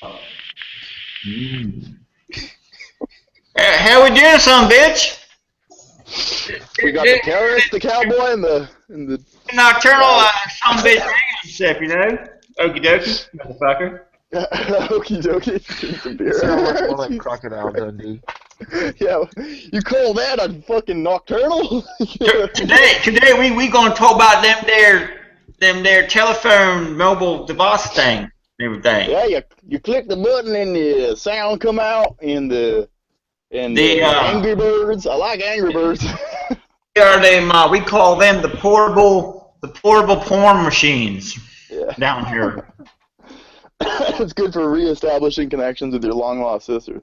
How we doing, son, bitch? We got the terrorist, the cowboy, and the Nocturnal, son, bitch, ship, you know? Okie dokie, motherfucker. Okie dokie. Some beer. Sound much more like Crocodile Dundee. Yeah, you call that a fucking Nocturnal? Today we gonna talk about them there telephone mobile device thing and everything. Yeah, you click the button and the sound come out and the Angry Birds. I like Angry Birds. We call them the portable porn machines down here. It's good for reestablishing connections with your long lost sister.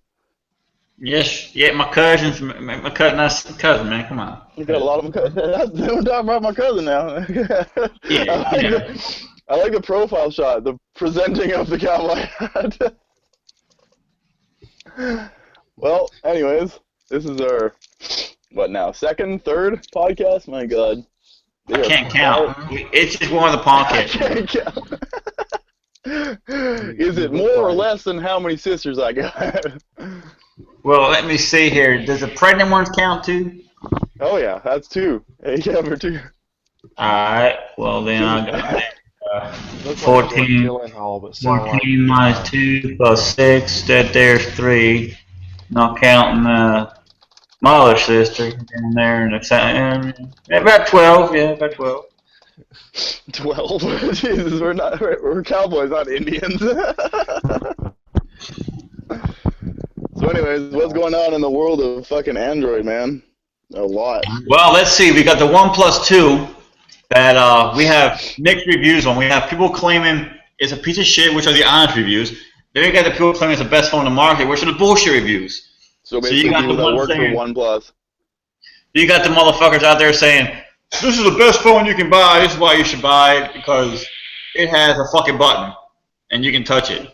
Yes, yeah, my cousin, man, come on. You got a lot of them. We're talking about my cousin now. I like the profile shot, the presenting of the cowboy hat. Well, anyways, this is our, second, third podcast? My God. I can't count. It's just one of the podcasts. I can't count. Is it more or less than how many sisters I got? Well, let me see here. Does the pregnant ones count too? Oh yeah, that's two. Hey, yeah, for two. Alright, well then I got 14 minus 2 plus 6, there's 3. Not counting my other sister in there, and about 12, yeah, about 12. 12? Jesus, we're cowboys, not Indians. So anyways, what's going on in the world of fucking Android, man? A lot. Well, let's see. We got the OnePlus Two that we have mixed reviews on. We have people claiming it's a piece of shit, which are the honest reviews. Then we got the people claiming it's the best phone in the market, which are the bullshit reviews. So basically, you got people that work for OnePlus. You got the motherfuckers out there saying, this is the best phone you can buy, this is why you should buy it, because it has a fucking button, and you can touch it.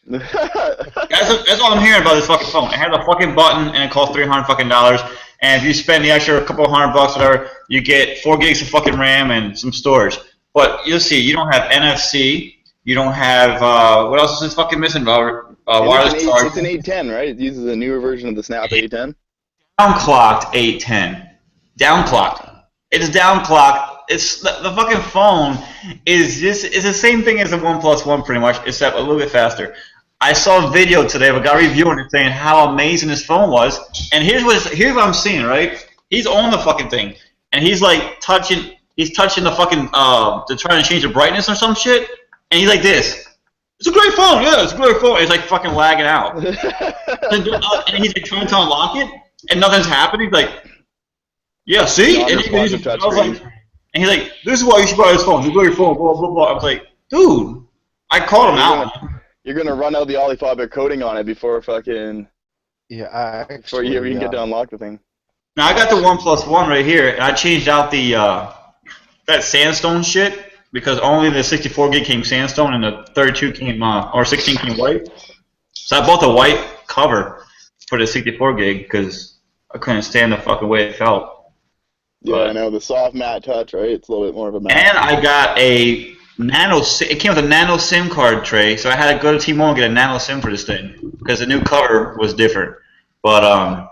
That's all I'm hearing about this fucking phone. It has a fucking button, and it costs $300 fucking dollars, and if you spend the extra couple of $100 whatever, you get 4 gigs of fucking RAM and some storage. But you'll see, you don't have NFC, you don't have, what else is it fucking missing, Robert? Wireless charge. It's an 810, right? It uses a newer version of the Snap 810. Downclocked 810. Downclocked. It's downclocked. It's the fucking phone is the same thing as the OnePlus One pretty much, except a little bit faster. I saw a video today of a guy reviewing it saying how amazing this phone was, and here's what I'm seeing, right? He's on the fucking thing, and he's like touching the fucking to try to change the brightness or some shit, and he's like this. It's a great phone, yeah, it's a great phone. It's like fucking lagging out. And he's like trying to unlock it, and nothing's happening. He's like, yeah, see? And he's like, this is why you should buy this phone. It's a great phone, blah, blah, blah. I was like, dude, I called him out. You're going to run out the Alibaba coding on it before fucking... Yeah, before you even get to unlock the thing. Now, I got the OnePlus One right here, and I changed out the that sandstone shit, because only the 64 gig came sandstone and the 32 came, or 16 came white. So I bought the white cover for the 64 gig, because I couldn't stand the fucking way it felt. Yeah, but I know, the soft matte touch, right? It's a little bit more of a matte. And I got a nano, it came with a nano SIM card tray, so I had to go to T-Mobile and get a nano SIM for this thing, because the new cover was different. But, I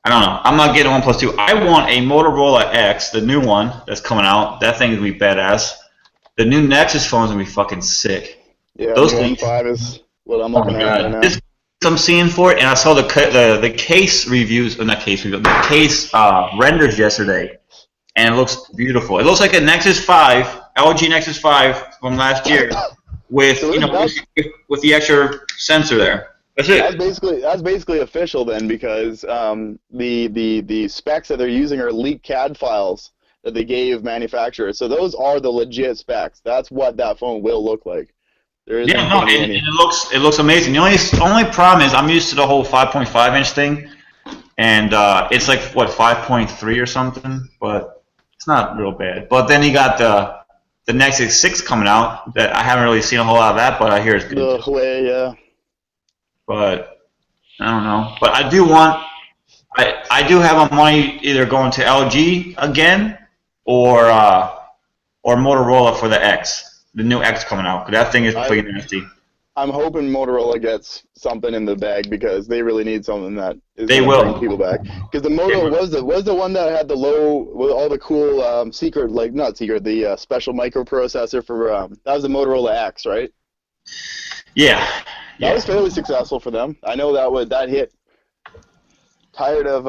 don't know. I'm not getting a OnePlus 2. I want a Motorola X, the new one that's coming out. That thing is going to be badass. The new Nexus phone is going to be fucking sick. Yeah, the M5 is what I'm looking at right now. This I'm seeing for it, and I saw the case reviews, or not case reviews, the case renders yesterday, and it looks beautiful. It looks like a Nexus 5, LG Nexus 5 from last year, with so with the extra sensor there. That's it. That's basically official then, because the specs that they're using are leaked CAD files that they gave manufacturers. So those are the legit specs. That's what that phone will look like. Yeah, no, and it looks amazing. The only problem is I'm used to the whole 5.5 inch thing, and it's like what 5.3 or something, but it's not real bad. But then you got the Nexus 6 coming out that I haven't really seen a whole lot of that, but I hear it's good. The Huawei, yeah. But I don't know. But I do want. I do have my money either going to LG again or Motorola for the X. The new X coming out, because that thing is pretty nasty. I'm hoping Motorola gets something in the bag because they really need something that is They going to will. bring people back. Because the Motorola was the one that had the low with all the cool secret, like not secret, the special microprocessor for that was the Motorola X, right? Yeah. That was fairly successful for them. I know that hit. Tired of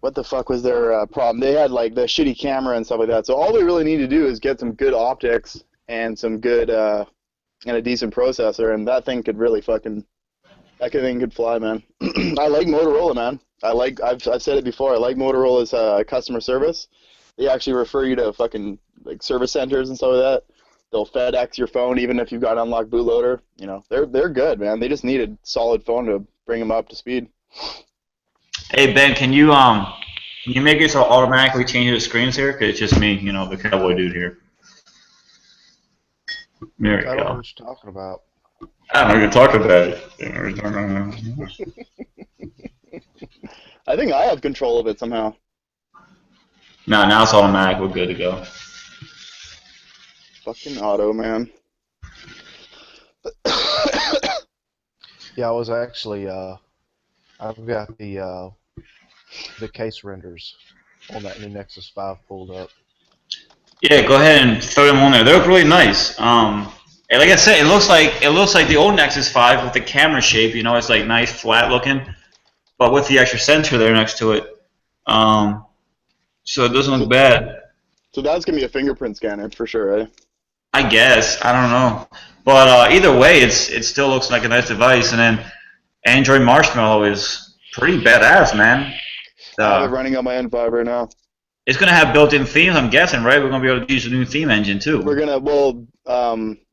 what the fuck was their problem? They had like the shitty camera and stuff like that. So all we really need to do is get some good optics and some good and a decent processor, and that thing could really thing could fly, man. I like Motorola, man. I've said it before. I like Motorola's customer service. They actually refer you to fucking like service centers and stuff like that. They'll FedEx your phone even if you've got an unlocked bootloader. You know, they're good, man. They just need a solid phone to bring them up to speed. Hey Ben, can you make it so automatically change the screens here? Cause it's just me, you know, the cowboy dude here. There we I don't know go. what you're talking about. I don't know. You can talk about it. I think I have control of it somehow. No, now it's automatic. We're good to go. Fucking auto, man. Yeah, I was actually I've got the case renders on that new Nexus 5 pulled up. Yeah, go ahead and throw them on there. They look really nice. And like I said, it looks like the old Nexus 5 with the camera shape. You know, it's like nice, flat looking, but with the extra sensor there next to it. So it doesn't look bad. So that's gonna be a fingerprint scanner for sure, eh? I guess. I don't know. But either way, it still looks like a nice device. And then Android Marshmallow is pretty badass, man. I have it running on my N5 right now. It's going to have built-in themes, I'm guessing, right? We're going to be able to use the new theme engine, too. We're going to,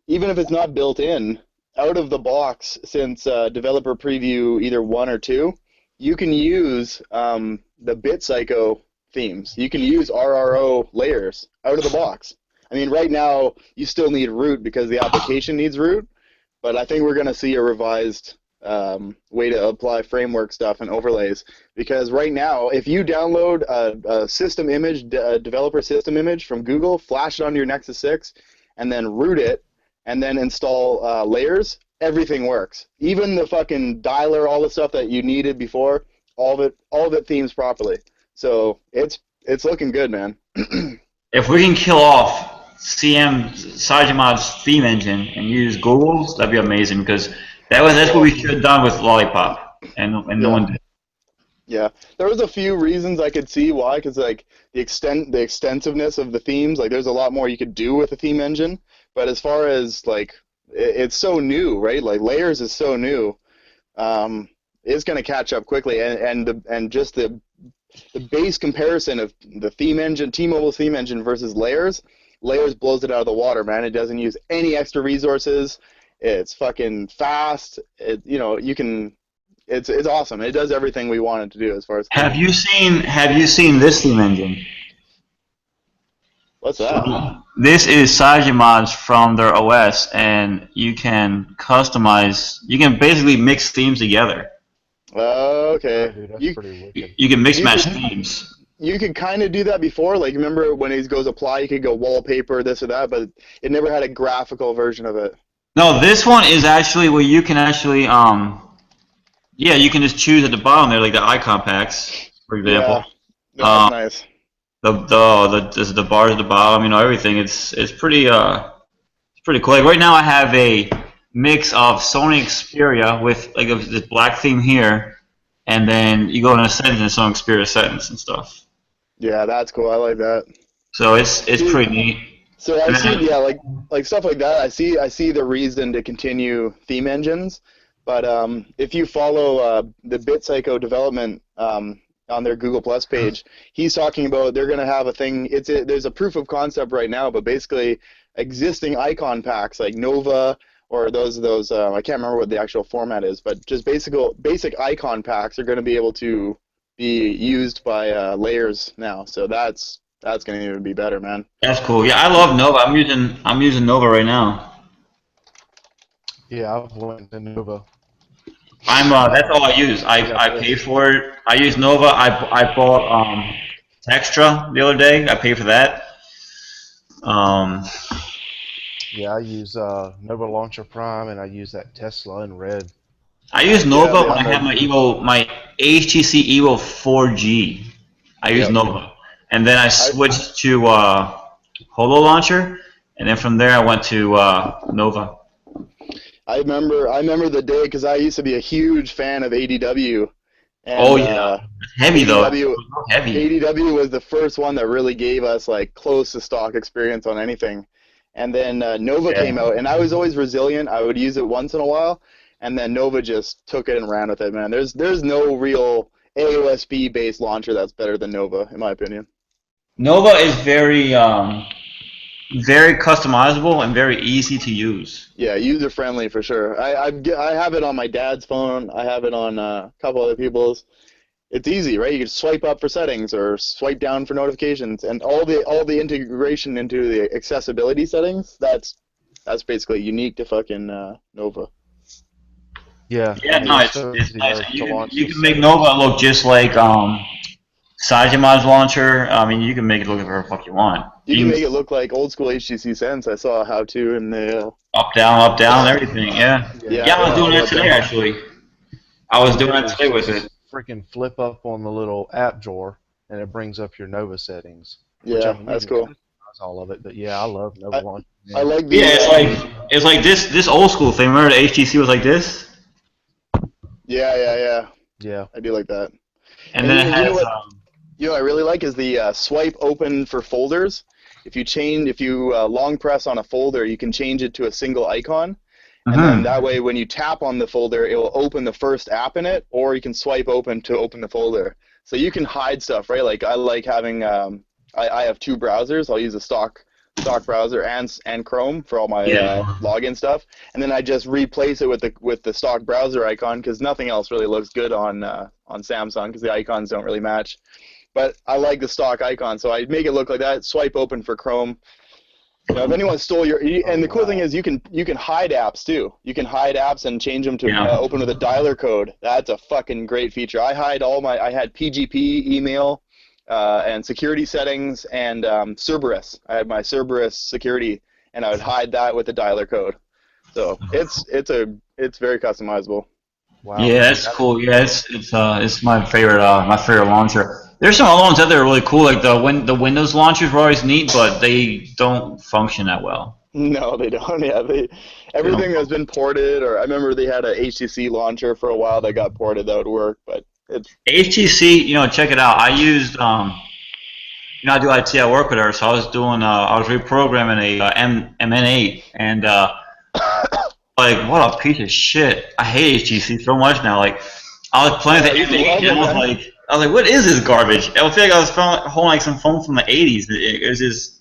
even if it's not built in, out of the box, since Developer Preview either 1 or 2, you can use the BitPsycho themes. You can use RRO layers out of the box. I mean, right now, you still need root because the application needs root, but I think we're going to see a revised way to apply framework stuff and overlays, because right now, if you download a system image, a developer system image from Google, flash it onto your Nexus 6, and then root it, and then install layers, everything works. Even the fucking dialer, all the stuff that you needed before, all of it themes properly. So it's looking good, man. If we can kill off Sajimod's theme engine and use Google's, that'd be amazing, because that's what we should have done with Lollipop, and no one did. Yeah, there was a few reasons I could see why, because like the extensiveness of the themes, like there's a lot more you could do with a theme engine. But as far as like it's so new, right? Like layers is so new, it's going to catch up quickly, and just the base comparison of the theme engine, T-Mobile theme engine versus layers blows it out of the water, man. It doesn't use any extra resources. It's fucking fast. It's awesome. It does everything we want it to do as far as. Have you seen this theme engine? What's that? This is Sajimod's from their OS, and you can customize. You can basically mix themes together. Okay. Dude, that's pretty wicked. You can mix match themes. You could kind of do that before. Like, remember when it goes apply, you could go wallpaper, this or that, but it never had a graphical version of it. No, this one is actually where you can actually, you can just choose at the bottom there, like the icon packs, for example. Yeah, that's nice. The bars at the bottom, everything. It's pretty cool. Like right now, I have a mix of Sony Xperia with like this black theme here, and then you go in a settings and Sony Xperia settings and stuff. Yeah, that's cool. I like that. So it's pretty neat. So I see, like stuff like that. I see the reason to continue theme engines, but if you follow the BitPsycho development on their Google Plus page, he's talking about they're going to have a thing. There's a proof of concept right now, but basically existing icon packs like Nova or those I can't remember what the actual format is, but just basic icon packs are going to be able to be used by layers now. So that's going to even be better, man. That's cool. Yeah, I love Nova. I'm using Nova right now. Yeah, I've went to Nova. That's all I use. I pay for it. I use Nova. I bought Extra the other day. I paid for that. Yeah, I use Nova Launcher Prime, and I use that Tesla in red. I use Yeah, Nova they when I have have my HTC Evo 4G. I use Yep. Nova, and then I I switched to Holo Launcher, and then from there I went to Nova. I remember the day because I used to be a huge fan of ADW, Oh and yeah, it's heavy though. It's ADW so heavy. ADW was the first one that really gave us like close to stock experience on anything. And then Nova came Yeah. out, and I was always resilient. I would use it once in a while, and then Nova just took it and ran with it, man. There's no real AOSP based launcher that's better than Nova, in my opinion. Nova is very customizable and very easy to use. Yeah, user friendly for sure. I have it on my dad's phone. I have it on a couple other people's. It's easy, right? You can swipe up for settings or swipe down for notifications, and all the integration into the accessibility settings. That's basically unique to fucking Nova. Yeah, Yeah, and no, it's so it's easy nice. to You can, launch you the can make settings. Nova look just like Cygemod's launcher. I mean, you can make it look whatever the fuck you want. You can make it look like old school HTC Sense. I saw how to in the up, down, everything. Yeah. yeah, Yeah, I was all doing that up today down. actually. I was All you doing that do is today with just it. freaking flip up on the little app drawer, and it brings up your Nova settings. Which I Yeah, mean, you that's can cool. customize all of it, but yeah, I love Nova I Launcher. I Man. like Yeah, the it's like this old school thing. Remember the HTC was like this, yeah. Yeah, I do like that. and And then it you know has what I really like is the swipe open for folders. If you long press on a folder, you can change it to a single icon, and then mhm. that way when you tap on the folder, it will open the first app in it, or you can swipe open to open the folder. So you can hide stuff, right? Like I like having I have two browsers. I'll use a stock browser and Chrome for all my Yeah. login stuff, and then I just replace it with the stock browser icon because nothing else really looks good on Samsung because the icons don't really match. But I like the stock icon, so I make it look like that. Swipe open for Chrome. You know, if anyone stole your, Oh and the cool thing wow. is you can hide apps too. You can hide apps and change them to Yeah. open with a dialer code. That's a fucking great feature. I had PGP email, and security settings and Cerberus. I had my Cerberus security, and I would hide that with the dialer code. So it's very customizable. Wow. Yeah, that's That, cool. Yeah, it's my favorite launcher. There's some other ones out there that are really cool. Like the Windows launchers were always neat, but they don't function that well. No, they don't. Yeah, They don't. everything has been ported. Or I remember they had a HTC launcher for a while that got ported that would work, but it's HTC, check it out. I used I do IT at work with her, so I was reprogramming a MN8, and like what a piece of shit. I hate HTC so much now. Like I was playing I the used to M8, love and it, man. I was like, what is this garbage? I feel like I was holding like some phone from the '80s. It was just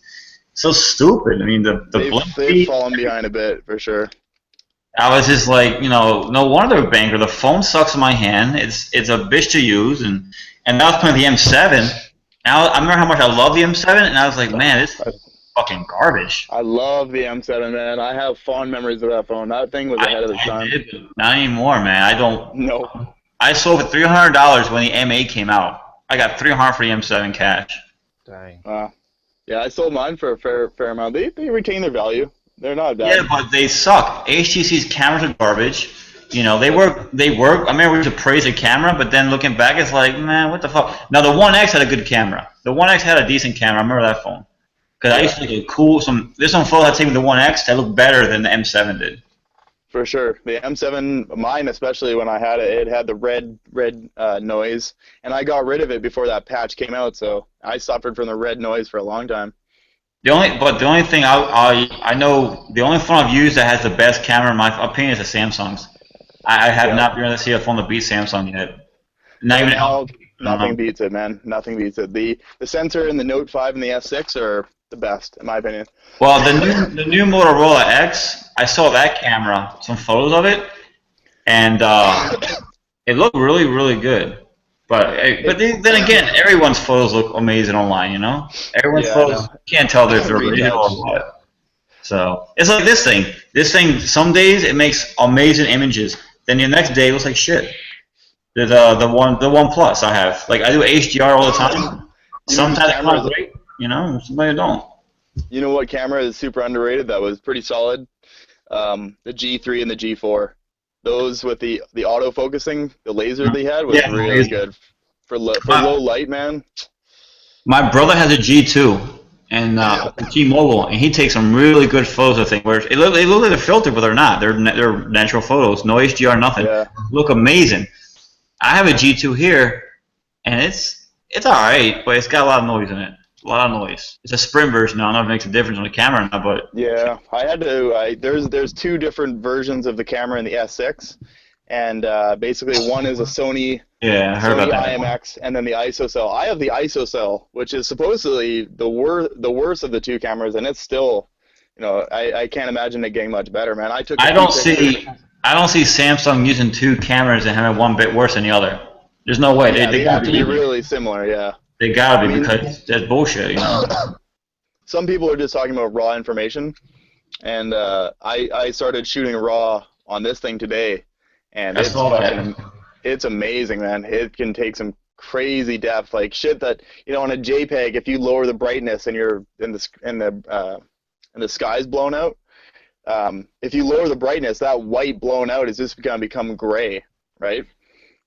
so stupid. I mean, the blink They've speed. fallen behind a bit for sure. I was just like, no wonder they're a banker. The phone sucks in my hand. It's a bitch to use, and I was playing the M7. And I remember how much I love the M7, and I was like, man, this I, is fucking garbage. I love the M7, man. I have fond memories of that phone. That thing was ahead of its I time. did, but not anymore, man. I don't. No. I sold for $300 when the M8 came out. I got $300 for the M7 cash. dang. Yeah, I sold mine for a fair amount. They retain their value. They're not Yeah, bad. but they suck. HTC's cameras are garbage. They work. They work. I remember we used to praise the camera, but then looking back, it's like, man, what the fuck? Now the One X had a good camera. The One X had a decent camera. I remember that phone because I used to look at cool. There's some photos I taken with the One X that looked better than the M7 did. For sure. The M7, mine especially when I had it, it had the red noise, and I got rid of it before that patch came out, so I suffered from the red noise for a long time. The only thing I know, the only phone I've used that has the best camera in my opinion is the Samsung's. I have Yeah. not been able to see a phone that beats Samsung yet. Not Right even now, nothing uh beats it, man. Nothing beats it. The sensor in the Note 5 and the S6 are the best, in my opinion. Well, the new Motorola X, I saw that camera, some photos of it, and it looked really, really good. But then again, everyone's photos look amazing online. Everyone's Yeah, I photos, know. you can't tell if they're original Retouch. or what. So it's like this thing. This thing, some days it makes amazing images. Then the next day it looks like shit. The OnePlus I have, like I do HDR all the time. You know whose Sometimes it comes cameras? out great, sometimes it don't. You know what camera is super underrated that was pretty solid? The G3 and the G4. Those with the auto focusing, the laser they had was Yeah, really good for low light, man. my brother has a G2 and T-Mobile, and he takes some really good photos of things. Where they look like they're filtered, but they're not. They're natural photos, no HDR, nothing. Yeah. Look amazing. I have a G2 here, and it's all right, but it's got a lot of noise in it. A lot of noise. It's a sprint version. I don't know if it makes a difference on the camera or not, but Yeah, I had to. There's two different versions of the camera in the S6, and basically one is a Sony yeah, I heard Sony about that. IMX, and then the ISOCELL. I have the ISOCELL, which is supposedly the worst of the two cameras, and it's still, I can't imagine it getting much better, man. I don't see Samsung using two cameras and having one bit worse than the other. There's no way. Yeah, They have gotta to be really similar, yeah. They gotta be because that's bullshit, Some people are just talking about raw information, and I started shooting raw on this thing today, and it's amazing, man. It can take some crazy depth, like shit that on a JPEG, if you lower the brightness and you're and the sky's blown out, if you lower the brightness, that white blown out is just gonna become gray, right?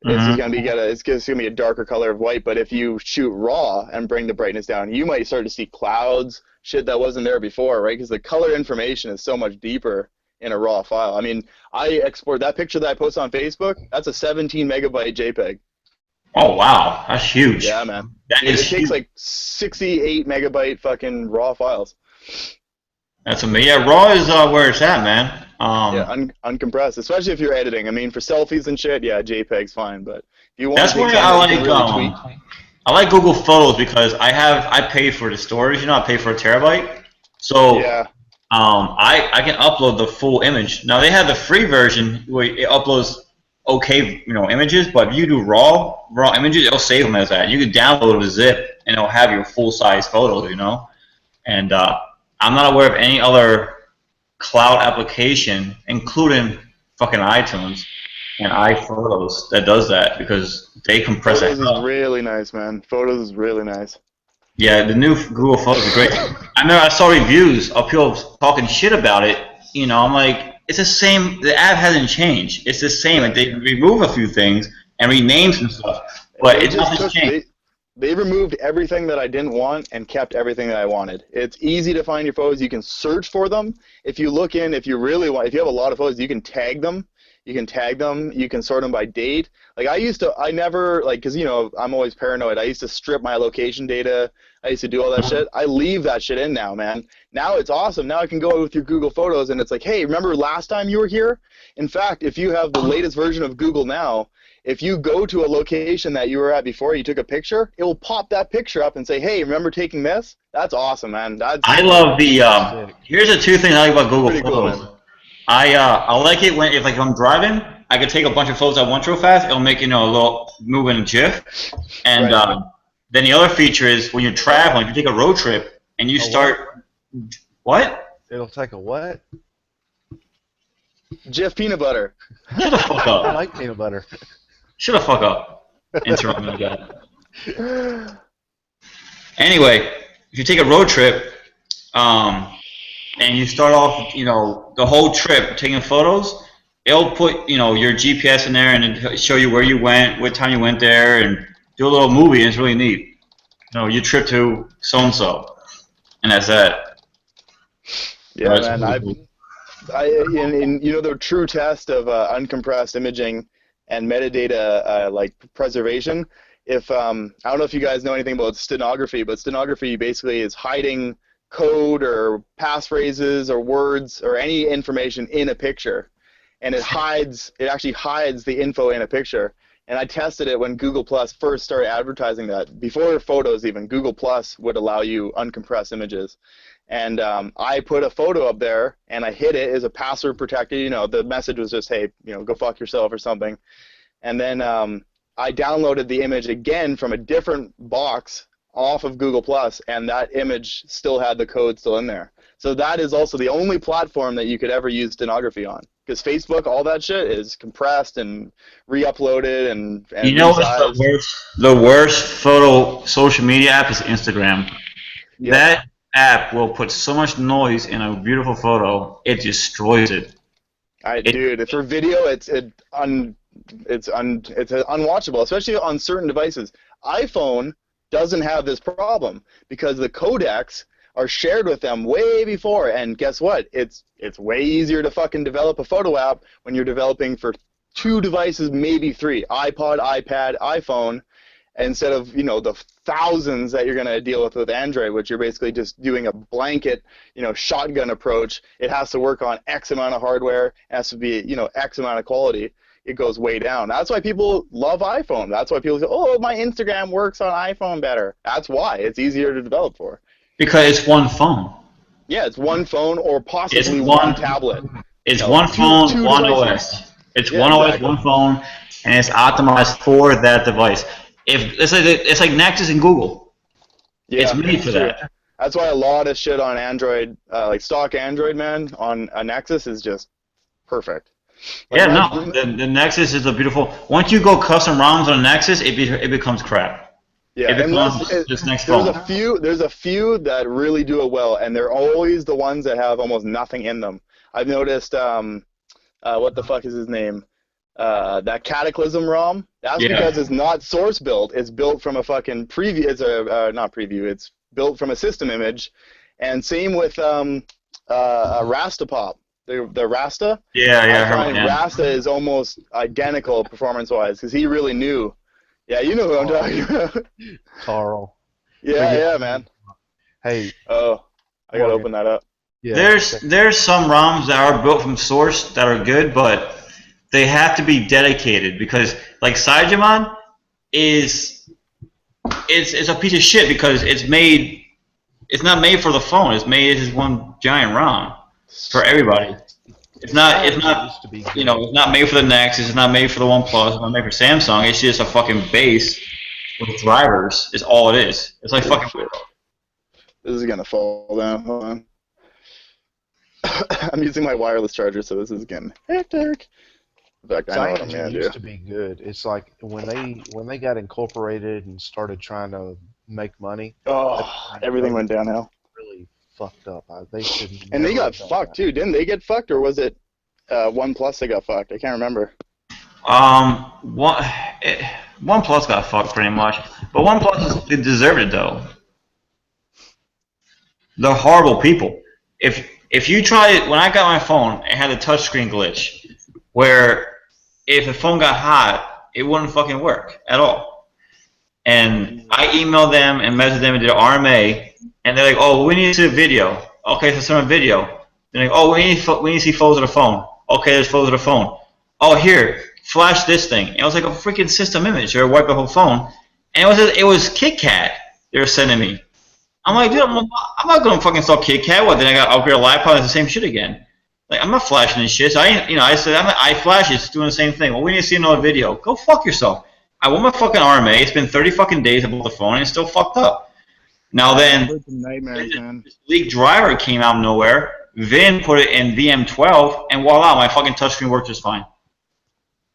It's just gonna be it's gonna be a darker color of white. But if you shoot raw and bring the brightness down, you might start to see clouds, shit that wasn't there before, right? Because the color information is so much deeper in a raw file. I mean, I export that picture that I post on Facebook. That's a 17 megabyte JPEG. Oh wow, that's huge. Yeah, man. It takes like 68 megabyte fucking raw files. That's amazing. Yeah, raw is where it's at, man. Yeah, uncompressed, especially if you're editing. I mean, for selfies and shit, yeah, JPEG's fine. But if you want, that's why I like Google Photos because I pay for the storage. I pay for a terabyte. So yeah. I can upload the full image. Now they have the free version where it uploads okay, images, but if you do raw images, it'll save them as that. You can download a zip and it'll have your full size photos, And I'm not aware of any other cloud application, including fucking iTunes and iPhotos, that does that because they compress it. Photos is really nice, man. Photos is really nice. Yeah, the new Google Photos is great. I remember I saw reviews of people talking shit about it. I'm like, it's the same. The app hasn't changed. It's the same. Like they remove a few things and rename some stuff, but it's nothing's changed. They removed everything that I didn't want and kept everything that I wanted. It's easy to find your photos. You can search for them. If you look in, if you have a lot of photos, you can tag them. You can sort them by date. Like because I'm always paranoid. I used to strip my location data. I used to do all that shit. I leave that shit in now, man. Now it's awesome. Now I can go with your Google Photos and it's like, hey, remember last time you were here? In fact, if you have the latest version of Google now, if you go to a location that you were at before, you took a picture, it will pop that picture up and say, hey, remember taking this? That's awesome, man. I love the, here's the two things I like about Google Photos. Cool, I like it if I'm driving, I can take a bunch of photos at once real fast. It'll make, a little moving GIF. And then the other feature is when you're traveling, if you take a road trip and you start, what? It'll take a what? GIF peanut butter. Shut the fuck up. I like peanut butter. Shut the fuck up. Interrupt me again. Anyway, if you take a road trip, and you start off, the whole trip taking photos, it'll put, your GPS in there and it'll show you where you went, what time you went there, and do a little movie, and it's really neat. Your trip to so-and-so, and that's that. Yeah, man, the true test of uncompressed imaging and metadata preservation. If I don't know if you guys know anything about stenography, but stenography basically is hiding code or passphrases or words or any information in a picture, and it actually hides the info in a picture. And I tested it when Google Plus first started advertising that. Before photos even, Google Plus would allow you uncompressed images. And I put a photo up there, and I hid it as a password protected. The message was just, hey, go fuck yourself or something. And then I downloaded the image again from a different box off of Google Plus, and that image still had the code still in there. So that is also the only platform that you could ever use stenography on. Because Facebook, all that shit is compressed and re-uploaded and what's the worst photo social media app is Instagram. Yep. That app will put so much noise in a beautiful photo, it destroys it. Dude, for video, it's unwatchable, especially on certain devices. iPhone doesn't have this problem because the codecs are shared with them way before, and guess what? It's way easier to fucking develop a photo app when you're developing for 2 devices, maybe 3, iPod, iPad, iPhone, instead of, you know, the thousands that you're going to deal with Android, which you're basically just doing a blanket, you know, shotgun approach. It has to work on X amount of hardware, it has to be, you know, X amount of quality. It goes way down. That's why people love iPhone. That's why people say, oh, my Instagram works on iPhone better. That's why. It's easier to develop for. Because it's one phone. Yeah, it's one phone or possibly one tablet. It's one phone, one OS. It's one OS, one phone, and it's optimized for that device. It's like Nexus and Google. Yeah, it's made for that. That's why a lot of shit on Android, like stock Android, man, on a Nexus is just perfect. Like the Nexus is a beautiful. Once you go custom ROMs on a Nexus, it becomes crap. Yeah, it becomes this next phone. There's a few that really do it well, and they're always the ones that have almost nothing in them. I've noticed. What the fuck is his name? That Cataclysm ROM. That's because it's not source built. It's built from a fucking preview. It's not preview. It's built from a system image. And same with Rastapop. The Rasta. Yeah. I find Rasta is almost identical performance-wise because he really knew. Yeah, you know who I'm talking about. Carl. Yeah, man. Hey. Oh, I gotta open that up. Yeah. There's some ROMs that are built from source that are good, but they have to be dedicated because, like, Saijimon it's a piece of shit because it's not made for the phone. It's made as one giant ROM for everybody. It's not you know, it's not made for the Nexus. It's not made for the OnePlus. It's not made for Samsung. It's just a fucking base with drivers. Is all it is. It's like fucking. This is gonna fall down. Hold on. I'm using my wireless charger, so this is getting hectic. In fact, I know what I'm gonna do. Used to be good. It's like when they got incorporated and started trying to make money. Oh, everything went downhill. Really fucked up. They should. And they got fucked too, didn't they? Get fucked, or was it OnePlus that got fucked? I can't remember. OnePlus got fucked pretty much, but OnePlus deserved it though. They're horrible people. If you try it, when I got my phone, it had a touchscreen glitch, where if the phone got hot, it wouldn't fucking work at all. And I emailed them and messaged them and did an RMA, and they're like, "Oh, we need to see a video." Okay, so send a video. They're like, "Oh, we need to see photos of the phone." Okay, there's photos of the phone. Oh, here, flash this thing. And it was like a freaking system image, or wipe the whole phone. And it was KitKat they were sending me. I'm like, dude, I'm not gonna fucking install KitKat. What? Then I got to upgrade a laptop. It's the same shit again. Like, I'm not flashing this shit. So I said, I flash it. It's doing the same thing. Well, we need to see another video. Go fuck yourself. I want my fucking RMA. It's been 30 fucking days I bought the phone and it's still fucked up. Now then, this leaked driver came out of nowhere. Vin put it in VM12, and voila, my fucking touchscreen worked just fine.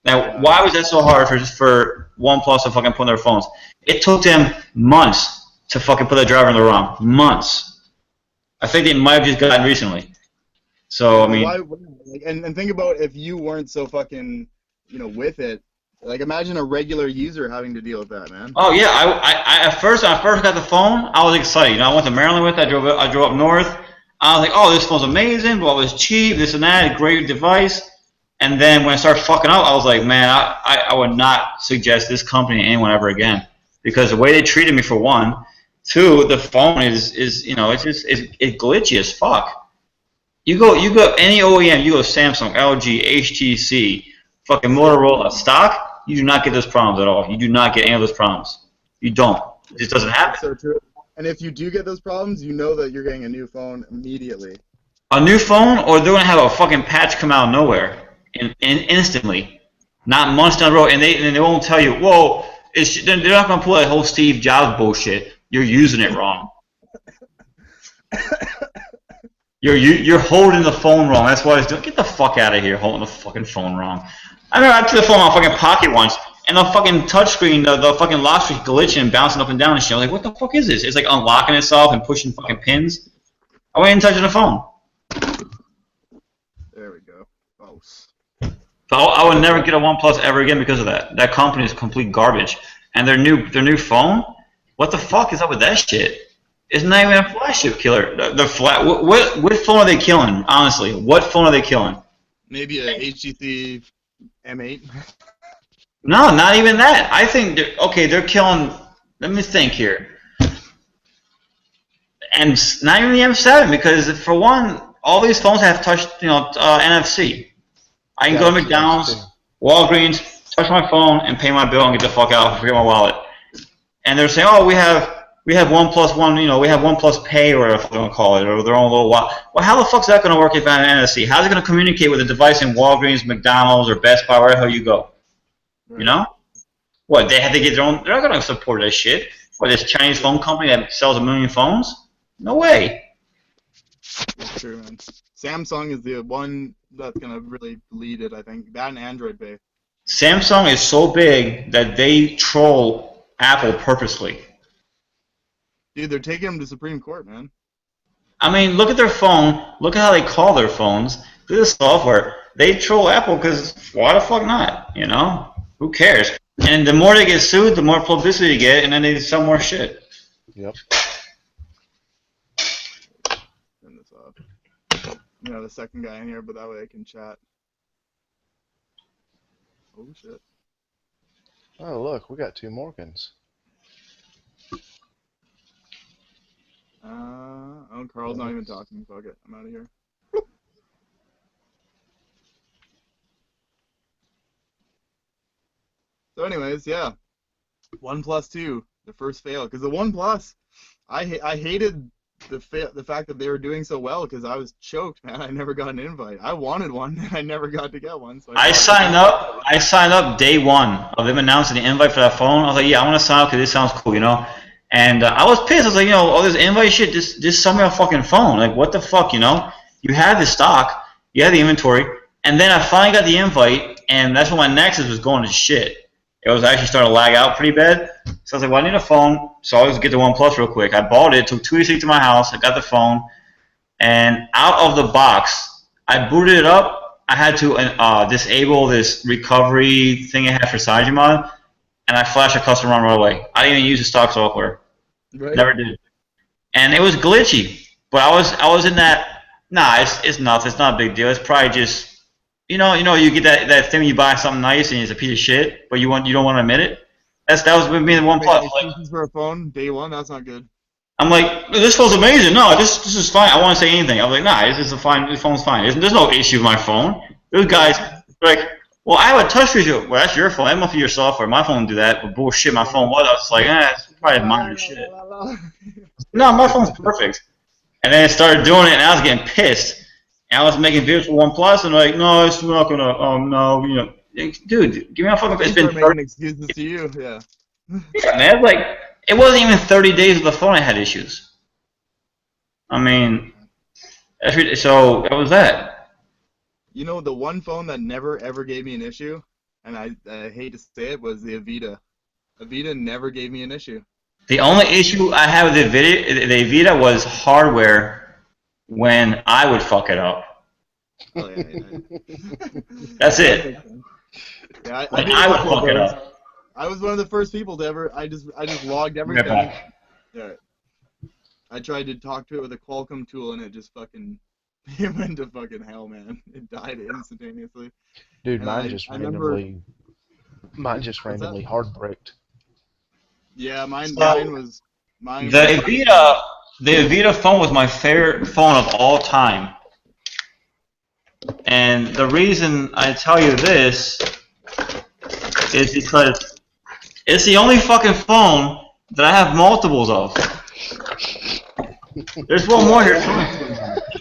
Now, why was that so hard for OnePlus to fucking put on their phones? It took them months to fucking put that driver in the ROM. Months. I think they might have just gotten recently. So, I mean... And think about if you weren't so fucking, with it. Like, imagine a regular user having to deal with that, man. Oh, yeah. I at first, when I first got the phone, I was excited. I went to Maryland with it. I drove up north. I was like, oh, this phone's amazing. Well, it's cheap, this and that, a great device. And then when I started fucking up, I was like, man, I would not suggest this company to anyone ever again. Because the way they treated me, for one. Two, the phone is it's glitchy as fuck. You go any OEM, you go Samsung, LG, HTC, fucking Motorola, stock, you do not get those problems at all. You do not get any of those problems. You don't. It just doesn't happen. So true. And if you do get those problems, you know that you're getting a new phone immediately. A new phone, or they're gonna have a fucking patch come out of nowhere, and instantly, not months down the road, and they won't tell you, whoa, they're not gonna pull that whole Steve Jobs bullshit. You're using it wrong. You're holding the phone wrong. That's what it's doing. Get the fuck out of here, holding the fucking phone wrong. I remember I took the phone out of my fucking pocket once, and the fucking touchscreen, the fucking lock screen glitching and bouncing up and down and shit. I was like, what the fuck is this? It's like unlocking itself and pushing fucking pins. I wasn't even touching the phone. There we go. Oh. So I would never get a OnePlus ever again because of that. That company is complete garbage. And their new phone, what the fuck is up with that shit? It's not even a flagship killer. What phone are they killing? Honestly, what phone are they killing? Maybe a HTC M8. No, not even that. I think they're killing. Let me think here. And not even the M7 because for one, all these phones have touch, NFC. I can go to McDonald's, Walgreens, touch my phone, and pay my bill and get the fuck out and forget my wallet. And they're saying, oh, we have OnePlus One, we have OnePlus Pay or whatever they want to call it, or their own little wallet. Well, how the fuck's that going to work if I have an NFC? How's it going to communicate with a device in Walgreens, McDonald's, or Best Buy, wherever you go? You know? What, they have to get their own? They're not going to support that shit. What, this Chinese phone company that sells 1 million phones? No way. That's true, man. Samsung is the one that's going to really lead it, I think. That and Android Pay. Samsung is so big that they troll Apple purposely. Dude, they're taking them to Supreme Court, man. I mean, look at their phone. Look at how they call their phones. Look at the software. They troll Apple because why the fuck not? Who cares? And the more they get sued, the more publicity they get, and then they sell more shit. Yep. Turn this off. The second guy in here, but that way I can chat. Oh shit. Oh, look, we got 2 Morgans. Oh, Carl's not even talking. Fuck it. I'm out of here. So anyways, yeah. OnePlus Two, the first fail. Because the OnePlus, I hated the fact that they were doing so well because I was choked, man. I never got an invite. I wanted one, and I never got to get one. So I signed up day one of them announcing the invite for that phone. I was like, yeah, I want to sign up because this sounds cool, And I was pissed. I was like, all this invite shit, just sell me a fucking phone. Like, what the fuck, You have the stock, you have the inventory, and then I finally got the invite, and that's when my Nexus was going to shit. It was actually starting to lag out pretty bad. So I was like, well, I need a phone, so I'll just get the OnePlus real quick. I bought it, took 2 weeks to get to my house, I got the phone, and out of the box, I booted it up. I had to disable this recovery thing it had for SideGMod, and I flashed a custom ROM right away. I didn't even use the stock software. Right. Never did. And it was glitchy. But I was in that. Nah, it's nothing. It's not a big deal. It's probably just you get that thing when you buy something nice and it's a piece of shit, but you don't want to admit it. That was with me in OnePlus. Like, for a phone day one, that's not good. I'm like, this phone's amazing. No, this is fine. I want to say anything. I'm like, nah, this phone's fine. There's no issue with my phone. Those guys like, well, I have a touch screen. Well, that's your phone. That must be your software. My phone do that, but bullshit, my phone was. I was like, it's probably minor shit. No, my phone's perfect. And then it started doing it, and I was getting pissed. And I was making videos for OnePlus, and like, no, it's not gonna. No, dude, give me a fucking. It's been 30 excuses to you, yeah. Yeah, man. Like, it wasn't even 30 days of the phone I had issues. I mean, so that was that. The one phone that never ever gave me an issue, and I hate to say it, was the Avita. Avita never gave me an issue. The only issue I had with the Avita was hardware when I would fuck it up. Oh, yeah. That's it. Yeah, I would fuck it up. I was one of the first people to ever. I just logged everything. Yeah. I tried to talk to it with a Qualcomm tool, and it just fucking. It went to fucking hell, man. It died instantaneously. Dude, mine just randomly hard bricked. Yeah, mine was. The Avita phone was my favorite phone of all time. And the reason I tell you this is because it's the only fucking phone that I have multiples of. There's one more here.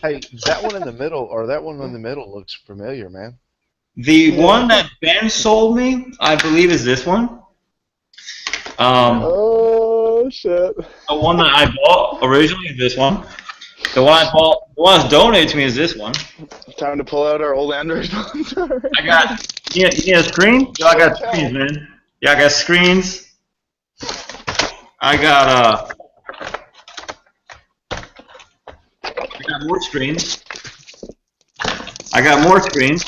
Hey, that one in the middle looks familiar, man. The one that Ben sold me, I believe, is this one. Oh shit! The one that I bought originally is this one. The one I bought, the one that's donated to me is this one. Time to pull out our old Android phones. I got. You need a screen? Yo, I got screens, man. Yeah, I got screens. I got more screens. I got more screens.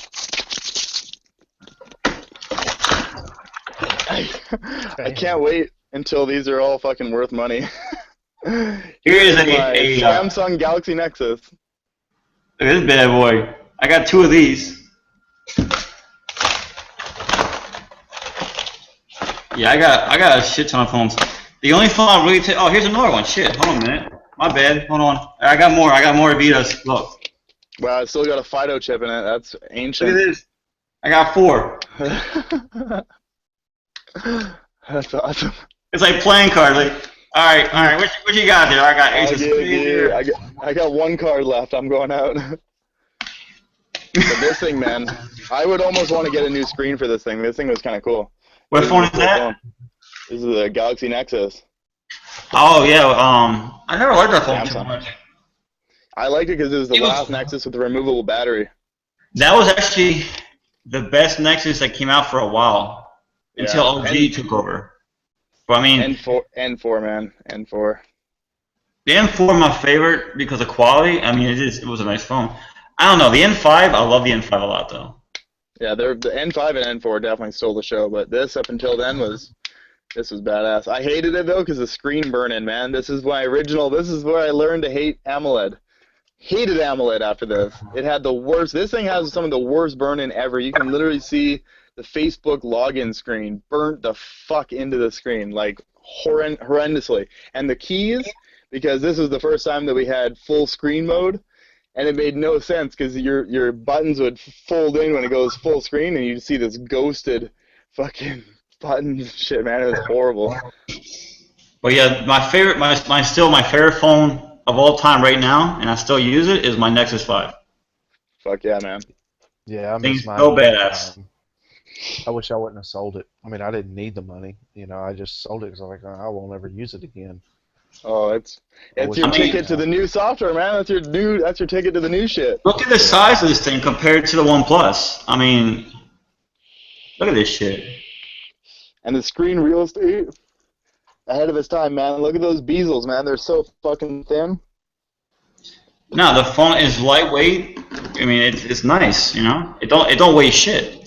I can't wait until these are all fucking worth money. Here is a Samsung Galaxy Nexus. Look at this bad boy. I got 2 of these. Yeah, I got a shit ton of phones. The only phone I really take. Oh, here's another one. Shit, hold on a minute. My bad. Hold on. I got more. I got more Vitas. Look. Wow, it's still got a FIDO chip in it. That's ancient. Look at this. I got 4. That's awesome. It's like playing cards. Like, all right. What you got there? I got Ace of Spades. I got 1 card left. I'm going out. But this thing, man, I would almost want to get a new screen for this thing. This thing was kind of cool. What phone is that? This is the Galaxy Nexus. Oh yeah. I never liked that phone too much. I liked it because it was the last Nexus with the removable battery. That was actually the best Nexus that came out for a while until LG took over. But I mean, N4, man, N4. The N4 my favorite because of quality. I mean, it was a nice phone. I don't know, the N5. I love the N5 a lot though. Yeah, the N5 and N4 definitely stole the show, but this up until then was badass. I hated it though because the screen burn-in, man. This is my original. This is where I learned to hate AMOLED. Hated AMOLED after this. It had the worst. This thing has some of the worst burn-in ever. You can literally see the Facebook login screen burnt the fuck into the screen, like horrendously. And the keys, because this was the first time that we had full screen mode, and it made no sense because your buttons would fold in when it goes full screen, and you'd see this ghosted fucking button shit, man. It was horrible. But yeah, my favorite phone of all time right now, and I still use it, is my Nexus 5. Fuck yeah, man. Yeah, I miss mine. So badass. I wish I wouldn't have sold it. I mean, I didn't need the money. You know, I just sold it because I was like, I won't ever use it again. Oh, it's your ticket to the new software, man. That's your ticket to the new shit. Look at the size of this thing compared to the OnePlus. I mean, look at this shit. And the screen real estate, ahead of its time, man. Look at those bezels, man. They're so fucking thin. No, the phone is lightweight. I mean, it's nice, you know. It don't weigh shit.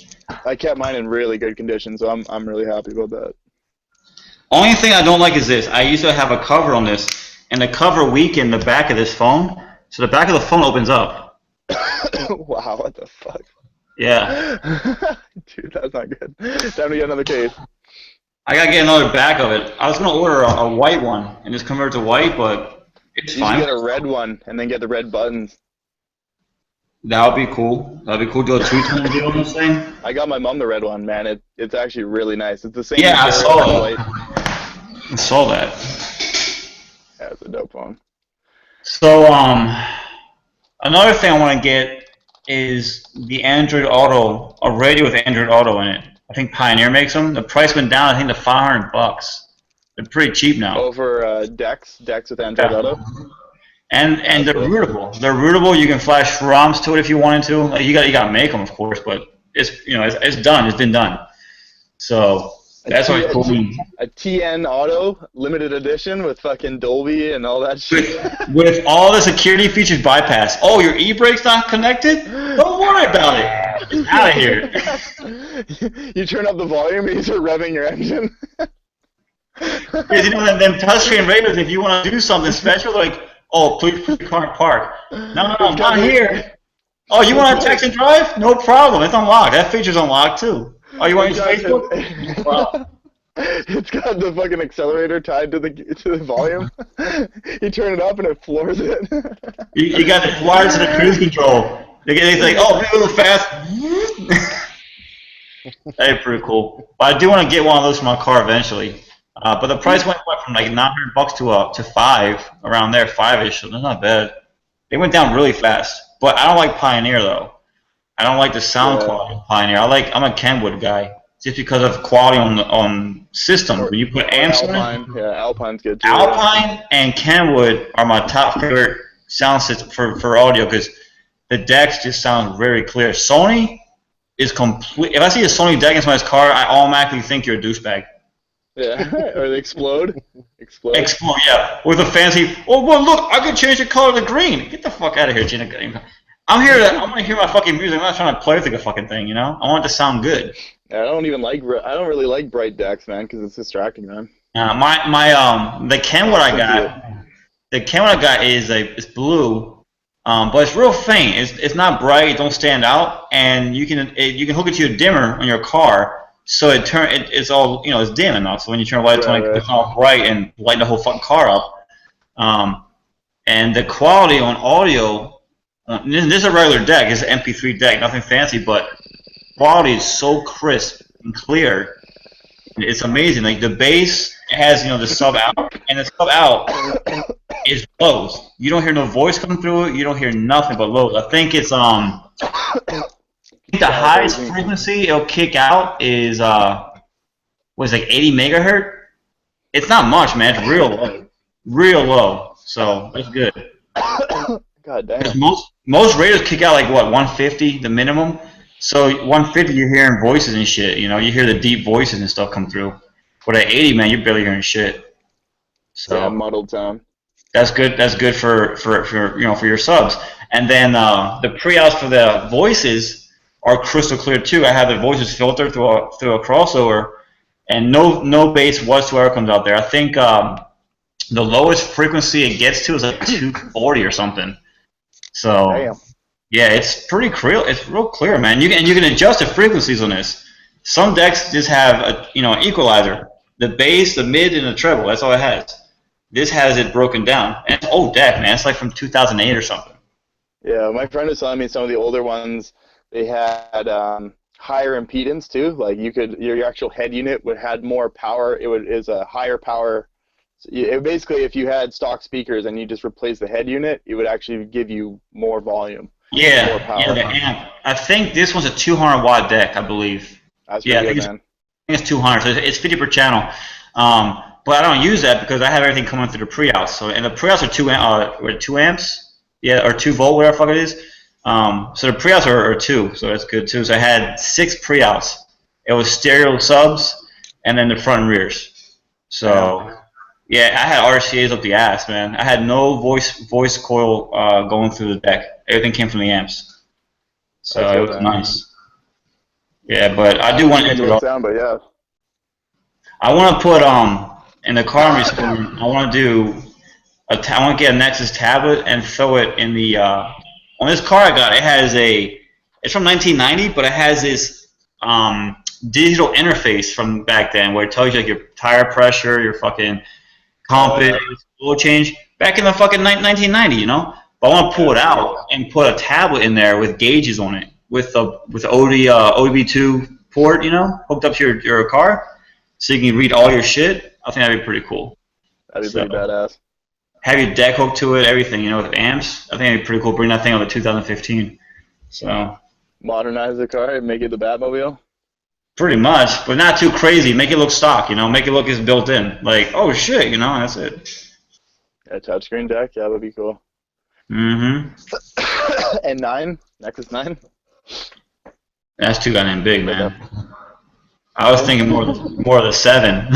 I kept mine in really good condition, so I'm really happy about that. Only thing I don't like is this. I used to have a cover on this, and the cover weakened the back of this phone, so the back of the phone opens up. Wow, what the fuck? Yeah. Dude, that's not good. Time to get another case. I gotta get another back of it. I was gonna order a white one and just convert to white, but it's fine. You should get a red one and then get the red buttons. That would be cool. That'd be cool. Do a two-tone deal on this thing. I got my mom the red one, man. It's actually really nice. It's the same. Yeah, I saw that. I saw that. Yeah, it's a dope phone. So another thing I want to get is the Android Auto, a radio with Android Auto in it. I think Pioneer makes them. The price went down, I think, to $500. They're pretty cheap now. Over Dex with Android Auto. And they're rootable. They're rootable. You can flash ROMs to it if you wanted to. Like, you got to make them, of course, but it's done. It's been done. So that's what cool. A TN Auto limited edition with fucking Dolby and all that shit. With all the security features bypassed. Oh, your e-brake's not connected? Don't worry about it. Get out of here. You turn up the volume and you start revving your engine. Because them touchscreen radios, if you want to do something special, like, oh, please park. No, I'm not here. Oh, you want to text and drive? No problem. It's unlocked. That feature's unlocked too. Oh, you want to use Facebook? Wow. It's got the fucking accelerator tied to the volume. You turn it up and it floors it. You got the wires to the cruise control. It's like, oh, be a little fast. That'd be pretty cool. But I do want to get one of those for my car eventually. But the price went from like $900 to $500, around there, $5-ish. So that's not bad. They went down really fast. But I don't like Pioneer though. I don't like the sound quality of Pioneer. I'm a Kenwood guy, just because of quality on systems. When you put amps on it. Yeah, Alpine's good too. Alpine and Kenwood are my top favorite sound system for audio because the decks just sound very clear. Sony, is complete. If I see a Sony deck in somebody's car, I automatically think you're a douchebag. Yeah, or they explode. Explode. Explode, yeah. With a fancy. Oh, well, look, I can change the color to green. Get the fuck out of here, Gina. I want to hear my fucking music. I'm not trying to play with the fucking thing, you know. I want it to sound good. I don't really like bright decks, man, because it's distracting, man. The Kenwood I got is blue, but it's real faint. It's not bright. It don't stand out, and you can hook it to your dimmer on your car. So it's all, you know, it's dim enough. So when you turn the lights on, it's all bright and light the whole fucking car up. And the quality on audio, this is a regular deck. It's an MP3 deck, nothing fancy, but quality is so crisp and clear. It's amazing. Like the bass has, you know, the sub out, and the sub out is lows. You don't hear no voice coming through it. You don't hear nothing but lows. I think it's the highest frequency it'll kick out is like 80 megahertz. It's not much, man. It's real low. So that's good. God damn. Most radios kick out like what 150, the minimum. So 150, you're hearing voices and shit. You know, you hear the deep voices and stuff come through. But at 80, man, you're barely hearing shit. So yeah, muddled sound. That's good. That's good for you know, for your subs. And then the pre-outs for the voices are crystal clear too. I have the voices filtered through a crossover, and no bass whatsoever comes out there. I think the lowest frequency it gets to is like 240 or something. So damn. Yeah, it's pretty clear. It's real clear, man. You can adjust the frequencies on this. Some decks just have a an equalizer, the bass, the mid, and the treble. That's all it has. This has it broken down. And it's old deck, man. It's like from 2008 or something. Yeah, my friend was telling me some of the older ones. They had higher impedance too. Like your actual head unit had more power. Is a higher power. So basically, if you had stock speakers and you just replaced the head unit, it would actually give you more volume. Yeah, more power. Yeah, the amp. I think this one's a 200 watt deck, I believe. That's pretty good, man. I think it's 200, so it's 50 per channel. But I don't use that because I have everything coming through the pre-outs. So, and the pre-outs are 2 amps, yeah, or 2 volt, whatever the fuck it is. So the pre-outs are 2, so that's good too. So I had 6 pre-outs. It was stereo subs, and then the front and rears. So yeah, I had RCAs up the ass, man. I had no voice coil going through the deck. Everything came from the amps. So it was nice. Yeah, but I do want to sound, but yeah. I want to put in the car I'm restoring. I want to do I want to get a Nexus tablet and throw it in the on this car I got. It's from 1990, but it has this digital interface from back then where it tells you like your tire pressure, your fucking compass, oil change. Back in the fucking 1990, you know. But I want to pull it out and put a tablet in there with gauges on it, with the ODB2 port, you know, hooked up to your car, so you can read all your shit. I think that'd be pretty cool. That'd be pretty badass. Have your deck hooked to it, everything, you know, with amps. I think it'd be pretty cool. Bring that thing over to 2015. So modernize the car and make it the Batmobile. Pretty much, but not too crazy. Make it look stock, you know. Make it look as built in. Like, oh shit, you know, that's it. Yeah, touchscreen deck. Yeah, that'd be cool. Mm-hmm. And 9, Nexus 9. That's too goddamn big, man. I was thinking more of the 7.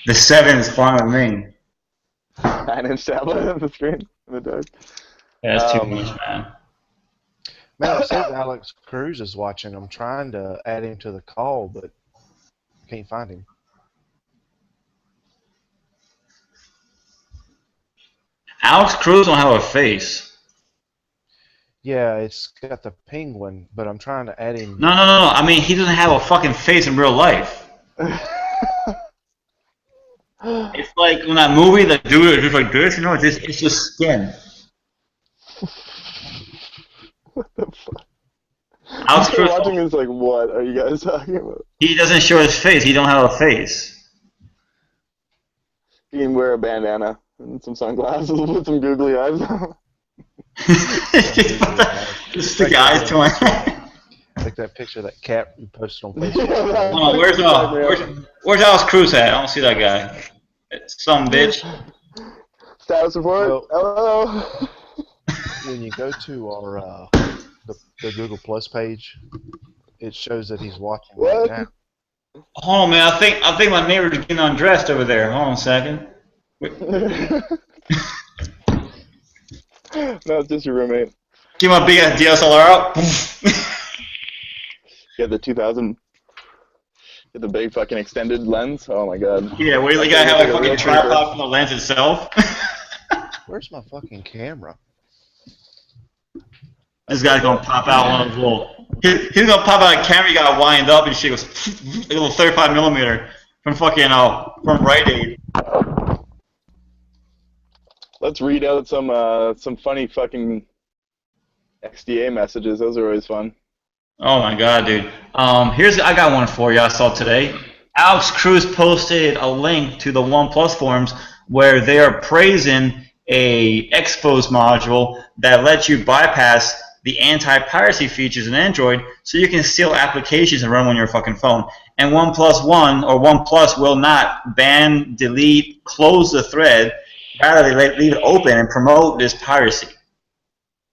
The 7 is fine with me. 9-inch tablet on the screen in the dark. Yeah, that's too much, man. Man, it says Alex Cruz is watching. I'm trying to add him to the call, but can't find him. Alex Cruz don't have a face. Yeah, it's got the penguin, but I'm trying to add him. No. I mean, he doesn't have a fucking face in real life. It's like in that movie, the dude is just like this, you know, it's just skin. What the fuck? Alex Cruz, watching this like, what are you guys talking about? he doesn't show his face. He don't have a face. You can wear a bandana and some sunglasses with some googly eyes. Just stick your eyes to him. Like that picture of that cat you posted on Facebook. Oh, where's Alex Cruz at? I don't see that guy. Some bitch. Status report. Well, hello. When you go to our the Google Plus page, it shows that he's watching What? right now. Hold on, man. I think my neighbor's getting undressed over there. Hold on a second. No, it's just your roommate. Get my big ass DSLR out. Get the 2000. Get the big fucking extended lens. Oh my god. Yeah, where you gotta have like fucking tripod for the lens itself. Where's my fucking camera? This guy's gonna pop out one of those little. He's gonna pop out a camera. You gotta wind up and shit goes a little 35mm from fucking from Rite Aid. Let's read out some funny fucking XDA messages. Those are always fun. Oh my god, dude. I got one for you. I saw today. Alex Cruz posted a link to the OnePlus forums where they are praising a Xposed module that lets you bypass the anti-piracy features in Android, so you can steal applications and run on your fucking phone. And OnePlus One or OnePlus will not ban, delete, close the thread. Rather, they leave it open and promote this piracy.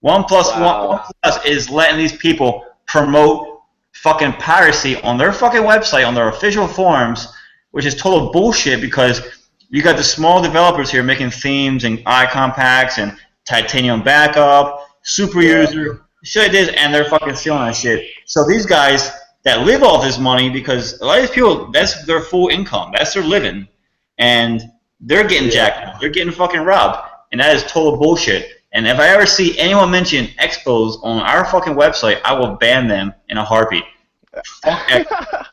OnePlus is letting these people promote fucking piracy on their fucking website, on their official forums, which is total bullshit because you got the small developers here making themes and icon packs and titanium backup, super user, shit it is, and they're fucking stealing that shit. So these guys that live off this money, because a lot of these people, that's their full income, that's their living, and they're getting jacked, they're getting fucking robbed, and that is total bullshit. And if I ever see anyone mention Xposed on our fucking website, I will ban them in a heartbeat. I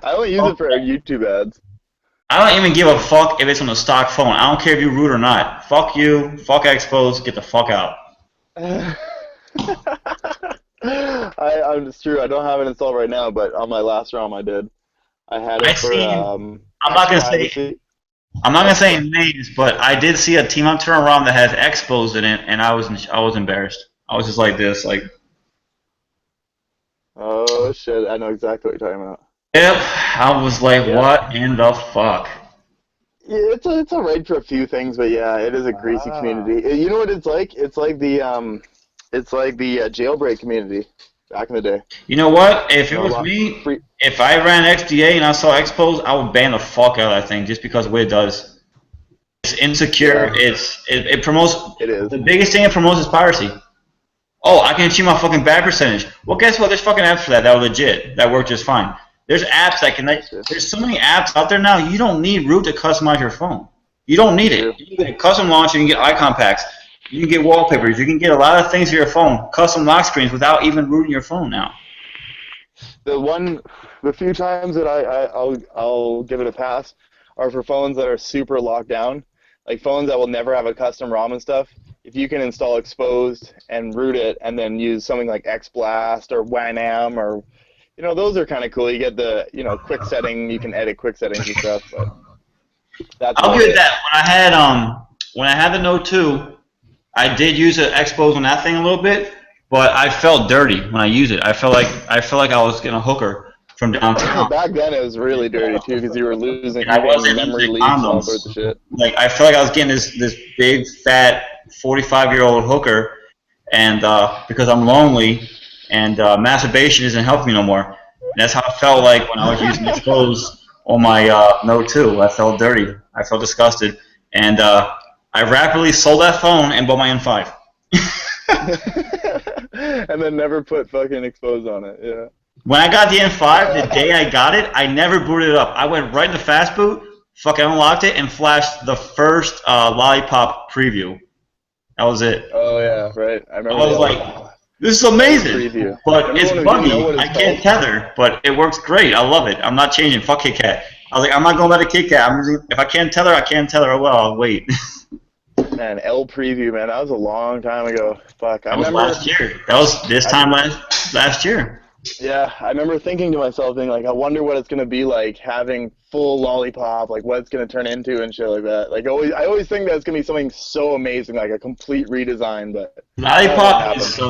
only use it for YouTube ads. I don't even give a fuck if it's on a stock phone. I don't care if you're rude or not. Fuck you, fuck Xposed, get the fuck out. I'm just true. I don't have it installed right now, but on my last ROM I did. I had it for. I'm not gonna say names, but I did see a Team Up Turn ROM that has Xposed in it, and I was embarrassed. I was just like this, like. Oh shit! I know exactly what you're talking about. Yep, I was like, what in the fuck? Yeah, it's alright for a few things, but yeah, it is a greasy community. You know what it's like? It's like the jailbreak community back in the day. You know what? If it was me, if I ran XDA and I saw Xposed, I would ban the fuck out of that thing just because of what it does. It's insecure. Yeah. It promotes. It is. The biggest thing it promotes is piracy. Oh, I can achieve my fucking bad percentage. Well, guess what? There's fucking apps for that are legit. That work just fine. There's apps that can. There's so many apps out there now. You don't need root to customize your phone. You don't need it. You can get a custom launcher. You can get icon packs. You can get wallpapers. You can get a lot of things for your phone. Custom lock screens without even rooting your phone now. The few times that I'll give it a pass are for phones that are super locked down, like phones that will never have a custom ROM and stuff. If you can install Xposed and root it, and then use something like XBlast or WANAM or those are kind of cool. You get the quick setting. You can edit quick settings and stuff. But I'll give it that. When I had the Note 2, I did use an Xposed on that thing a little bit, but I felt dirty when I used it. I felt like I was getting a hooker from downtown. Back then it was really dirty too, because you were losing memory leaks and all sorts of shit. Like I felt like I was getting this big fat 45-year-old hooker, and because I'm lonely. And masturbation isn't helping me no more. And that's how I felt like when I was using Xposed on my Note 2. I felt dirty. I felt disgusted. And I rapidly sold that phone and bought my N5. And then never put fucking Xposed on it, yeah. When I got the N5, the day I got it, I never booted it up. I went right into fast boot, fucking unlocked it, and flashed the first Lollipop preview. That was it. Oh, yeah, right. I remember. I was like... This is amazing, but it's buggy. I can't tether, but it works great. I love it. I'm not changing. Fuck KitKat. I was like, I'm not going back to KitKat. If I can't tether, I can't tether. Oh, well, I'll wait. Man, L preview, man. That was a long time ago. Fuck. That was last year. That was this time last year. Yeah, I remember thinking to myself, being like, I wonder what it's going to be like having full Lollipop, like what it's going to turn into and shit like that. Like, I always think that it's going to be something so amazing, like a complete redesign, but... Lollipop is so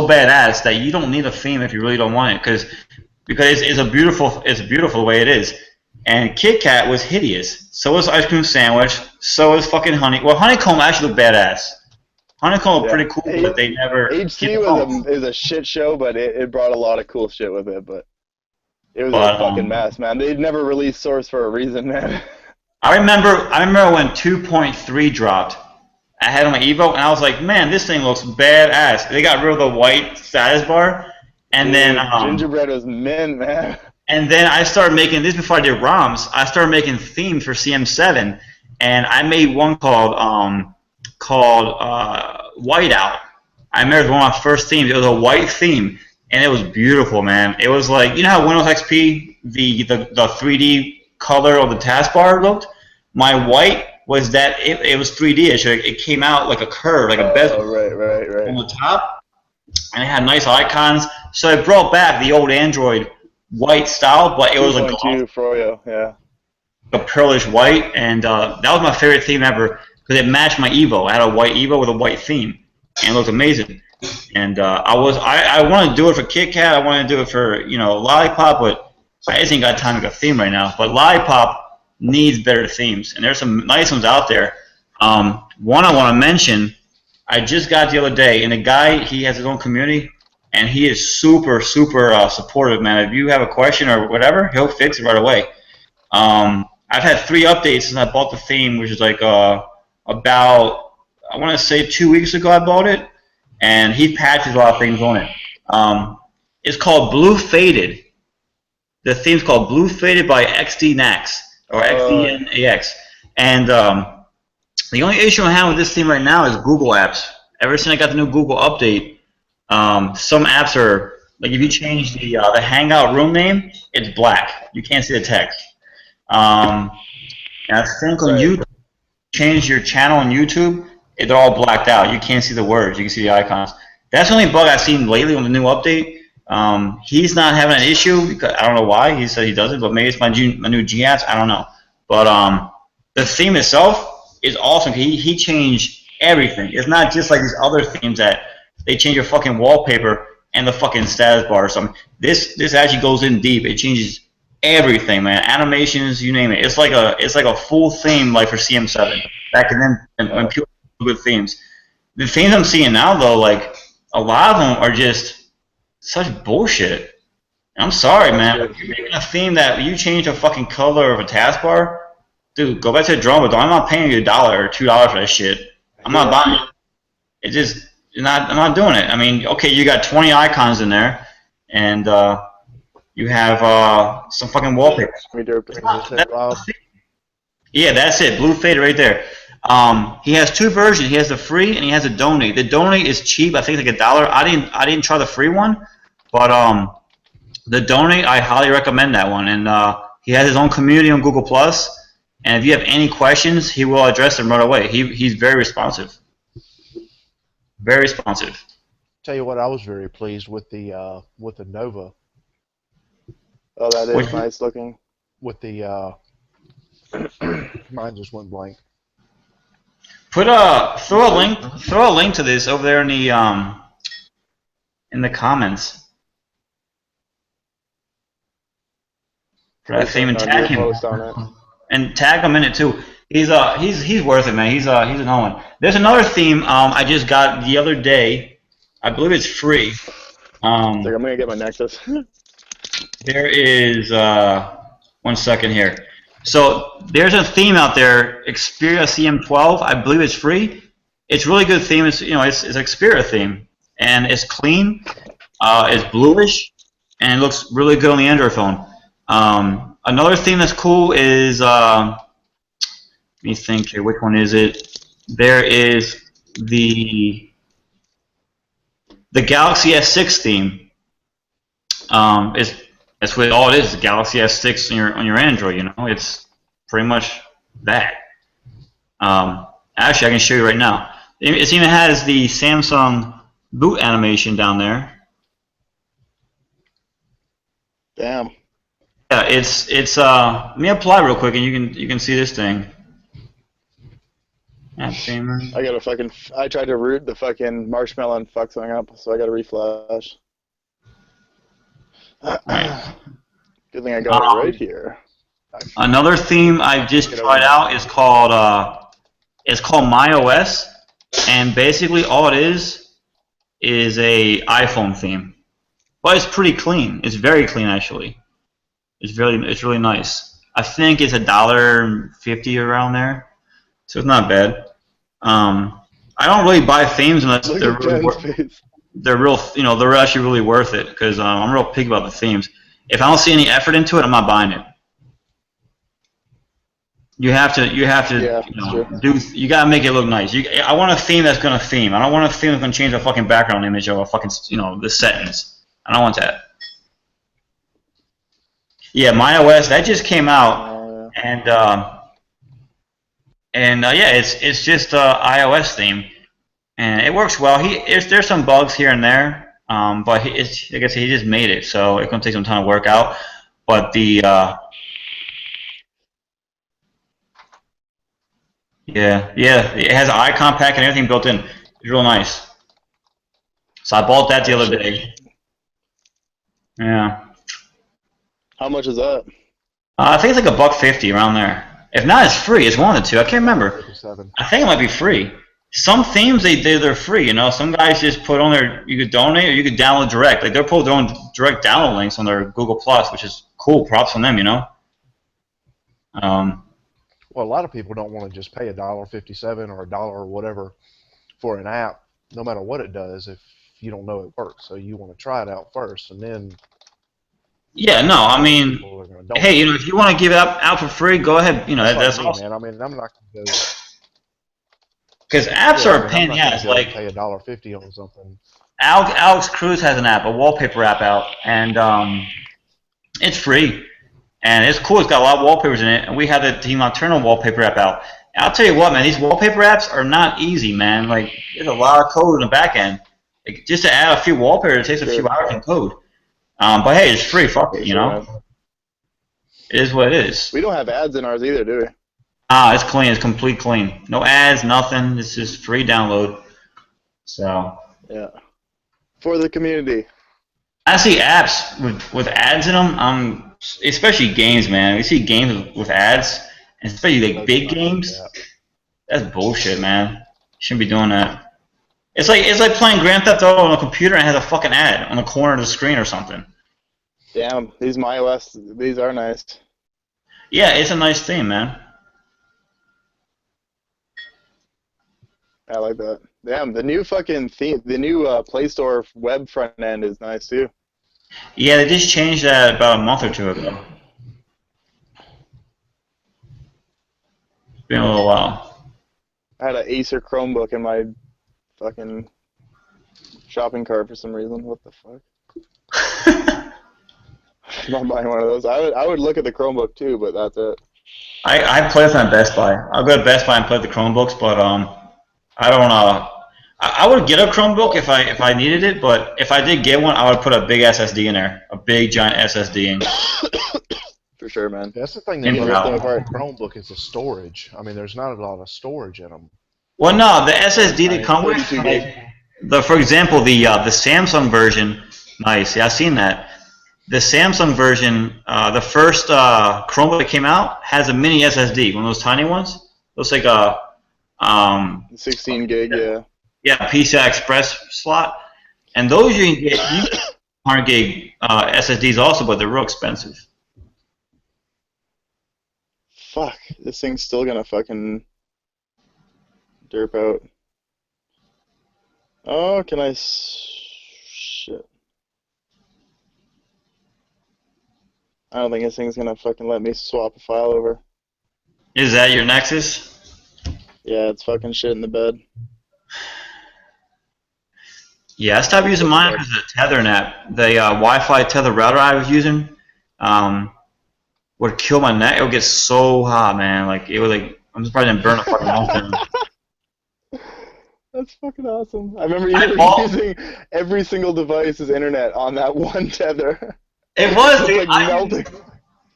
badass that you don't need a theme if you really don't want it, because it's beautiful the way it is. And KitKat was hideous. So was Ice Cream Sandwich. So was fucking Honey. Well, Honeycomb actually looked badass. Honeycomb was Yeah. pretty cool, but they never. HC is a shit show, but it brought a lot of cool shit with it. But it was But, a fucking mess, man. They'd never released Source for a reason, man. I remember when 2.3 dropped. I had on my Evo, and I was like, man, this thing looks badass. They got rid of the white status bar, and Dude, then Gingerbread was mint, man. and then I started making this before I did ROMs. I started making themes for CM7, and I made one called Whiteout. I remember it was one of my first themes. It was a white theme, and it was beautiful, man. It was like, you know how Windows XP the 3D color of the taskbar looked? My white was that it was 3D-ish. It came out like a curve, like a bezel Right. on the top, and it had nice icons. So it brought back the old Android white style, but it was like 2.2 Froyo, yeah. a pearlish white, and that was my favorite theme ever because it matched my Evo. I had a white Evo with a white theme, and it looked amazing. And I wanted to do it for KitKat. I wanted to do it for Lollipop, but I just ain't got time to make a theme right now. But Lollipop needs better themes, and there's some nice ones out there. One I want to mention, I just got the other day, and the guy, he has his own community, and he is super supportive, man. If you have a question or whatever, he'll fix it right away. I've had 3 updates since I bought the theme, which is like about, I want to say 2 weeks ago I bought it, and he patches a lot of things on it. It's called Blue Faded. The theme's called Blue Faded by XDNax, or XDNAX. And the only issue I have with this theme right now is Google Apps. Ever since I got the new Google update, some apps are, like if you change the Hangout room name, it's black. You can't see the text. And I think on YouTube, change your channel on YouTube, they're all blacked out. You can't see the words. You can see the icons. That's the only bug I've seen lately on the new update. He's not having an issue because I don't know why. He said he doesn't, but maybe it's my new GApps. I don't know. But the theme itself is awesome. He changed everything. It's not just like these other themes that they change your fucking wallpaper and the fucking status bar or something. This actually goes in deep. It changes everything, man. Animations, you name it. It's like a full theme like for CM7 back then when people good themes. The themes I'm seeing now though, like a lot of them are just such bullshit. I'm sorry, man. If you're making a theme that you change the fucking color of a taskbar, dude, go back to the drawing board. I'm not paying you $1 or $2 for that shit. I'm not buying it. I'm not doing it. I mean, okay, you got 20 icons in there, and you have some fucking wallpaper. Yeah, that's it. Blue Faded right there. He has 2 versions. He has the free and he has the donate. The donate is cheap. I think it's like $1. I didn't try the free one, but the donate I highly recommend that one. And he has his own community on Google Plus. And if you have any questions, he will address them right away. He's very responsive. Very responsive. Tell you what, I was very pleased with the Nova. Oh, that is nice looking. With the mine just went blank. Throw a link to this over there in the comments. For that theme and tag him. And tag him in it too. He's worth it, man. He's an one. There's another theme I just got the other day. I believe it's free. I'm gonna get my Nexus. There is 1 second here. So there's a theme out there, Xperia CM12. I believe it's free. It's a really good theme. It's it's Xperia theme, and it's clean. It's bluish, and it looks really good on the Android phone. Another theme that's cool is let me think here. Which one is it? There is the Galaxy S6 theme. That's what all it is. Galaxy S6 on your Android. It's pretty much that. Actually, I can show you right now. It even has the Samsung boot animation down there. Damn. Yeah, it's let me apply real quick, and you can see this thing. I tried to root the fucking marshmallow and fuck something up, so I got to reflash. Good thing I got it right here. Another theme I just tried out is called MyOS. and basically all it is a iPhone theme. But it's pretty clean. It's very clean actually. It's really nice. I think it's $1.50 around there, so it's not bad. I don't really buy themes unless they're real, they're actually really worth it because I'm real picky about the themes. If I don't see any effort into it, I'm not buying it. You have to, Yeah, you gotta make it look nice. I want a theme that's gonna theme. I don't want a theme that's gonna change the fucking background image of a fucking, the settings. I don't want that. Yeah, MyOS that just came out, and yeah, it's just iOS theme, and it works well. There's some bugs here and there, but like I said, he just made it, so it's gonna take some time to work out. But yeah, it has an icon pack and everything built in. It's real nice. So I bought that the other day. Yeah. How much is that? I think it's like $1.50 around there. If not, it's free. It's one of the two. I can't remember. I think it might be free. Some themes they're free. Some guys just put on there. You could donate or you could download direct. Like they're putting their own direct download links on their Google Plus, which is cool. Props on them. Well, a lot of people don't want to just pay $1.57 or $1 or whatever for an app, no matter what it does, if you don't know it works. So you want to try it out first, and then. Yeah, no, I mean, hey, if you want to give it out for free, go ahead. That's awesome. Man. I mean, I'm not going to go. Because apps are a pain in the ass. Like pay $1.50 on something. Alex Cruz has an app, a wallpaper app out, and it's free. And it's cool. It's got a lot of wallpapers in it. And we have the Nocturnal wallpaper app out. And I'll tell you what, man. These wallpaper apps are not easy, man. Like, there's a lot of code in the back end. Like, just to add a few wallpapers, it takes a few hours in code. But hey, it's free. Fuck it, It is what it is. We don't have ads in ours either, do we? It's clean. It's complete clean. No ads, nothing. It's just free download. So. Yeah. For the community. I see apps with ads in them. Especially games, man. We see games with ads, and especially like big games. That's bullshit, man. Shouldn't be doing that. It's like playing Grand Theft Auto on a computer and it has a fucking ad on the corner of the screen or something. Damn, these MyOS, these are nice. Yeah, it's a nice theme, man. I like that. Damn, the new fucking theme, the new Play Store web front end is nice too. Yeah, they just changed that about a month or two ago. It's been a little while. I had an Acer Chromebook in my fucking shopping cart for some reason. What the fuck? I'm not buying one of those. I would look at the Chromebook too, but that's it. I play with them at Best Buy. I'll go to Best Buy and play with the Chromebooks, but I don't I would get a Chromebook if I needed it, but if I did get one, I would put a big SSD in there, a big giant SSD in. For sure, man. That's the thing that with the Chromebook is the storage. I mean, there's not a lot of storage in them. Well, no, the SSD that come with, for example, the Samsung version. Nice, yeah, I've seen that. The Samsung version, the first Chromebook that came out has a mini SSD, one of those tiny ones. Looks like a 16 gig, yeah. Yeah, PCI Express slot, and those you can get 100 gig SSDs also, but they're real expensive. Fuck, this thing's still gonna fucking derp out. Oh, can I? Shit. I don't think this thing's gonna fucking let me swap a file over. Is that your Nexus? Yeah, it's fucking shit in the bed. Yeah, I stopped using mine because of the Tether app. The Wi-Fi tether router I was using would kill my neck. It would get so hot, man. Like it would I'm surprised I didn't burn a fucking mouth. That's fucking awesome. I remember you were using every single device's internet on that one tether. It was, dude. Melting.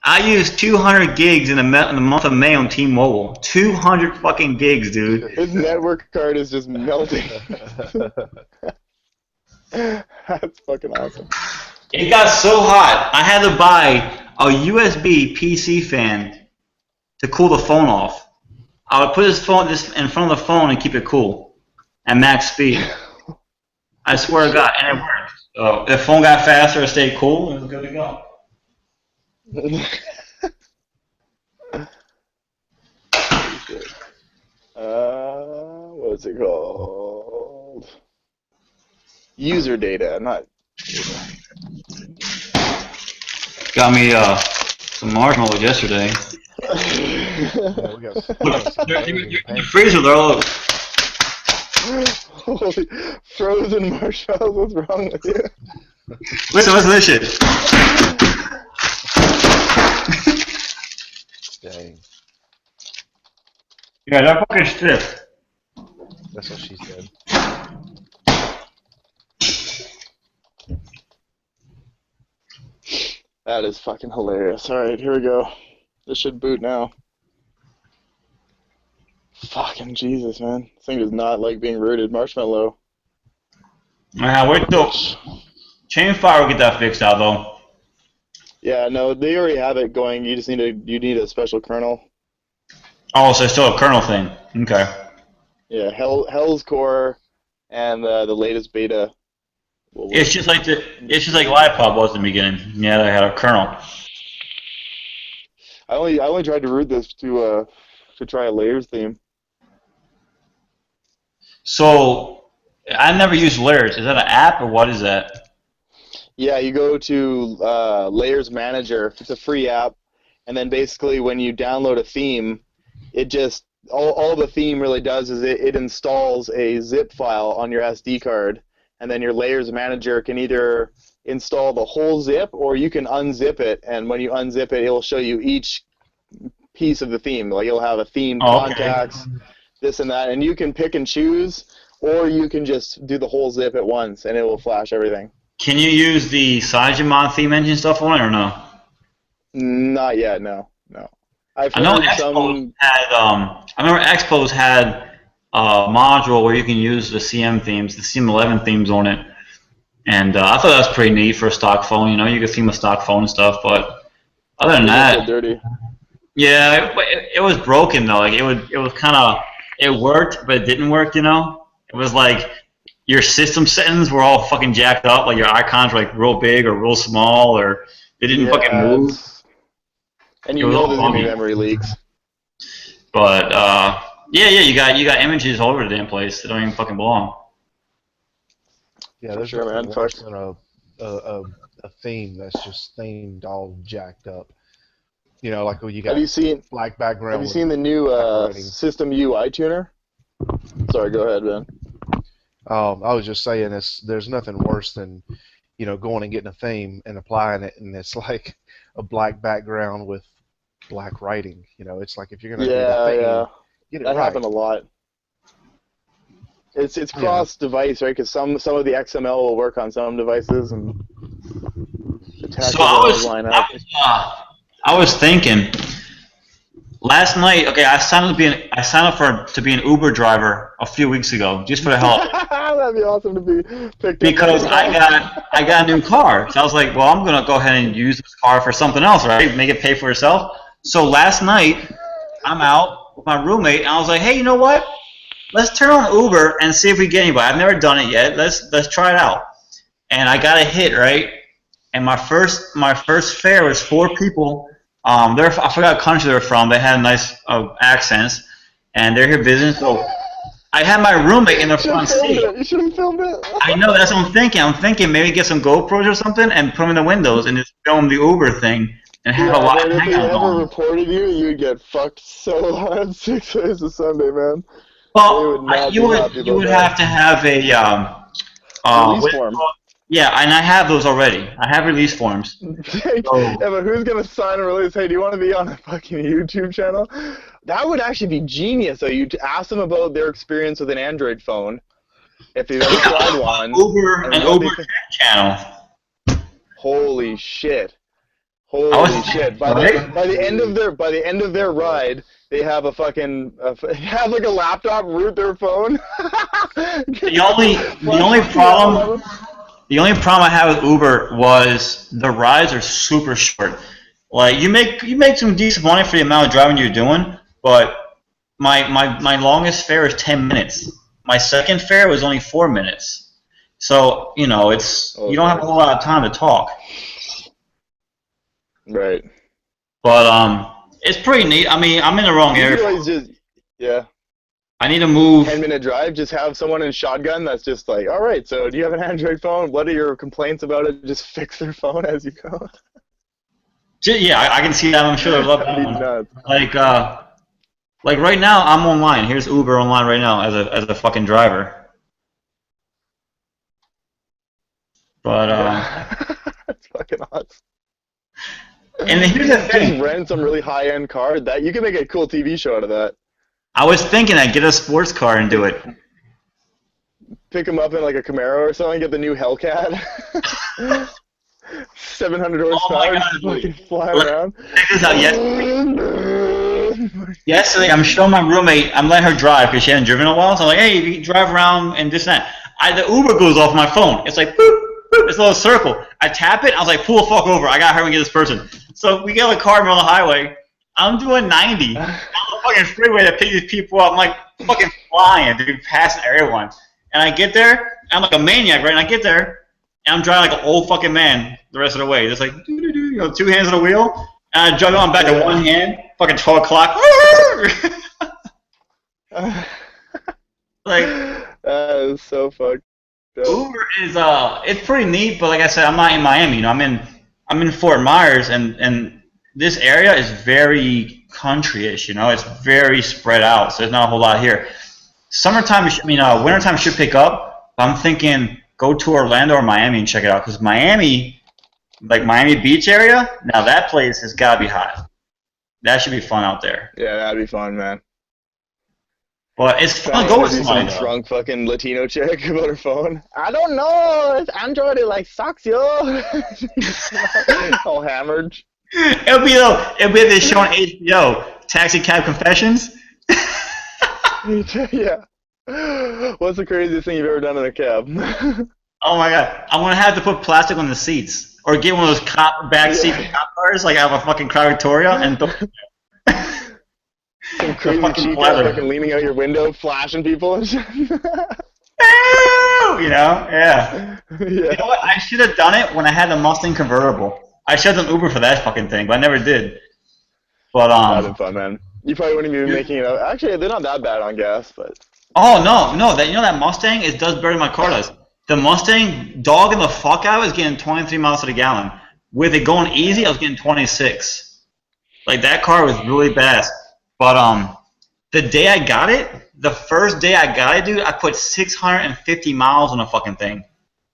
I used 200 gigs in the month of May on T-Mobile. 200 fucking gigs, dude. His network card is just melting. That's fucking awesome. It got so hot, I had to buy a USB PC fan to cool the phone off. I would put this in front of the phone and keep it cool. at max speed. I swear to God, and it worked. So if the phone got faster, it stayed cool, it was good to go. What's it called? User data, not. Got me some marshmallows yesterday. Yeah, we got The freezer, they're all. Holy frozen marshmallows, what's wrong with you? Listen, this shit. Dang. Yeah, they're fucking stiff. That's what she said. That is fucking hilarious. Alright, here we go. This should boot now. Fucking Jesus, man. This thing does not like being rooted. Marshmallow. Yeah, wait till Chainfire will get that fixed out though. Yeah, no, they already have it going. You just need a special kernel. Oh, so it's still a kernel thing. Okay. Yeah, Hell's Core and the latest beta. It's just like Lipop was in the beginning. Yeah, they had a kernel. I only tried to root this to try a layers theme. So I never used Layers. Is that an app or what is that? Yeah, you go to Layers Manager. It's a free app, and then basically when you download a theme, it just all the theme really does is it installs a zip file on your SD card, and then your Layers Manager can either install the whole zip or you can unzip it, and when you unzip it, it will show you each piece of the theme. Like you'll have a theme, contacts, this and that, and you can pick and choose, or you can just do the whole zip at once, and it will flash everything. Can you use the Sajimon theme engine stuff on it or no? Not yet, no. I know Xposed had. I remember Xposed had a module where you can use the CM themes, the CM11 themes on it, and I thought that was pretty neat for a stock phone. You know, you could theme a stock phone and stuff, but other than that, dirty. Yeah, it was broken though. Like it was kind of, it worked, but it didn't work. You know, it was like your system settings were all fucking jacked up. Like your icons were like real big or real small, or they didn't fucking move. And you know there's gonna be memory leaks. But yeah, you got images all over the damn place that don't even fucking belong. Yeah, there's sure, man. worse than a theme that's just themed all jacked up. You know, like when you got black background. Have you seen the new System UI tuner? Sorry, go ahead, Ben. I was just saying, there's nothing worse than, you know, going and getting a theme and applying it, and it's like a black background with black writing. You know, it's like if you're gonna do the theme, get it right. That happened a lot. It's cross device, right? Because some of the XML will work on some devices, and the so I was thinking last night. Okay, I signed up to be an Uber driver a few weeks ago, just for the hell of it. That'd be awesome to be picked because up. I got a new car, so I was like, well, I'm gonna go ahead and use this car for something else, right? Make it pay for itself. So last night, I'm out with my roommate, and I was like, hey, you know what? Let's turn on Uber and see if we get anybody. I've never done it yet. Let's try it out. And I got a hit, right? And my first fare was 4 people. I forgot what country they're from. They had nice accents, and they're here visiting. So I had my roommate in the front seat. You should have filmed it. I know, that's what I'm thinking. I'm thinking maybe get some GoPros or something and put them in the windows and just film the Uber thing and have a live hangout. If they ever reported you, you'd get fucked so hard 6 days of Sunday, man. Well, you would have to have a release form. Yeah, and I have those already. I have release forms. Yeah, but who's gonna sign a release? Hey, do you want to be on a fucking YouTube channel? That would actually be genius. So you ask them about their experience with an Android phone, if they've ever tried one. An Uber channel. Holy shit! Holy shit! By the end of their ride, they have a fucking have like a laptop root their phone. The only problem I had with Uber was the rides are super short. Like you make some decent money for the amount of driving you're doing, but my longest fare is 10 minutes. my second fare was only 4 minutes. So, you know, it's you don't have a whole lot of time to talk. Right. But it's pretty neat. I mean, I'm in the wrong You area. could always just, yeah. I need to move. 10-minute drive, just have someone in shotgun that's just like, all right, so do you have an Android phone? What are your complaints about it? Just fix their phone as you go. Yeah, I can see that. I'm sure they'll love that one. Nuts. Like right now, I'm online. Here's Uber online right now as a fucking driver. But That's fucking awesome. and then here's the thing. Just rent some really high-end car. That you can make a cool TV show out of that. I was thinking I'd get a sports car and do it. Pick them up in like a Camaro or something. Get the new Hellcat. 700 horsepower, fucking flying around. Check this out. Yesterday, I'm showing my roommate. I'm letting her drive because she hadn't driven in a while. So I'm like, hey, you can drive around and this and that. The Uber goes off my phone. It's like boop, boop. It's a little circle. I tap it. I was like, pull the fuck over. I got her and get this person. So we get in the car and we're on the highway. I'm doing 90 on the fucking freeway to pick these people up. I'm like fucking flying, dude, passing everyone. And I get there. I'm like a maniac, right? And I get there. And I'm driving like an old fucking man the rest of the way. Just like, you know, 2 hands on the wheel. And I juggle on back to one hand. Fucking 12 o'clock. Like, that is so fucked up. Uber is it's pretty neat, but like I said, I'm not in Miami. You know, I'm in Fort Myers, and this area is very country-ish. You know, it's very spread out, so there's not a whole lot here. Summertime, wintertime should pick up. I'm thinking go to Orlando or Miami and check it out, because Miami, like Miami Beach area, now that place has got to be hot. That should be fun out there. Yeah, that'd be fun, man. But it's fun to go with somebody. Some drunk fucking Latino chick about her phone. I don't know. It's Android. It like sucks, yo. All hammered. It'll be this show on HBO, Taxi Cab Confessions. Yeah. What's the craziest thing you've ever done in a cab? Oh my god. I'm gonna have to put plastic on the seats. Or get one of those back seat cop cars, like I have a fucking Crown Victoria, and some crazy chica fucking leaning out your window, flashing people and shit. You know? Yeah. You know what? I should have done it when I had the Mustang convertible. I should have done Uber for that fucking thing, but I never did. But that'd been fun, man. You probably wouldn't even be making it out. Actually, they're not that bad on gas, but. Oh no! That that Mustang does better than my car does. The Mustang, dogging the fuck out, I was getting 23 miles to the gallon. With it going easy, I was getting 26. Like that car was really fast. But the day I got it, the first day I got it, dude, I put 650 miles on the fucking thing.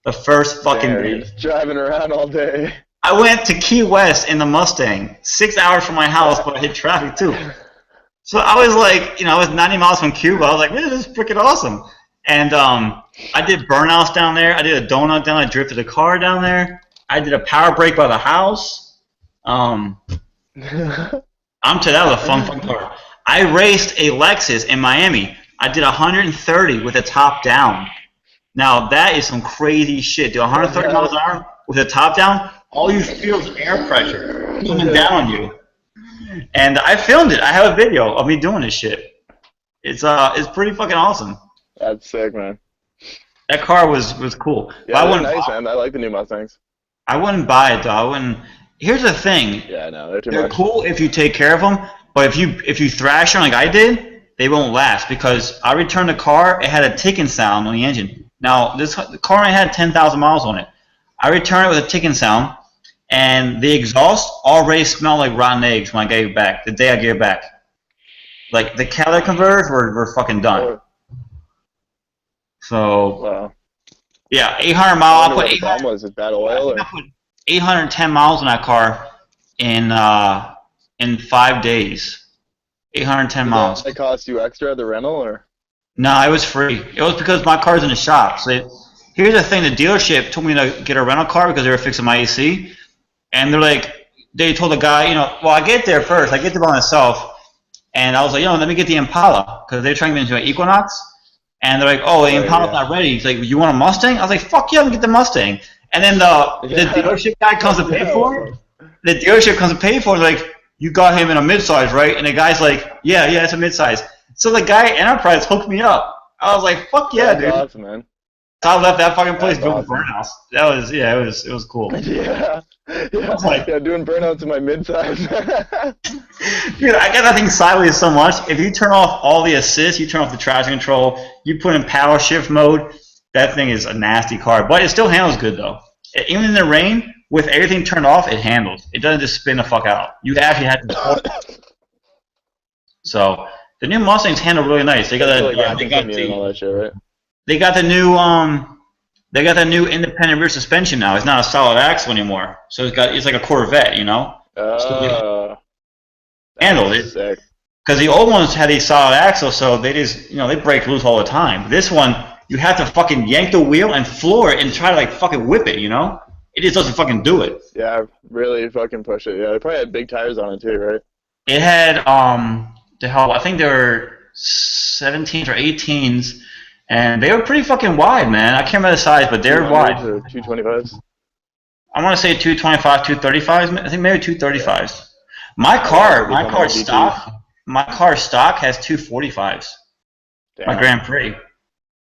The first fucking day. Just driving around all day. I went to Key West in the Mustang, 6 hours from my house, but I hit traffic too. So I was like, you know, I was 90 miles from Cuba. I was like, man, this is freaking awesome. And I did burnouts down there. I did a donut down. I drifted a car down there. I did a power brake by the house. That was a fun car. I raced a Lexus in Miami. I did 130 with the top down. Now that is some crazy shit. Do 130 miles an hour with the top down. All you feel is air pressure coming down on you. And I filmed it. I have a video of me doing this shit. It's pretty fucking awesome. That's sick, man. That car was cool. Yeah, they're nice, man. I like the new Mustangs. I wouldn't buy it though. I wouldn't. Here's the thing. Yeah, no, they're They're cool if you take care of them, but if you thrash them like I did, they won't last, because I returned the car. It had a ticking sound on the engine. Now the car only had 10,000 miles on it. I returned it with a ticking sound, and the exhaust already smelled like rotten eggs when I gave it back. The day I gave it back, like the catalytic converters were fucking done. So wow. Yeah, 800 miles. I put the problem was it bad oil? Or? I put 810 miles on that car in 5 days. 810 miles. Did that cost you extra, the rental, or? No, it was free. It was because my car's in the shop. So here's the thing: the dealership told me to get a rental car because they were fixing my AC, and they told the guy, well, I get there first. I get there by myself, and I was like, let me get the Impala, because they're trying to get into an Equinox. And they're like, oh, the Impala's not ready. He's like, you want a Mustang? I was like, fuck yeah, I'm going to get the Mustang. And then the dealership guy comes to pay for it. The dealership comes to pay for it. Like, you got him in a midsize, right? And the guy's like, yeah, it's a midsize. So the guy at Enterprise hooked me up. I was like, fuck yeah, That's dude. awesome, man. I left that fucking place That's doing awesome. burnouts. That was it was cool. Yeah. like- Yeah, doing burnouts in my midsize. Dude, I got that thing sideways so much. If you turn off all the assists, you turn off the traction control, you put in power shift mode, that thing is a nasty car. But it still handles good though. Even in the rain, with everything turned off, it handles. It doesn't just spin the fuck out. You actually have to. So the new Mustangs handle really nice. They got that. They got and all that shit, right? They got the new They got the new independent rear suspension now. It's not a solid axle anymore. So it's like a Corvette, you know. Handled it. Sick. Because the old ones had these solid axles, so they just, they break loose all the time. This one, you have to fucking yank the wheel and floor it and try to like fucking whip it, you know? It just doesn't fucking do it. Yeah, really fucking push it. Yeah, they probably had big tires on it too, right? It had I think they were 17s or 18s, and they were pretty fucking wide, man. I can't remember the size, but they're wide. 225s. I want to say 225, 235s. I think maybe 235s. My car stock has 245s. Damn. My Grand Prix.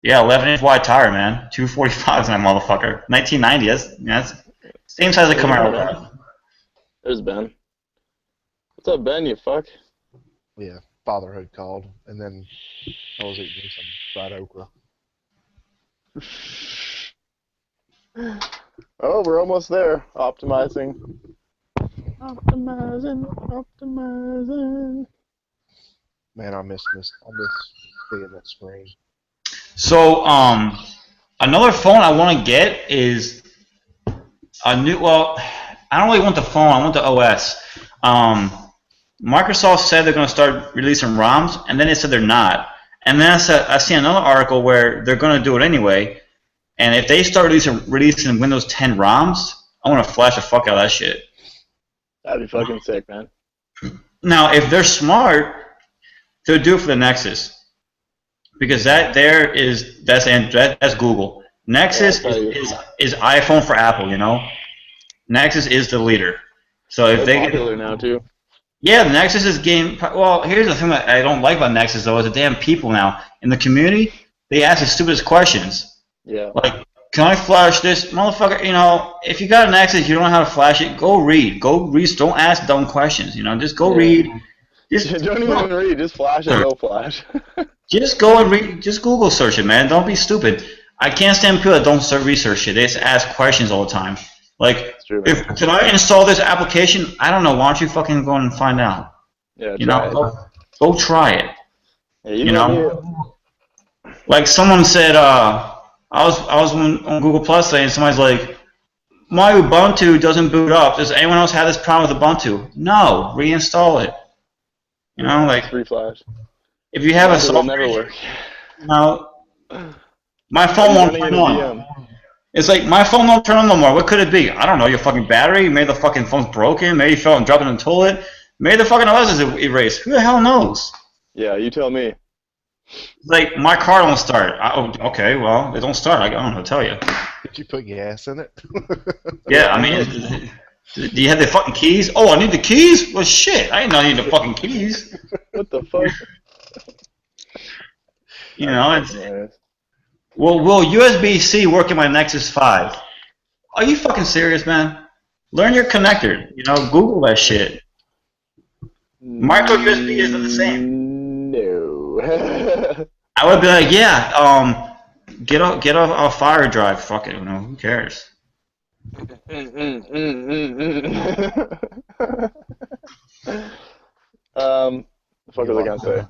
Yeah, 11-inch wide tire, man. 245s in that motherfucker. 1990. That's same size as a Camaro. There's Ben. What's up, Ben? You fuck. Yeah, fatherhood called, and then I was eating some fried okra. Oh, we're almost there. Optimizing. Man, I miss seeing that screen. So, another phone I want to get is a new. Well, I don't really want the phone. I want the OS. Microsoft said they're going to start releasing ROMs, and then they said they're not. And then I see another article where they're going to do it anyway. And if they start releasing Windows 10 ROMs, I want to flash the fuck out of that shit. That'd be fucking sick, man. Now, if they're smart, they'll do it for the Nexus, because that's Google. Nexus is iPhone for Apple, you know. Nexus is the leader. So if They're popular now too. Yeah, the Nexus is game. Well, here's the thing that I don't like about Nexus though: is the damn people now in the community. They ask the stupidest questions. Yeah. Like, can I flash this, motherfucker? You know, if you got an Nexus, you don't know how to flash it. Go read. Don't ask dumb questions. You know, just go read. Don't even read. Just flash it. Go flash. Just go and read. Just Google search it, man. Don't be stupid. I can't stand people that don't research it. They just ask questions all the time. Like, can I install this application? I don't know. Why don't you fucking go and find out? Yeah. Go try it. Yeah, you know. Like someone said, I was on Google Plus today, and somebody's like, my Ubuntu doesn't boot up. Does anyone else have this problem with Ubuntu? No. Reinstall it. You know, like free flash. If you have a software, it'll never work. No. My phone won't turn on. It's like, my phone won't turn on no more. What could it be? I don't know. Your fucking battery? Maybe the fucking phone's broken. Maybe you fell and dropped it in the toilet. Maybe the fucking OS is erased. Who the hell knows? Yeah, you tell me. Like, my car don't start. Okay, well, it don't start. I don't know to tell you. Did you put gas in it? Yeah, I mean, do you have the fucking keys? Oh, I need the keys? Well, shit. I didn't know I needed the fucking keys. What the fuck? You know, it's... Well, will USB-C work in my Nexus 5? Are you fucking serious, man? Learn your connector. You know, Google that shit. Micro USB isn't the same. No. I would be like, yeah, get a fire drive. Fuck it, you know, who cares? The fuck was I gonna say?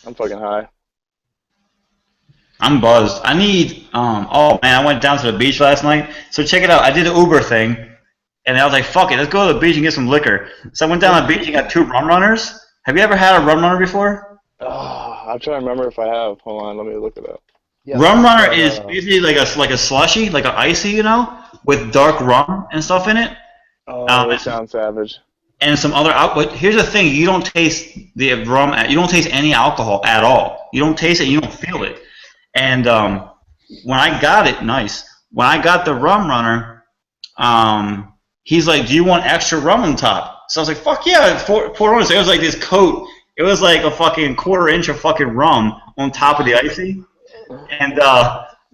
I'm fucking high. I'm buzzed. I need, oh man, I went down to the beach last night. So check it out. I did the Uber thing, and I was like, fuck it, let's go to the beach and get some liquor. So I went down to the beach and got 2 rum runners. Have you ever had a rum runner before? Oh, I'm trying to remember if I have. Hold on, let me look it up. Yeah, rum runner is basically like a slushy, like an icy, you know, with dark rum and stuff in it. Oh, that sounds savage. And some other but here's the thing: you don't taste the rum. You don't taste any alcohol at all. You don't taste it. You don't feel it. And when I got it, when I got the rum runner, he's like, "Do you want extra rum on top?" So I was like, "Fuck yeah!" Pour on. So it was like this coat. It was like a fucking 1/4 inch of fucking rum on top of the icy. And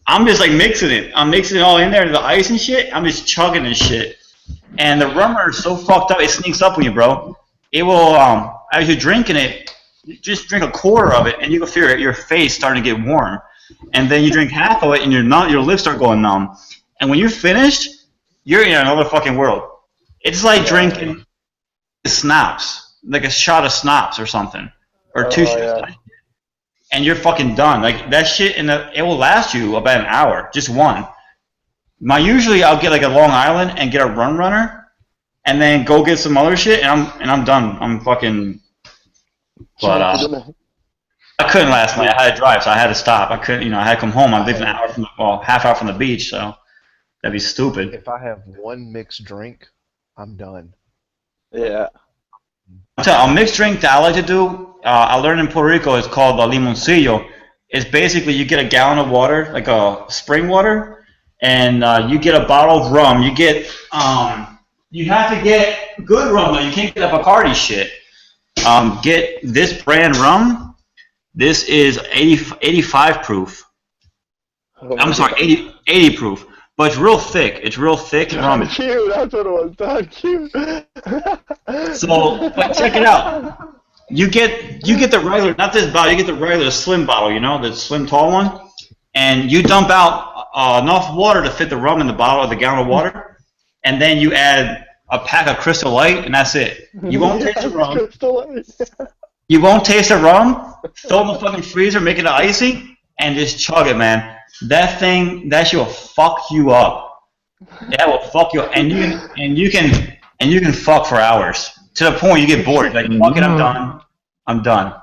I'm just like mixing it. I'm mixing it all in there, the ice and shit. I'm just chugging and shit. And the rummer is so fucked up, it sneaks up on you, bro. It will, as you're drinking it, you just drink a quarter of it, and you can feel your face starting to get warm. And then you drink half of it, and your lips start going numb. And when you're finished, you're in another fucking world. It's like drinking schnapps, like a shot of schnapps or something, or two shots. And you're fucking done. Like that shit, it will last you about an hour, just one. Usually I'll get like a Long Island and get a rum runner, and then go get some other shit, and I'm done. I'm fucking. But I couldn't last night. I had to drive, so I had to stop. I couldn't, I had to come home. I lived an hour half hour from the beach, so that'd be stupid. If I have one mixed drink, I'm done. Yeah. A mixed drink that I like to do, I learned in Puerto Rico, it's called limoncillo. It's basically you get a gallon of water, like a spring water, and you get a bottle of rum. You get, you have to get good rum though. You can't get a Bacardi shit. Get this brand rum. This is 85 proof. I'm sorry, 80 proof. But it's real thick. It's real thick rum. Don Q, that's what it was. Don Q. So, but check it out. You get the regular, not this bottle. You get the regular slim bottle. The slim tall one, and you dump out enough water to fit the rum in the bottle or the gallon of water, and then you add a pack of Crystal Light, and that's it. You won't taste the rum. Crystal Light. You won't taste the rum. Throw it in the fucking freezer, make it icy, and just chug it, man. That shit will fuck you up. That will fuck you up, and you can fuck for hours to the point you get bored. Like, fuck it, I'm done. I'm done.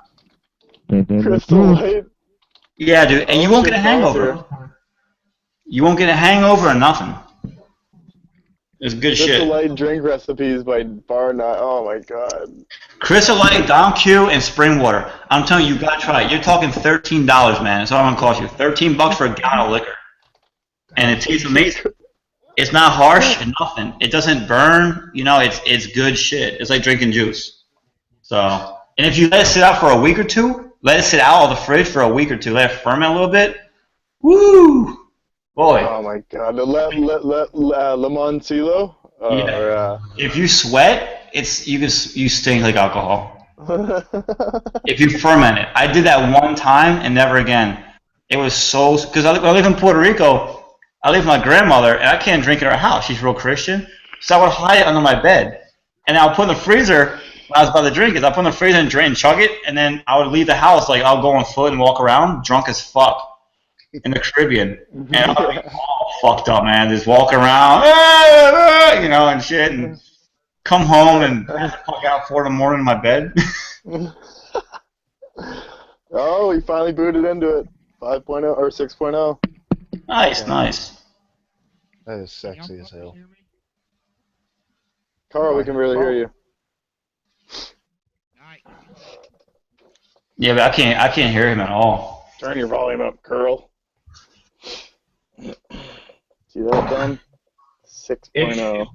Crystal Light. Yeah, dude, and you won't get a hangover. You won't get a hangover or nothing. It's good shit. Crystal Light drink recipes by Bar Nut. Oh my god. Crystal Light, Don Q, and spring water. I'm telling you, you gotta try it. You're talking $13, man. That's all I'm gonna cost you. $13 for a gallon of liquor, and it tastes amazing. It's not harsh and nothing. It doesn't burn. It's good shit. It's like drinking juice. So, and if you let it sit out for a week or two, let it sit out of the fridge for a week or two, let it ferment a little bit. Woo! Boy. Oh my god, the limoncillo. Yeah. If you sweat, you stink like alcohol. If you ferment it, I did that one time and never again. It was so because I live in Puerto Rico. I live with my grandmother and I can't drink at her house. She's real Christian, so I would hide it under my bed, and I'll put it in the freezer. When I was about to drink it, I put it in the freezer and chug it, and then I would leave the house like I'll go on foot and walk around drunk as fuck. In the Caribbean, and I'll be all fucked up, man. Just walk around, and shit, and come home and fuck out 4 in the morning in my bed. Oh, he finally booted into it. 5.0 or 6.0. Nice. That is sexy as hell. Carl, we can really hear you. Yeah, but I can't hear him at all. Turn your volume up, Carl. See that done? 6.0.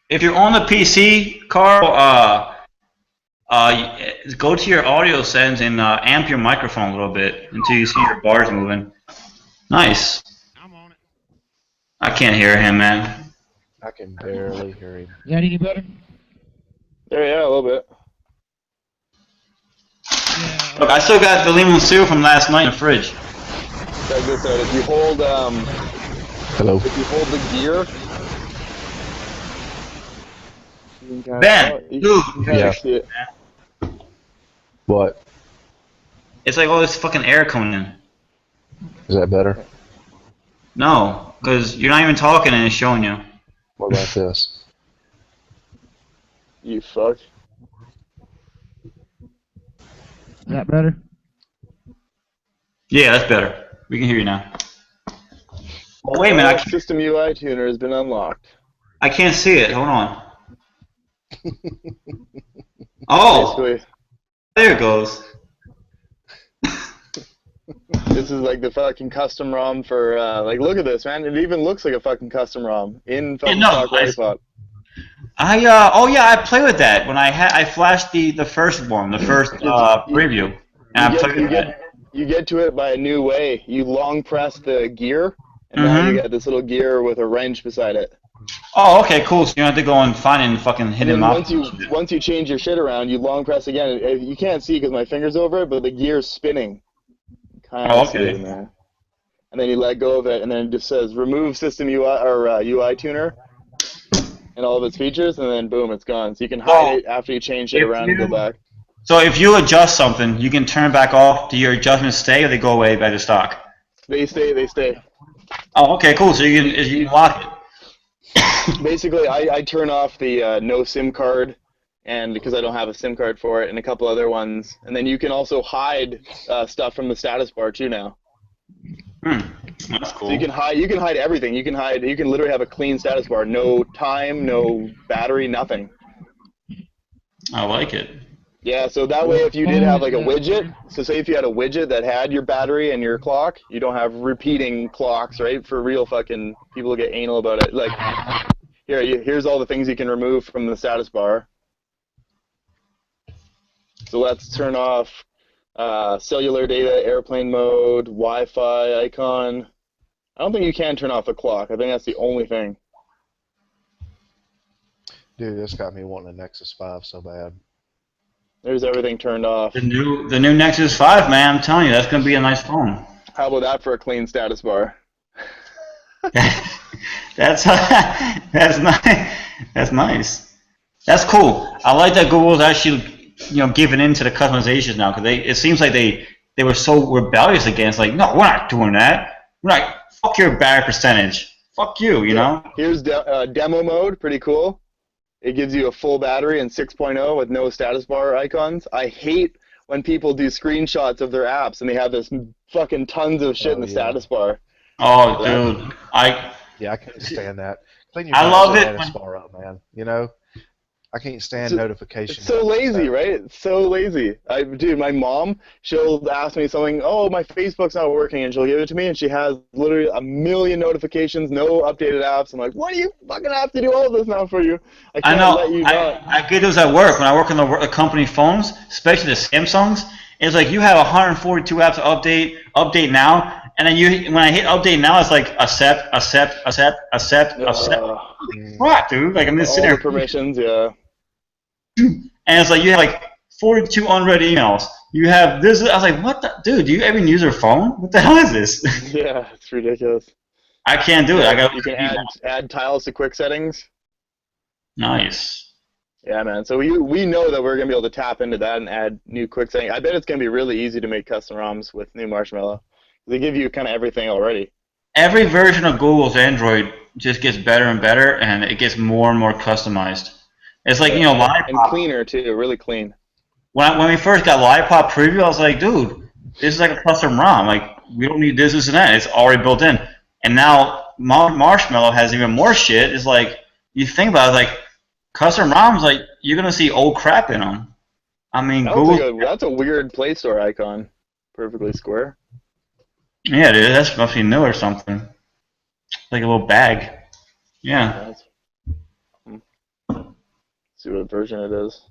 If you're on the PC, Carl, go to your audio settings and amp your microphone a little bit until you see your bars moving. Nice. I'm on it. I can't hear him, man. I can barely hear him. Is that any better? Yeah, a little bit. Yeah. Look, I still got the limoncillo from last night in the fridge. Check this out. If you hold Hello. If you hold the gear, you can Ben, Yeah. see it. What? It's like all this fucking air coming in. Is that better? No, because you're not even talking and it's showing you. What about this? You fuck. Is that better? Yeah, that's better. We can hear you now. Oh, wait a minute. System UI tuner has been unlocked. I can't see it. Hold on. Oh, Basically, there it goes. this is like the fucking custom ROM for, look at this, man. It even looks like a fucking custom ROM in fucking stock Lollipop. I played with that when I flashed the first one, the first preview, and I played with that. You get to it by a new way. You long press the gear, and now you get this little gear with a wrench beside it. Oh, okay, cool. So you don't have to go and find and fucking hit And him then up. once you change your shit around, you long press again. You can't see because my finger's over it, but the gear's spinning. Kind of see it in there. And then you let go of it, and then it just says remove system UI or UI tuner and all of its features, and then boom, it's gone. So you can hide it after you change it around and go back. So if you adjust something, you can turn it back off. Do your adjustments stay, or they go away by the stock? They stay. They stay. Oh, okay, cool. So you can lock it. Basically, I turn off the no SIM card, and because I don't have a SIM card for it, and a couple other ones. And then you can also hide stuff from the status bar too now. That's cool. So you can hide everything. You can literally have a clean status bar. No time, no battery, nothing. I like it. Yeah, so that way if you did have like a widget, so say if you had a widget that had your battery and your clock, you don't have repeating clocks, right? For real fucking people who get anal about it. Like, here's all the things you can remove from the status bar. So let's turn off cellular data, airplane mode, Wi-Fi icon. I don't think you can turn off the clock. I think that's the only thing. Dude, this got me wanting a Nexus 5 so bad. There's everything turned off. The new Nexus 5, man. I'm telling you, that's gonna be a nice phone. How about that for a clean status bar? That's nice. That's nice. That's cool. I like that Google's actually, giving in to the customizations now, because it seems like they were so rebellious against, like, no, we're not doing that. We're not. Fuck your battery percentage. Fuck you, you know. Here's demo mode. Pretty cool. It gives you a full battery in 6.0 with no status bar icons. I hate when people do screenshots of their apps and they have this fucking tons of shit in the status bar. Oh, dude, I can't stand that. I love it. Status bar up, man. I can't stand notifications. It's so lazy, right? It's so lazy. Dude, my mom, she'll ask me something, oh, my Facebook's not working, and she'll give it to me, and she has literally a million notifications, no updated apps. I'm like, what do you fucking have to do all this now for you? I can't let you not. I get those at work. When I work on the company phones, especially the Samsungs, it's like you have 142 apps to update now, and then when I hit update now, it's like accept. What, dude? Like I'm just sitting there. Permissions, yeah. And it's like you have like 42 unread emails. You have this. I was like, what the dude? Do you even use your phone? What the hell is this? Yeah, it's ridiculous. I can't do it. You can add tiles to quick settings. Nice. Yeah, man. So we know that we're gonna be able to tap into that and add new quick settings. I bet it's gonna be really easy to make custom ROMs with new Marshmallow. They give you kind of everything already. Every version of Google's Android just gets better and better, and it gets more and more customized. It's like, Lollipop. And cleaner, too. Really clean. When we first got Lollipop Preview, I was like, dude, this is like a custom ROM. Like, we don't need this and that. It's already built in. And now Marshmallow has even more shit. It's like, you think about it, like, custom ROMs, like, you're going to see old crap in them. I mean, Google... That's a weird Play Store icon. Perfectly square. Yeah, dude, that must be new or something. Like a little bag. Yeah. See what version it is.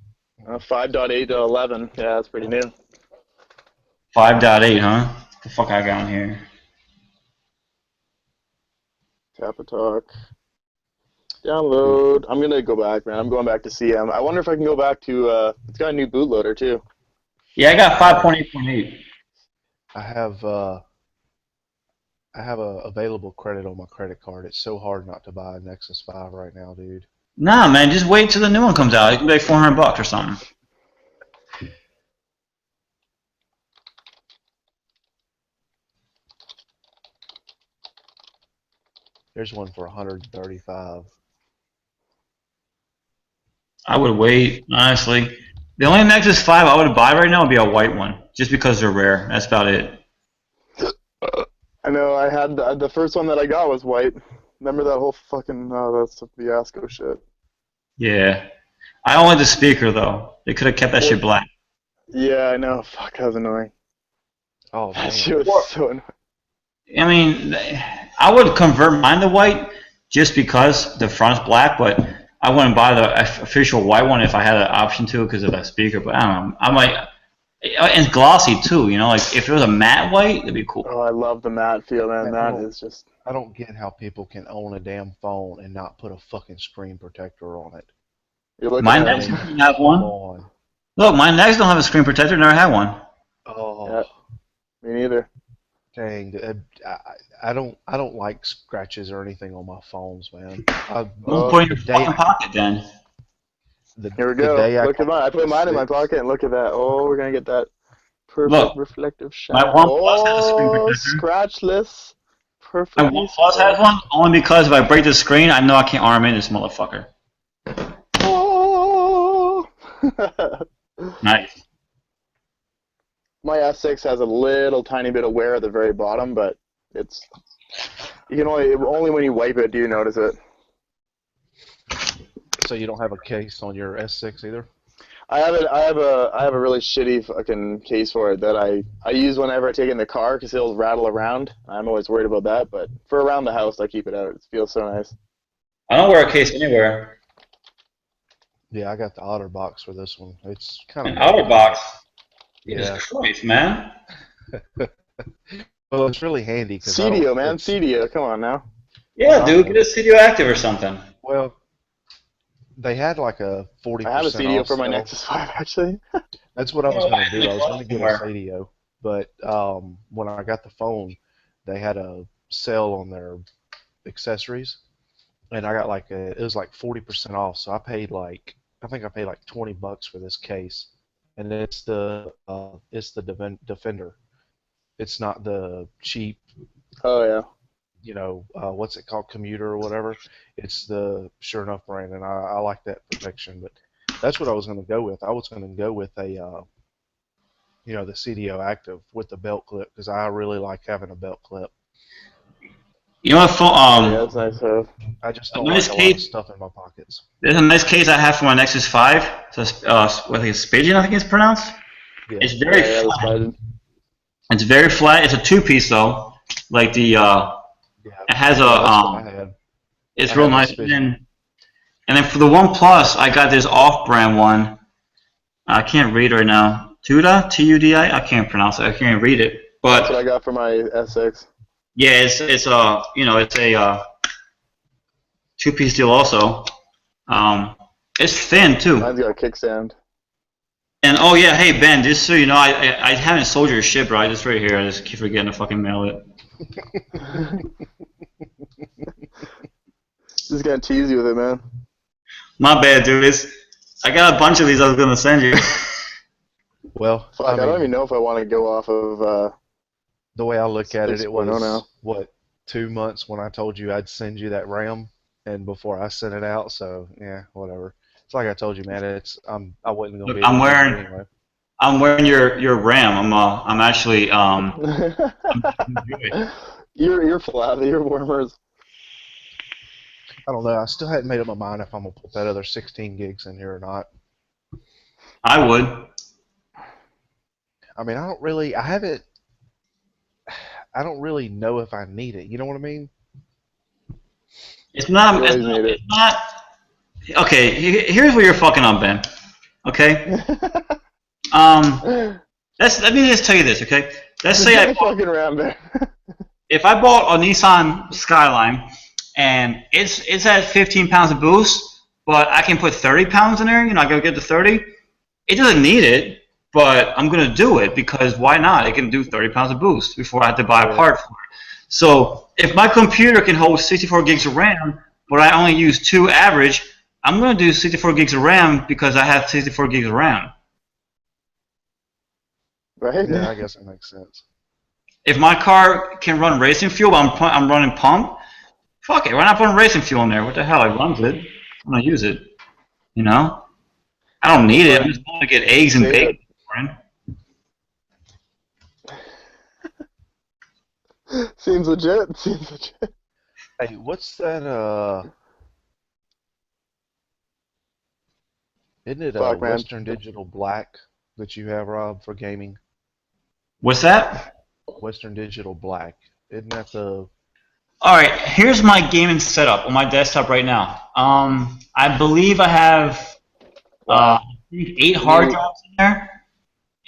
5.8.11. Yeah, that's pretty new. 5.8, huh? The fuck I got on here? Tapatalk. Download. I'm gonna go back, man. I'm going back to CM. I wonder if I can go back to. It's got a new bootloader too. Yeah, I got 5.8.8. I have a available credit on my credit card. It's so hard not to buy a Nexus 5 right now, dude. Nah, man, just wait till the new one comes out. It can be like $400 or something. There's one for $135. I would wait, honestly. The only Nexus 5 I would buy right now would be a white one, just because they're rare. That's about it. I know. I had the first one that I got was white. Remember that whole fucking that's the fiasco shit. Yeah. I don't like the speaker, though. They could have kept that shit black. Yeah, I know. Fuck, that was annoying. Oh, man. That shit was so annoying. I mean, I would convert mine to white just because the front's black, but I wouldn't buy the official white one if I had an option to because of that speaker. But I don't know. I'm like, And glossy too, you know, like if it was a matte white, it'd be cool. Oh, I love the matte feel, man. That is just. I don't get how people can own a damn phone and not put a fucking screen protector on it. You're looking Mine at next it. doesn't have one. Come on. Look, mine next don't have a screen protector. Never had one. Oh, Yeah. Me neither. dang! I don't like scratches or anything on my phones, man. Don't put it in your fucking pocket then. Here we go. Look at mine. I put mine in my pocket, and look at that. Oh, we're gonna get that perfect reflective shine. My OnePlus has a screen protector. Scratchless. Perfect. My OnePlus has one only because if I break the screen, I know I can't arm in this motherfucker. Oh. Nice. My S6 has a little tiny bit of wear at the very bottom, but it's you can only when you wipe it do you notice it. So you don't have a case on your S6 either? I have a really shitty fucking case for it that I use whenever I take it in the car because it'll rattle around. I'm always worried about that, but for around the house I keep it out. It feels so nice. I don't wear a case anywhere. Yeah, I got the OtterBox for this one. It's kind of An OtterBox. Yeah. Jesus Christ, man. Well, it's really handy. CDO, man. CDO. Come on now. Yeah, dude. Get a CDO Active or something. Well, they had like a 40% I have a CDO off for my sale. Nexus 5, actually. That's what I was going to do. I was going to get a CDO, but when I got the phone, they had a sale on their accessories, and I got like it was like 40% off. So I think I paid like $20 for this case, and it's the Defender. It's not the cheap. Oh yeah. You know, what's it called, Commuter or whatever. It's the Sure Enough brand, and I like that protection. But that's what I was going to go with. I was going to go with a, the CDO Active with the belt clip because I really like having a belt clip. You know what? Yeah, that's nice. I just don't like a lot of stuff in my pockets. There's a nice case I have for my Nexus 5. It's Spadian, I think it's pronounced. Yeah. It's very flat. It's very flat. It's a two-piece though. Like the it has it's real nice. And then for the OnePlus, I got this off-brand one. I can't read right now. Tuda, T-U-D-I. I can't pronounce it. I can't read it. But that's what I got for my S6. Yeah, it's a two-piece deal also. It's thin too. Mine's got a kickstand. And oh yeah, hey Ben, just so you know, I haven't sold your shit, bro. It's right here. I just keep forgetting to fucking mail it. Just gonna tease you with it, man. My bad, dude. I got a bunch of these I was gonna send you. Well, fuck, I don't even know if I want to go off of. The way I look at it, it was now. what 2 months when I told you I'd send you that RAM, and before I sent it out. So yeah, whatever. It's like I told you, man. I wasn't gonna be. I'm wearing your RAM. I'm actually You're flat. You're warmers. I don't know. I still hadn't made up my mind if I'm gonna put that other 16 gigs in here or not. I would. I mean, I don't really know if I need it. You know what I mean? It's not. Okay, here's where you're fucking up, Ben. Okay. Let me just tell you this, okay? Let's say if I bought a Nissan Skyline and it's at 15 pounds of boost, but I can put 30 pounds in there. You know, I gotta get to 30. It doesn't need it. But I'm going to do it because why not? It can do 30 pounds of boost before I have to buy a part for it. So if my computer can hold 64 gigs of RAM, but I only use 2 average, I'm going to do 64 gigs of RAM because I have 64 gigs of RAM. Right? Yeah, I guess that makes sense. If my car can run racing fuel, but I'm running pump, fuck it. Why not put racing fuel in there? What the hell? I runs it. I'm going to use it. You know? I don't need it. I'm just going to get eggs and bacon. Seems legit. Hey, what's that? Isn't it Western Digital Black that you have, Rob, for gaming? What's that? Western Digital Black. Isn't that the? All right. Here's my gaming setup on my desktop right now. I believe I have 8 hard drives in there.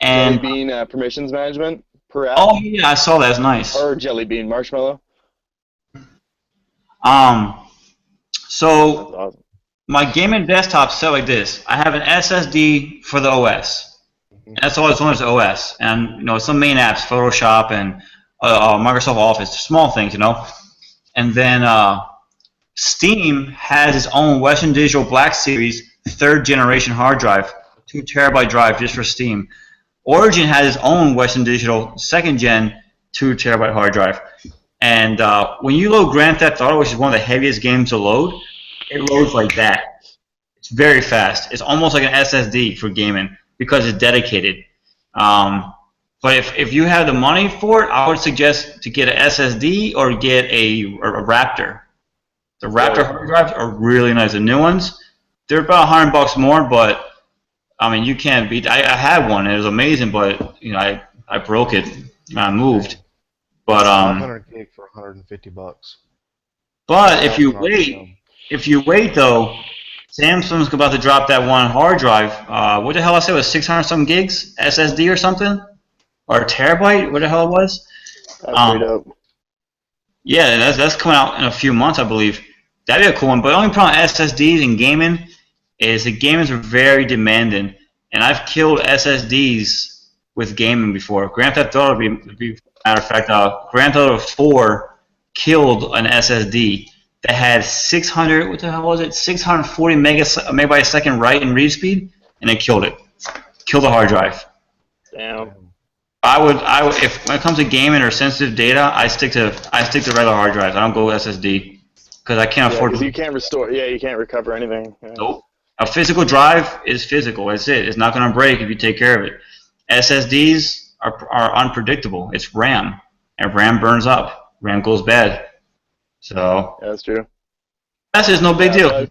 And Jelly Bean permissions management per app. oh yeah, I saw that. It's nice. Or Jelly Bean Marshmallow. So That's awesome. my gaming desktop set like this. I have an SSD for the OS. And that's all it's on is OS. And some main apps, Photoshop and Microsoft Office, small things, And then Steam has its own Western Digital Black Series 3rd generation hard drive, 2 terabyte drive just for Steam. Origin has its own Western Digital 2nd gen 2 terabyte hard drive. And when you load Grand Theft Auto, which is one of the heaviest games to load, it loads like that. It's very fast. It's almost like an SSD for gaming because it's dedicated. But if you have the money for it, I would suggest to get an SSD or get a Raptor. The Raptor hard drives are really nice. The new ones, they're about $100 more, but I mean you can't beat. I had one. It was amazing, but I broke it. I moved. But 500 gig for $150. But if you wait though, Samsung's about to drop that one hard drive. What the hell I said was 600 some gigs SSD or something, or a terabyte. What the hell it was? That's pretty dope. Yeah, that's coming out in a few months, I believe. That'd be a cool one. But the only problem with SSDs in gaming is the gamers are very demanding, and I've killed SSDs with gaming before. Grand Theft Auto, matter of fact, Grand Theft Auto 4 killed an SSD that had 600. What the hell was it? 640 megabyte a second write and read speed, and it killed it. Killed the hard drive. Damn. I would if when it comes to gaming or sensitive data, I stick to regular hard drives. I don't go SSD because I can't afford. Because you can't restore. Yeah, you can't recover anything. Yeah. Nope. A physical drive is physical. That's it. It's not going to break if you take care of it. SSDs are unpredictable. It's RAM, and RAM burns up. RAM goes bad. So Yeah, that's true. that's just no big deal.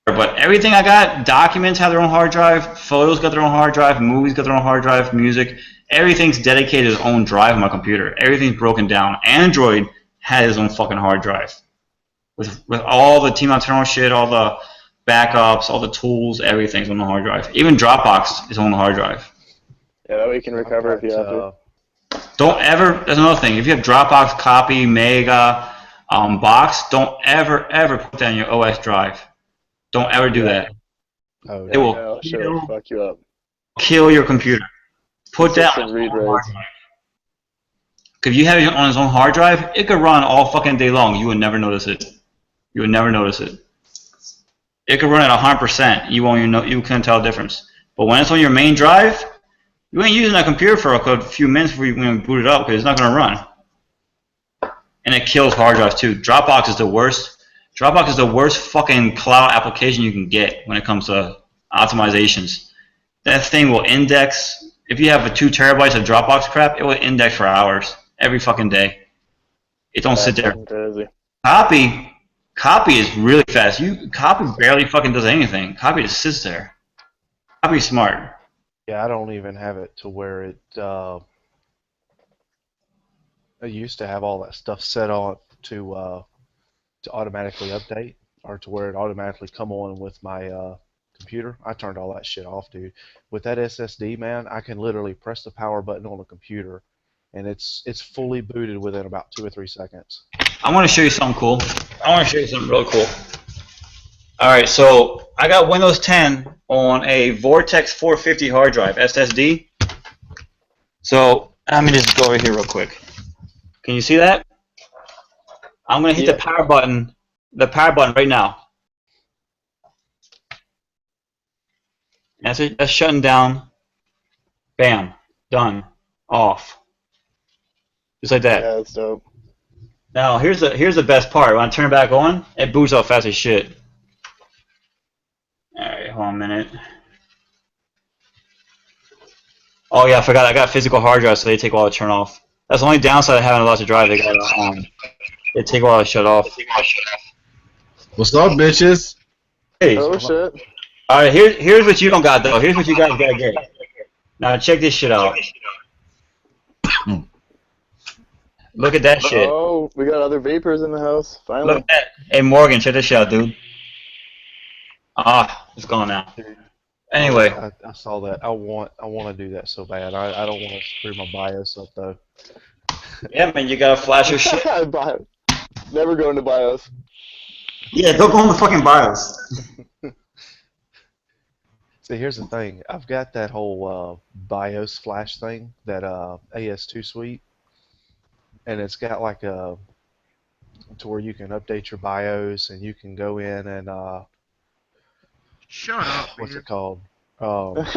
But everything I got, documents have their own hard drive, photos got their own hard drive, movies got their own hard drive, music. Everything's dedicated to its own drive on my computer. Everything's broken down. Android has its own fucking hard drive. With all the Team Nocturnal shit, all the backups, all the tools, everything's on the hard drive. Even Dropbox is on the hard drive. Yeah, that way you can recover if you have to. Don't ever, that's another thing, if you have Dropbox, Copy, Mega, Box, don't ever put that on your OS drive. Don't ever do that. Oh, It will Yeah, sure, fuck you up. kill your computer. Put that on Consistent read its own hard rates. drive. If you have it on its own hard drive, it could run all fucking day long. You would never notice it. You would never notice it. It could run at 100%. You won't even know. You couldn't tell the difference. But when it's on your main drive, you ain't using that computer for a few minutes before you boot it up because it's not going to run. And it kills hard drives too. Dropbox is the worst. Dropbox is the worst fucking cloud application you can get when it comes to optimizations. That thing will index. If you have 2 terabytes of Dropbox crap, it will index for hours every fucking day. It don't sit there. Crazy. Copy is really fast. Copy barely fucking does anything. Copy just sits there. Copy's smart. Yeah, I don't even have it to where it. I used to have all that stuff set on to automatically update, or to where it automatically come on with my computer. I turned all that shit off, dude. With that SSD, man, I can literally press the power button on the computer, and it's fully booted within about 2 or 3 seconds. I want to show you something cool. I want to show you something real cool. All right, so I got Windows 10 on a Vortex 450 hard drive SSD. So let me just go over here real quick. Can you see that? I'm gonna hit the power button right now. That's it. That's shutting down. Bam. Done. Off. Just like that. Yeah, that's dope. Now here's the best part. When I turn it back on, it boots up fast as shit. Alright, hold on a minute. Oh yeah, I forgot. I got physical hard drives, so they take a while to turn off. That's the only downside of having a lot to drive. They take a while to shut off. What's up, bitches? Hey. Oh shit. All right, here's what you don't got though. Here's what you guys gotta get. Now check this shit out. Look at that shit. Oh, we got other vapors in the house. Finally. Look at that. Hey Morgan, check this shit out, dude. Ah, it's gone now. Anyway, I saw that. I want to do that so bad. I don't want to screw my BIOS up though. yeah, man, you gotta flash your shit. BIOS. Never go into BIOS. Yeah, don't go in the fucking BIOS. See, here's the thing. I've got that whole BIOS flash thing, that AS2 suite, and it's got like a to where you can update your BIOS and you can go in and Shut up, what's man. it called? What is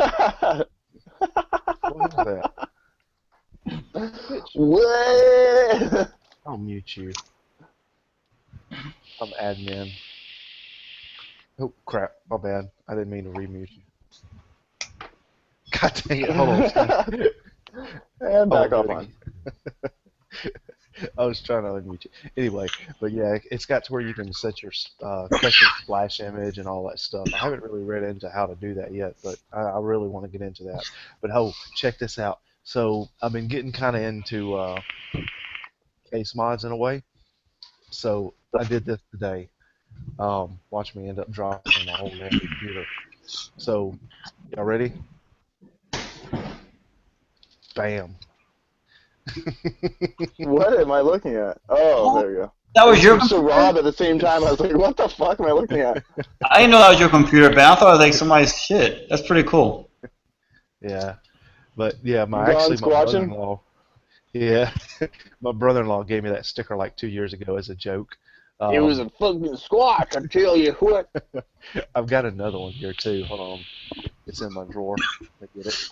that? What? I'll mute you. I'm admin. Oh crap! My bad. I didn't mean to remute you. God dang it! Hold on. And back Oh, off on. I was trying to unmute you. Anyway, but yeah, it's got to where you can set your custom splash image and all that stuff. I haven't really read into how to do that yet, but I really want to get into that. But oh, check this out. So I've been getting kind of into case mods in a way. So I did this today. Watch me end up dropping my whole damn computer. So, y'all ready? Bam. What am I looking at? Oh, there we go. That was your So computer? Rob at the same time. I was like, what the fuck am I looking at? I didn't know that was your computer, but I thought it was like somebody's shit. That's pretty cool. Yeah. But yeah, my Gone squatching? brother-in-law. Yeah, my brother-in-law gave me that sticker like 2 years ago as a joke. It was a fucking squatch, I tell you what. I've got another one here too. Hold on, it's in my drawer. Let me get it.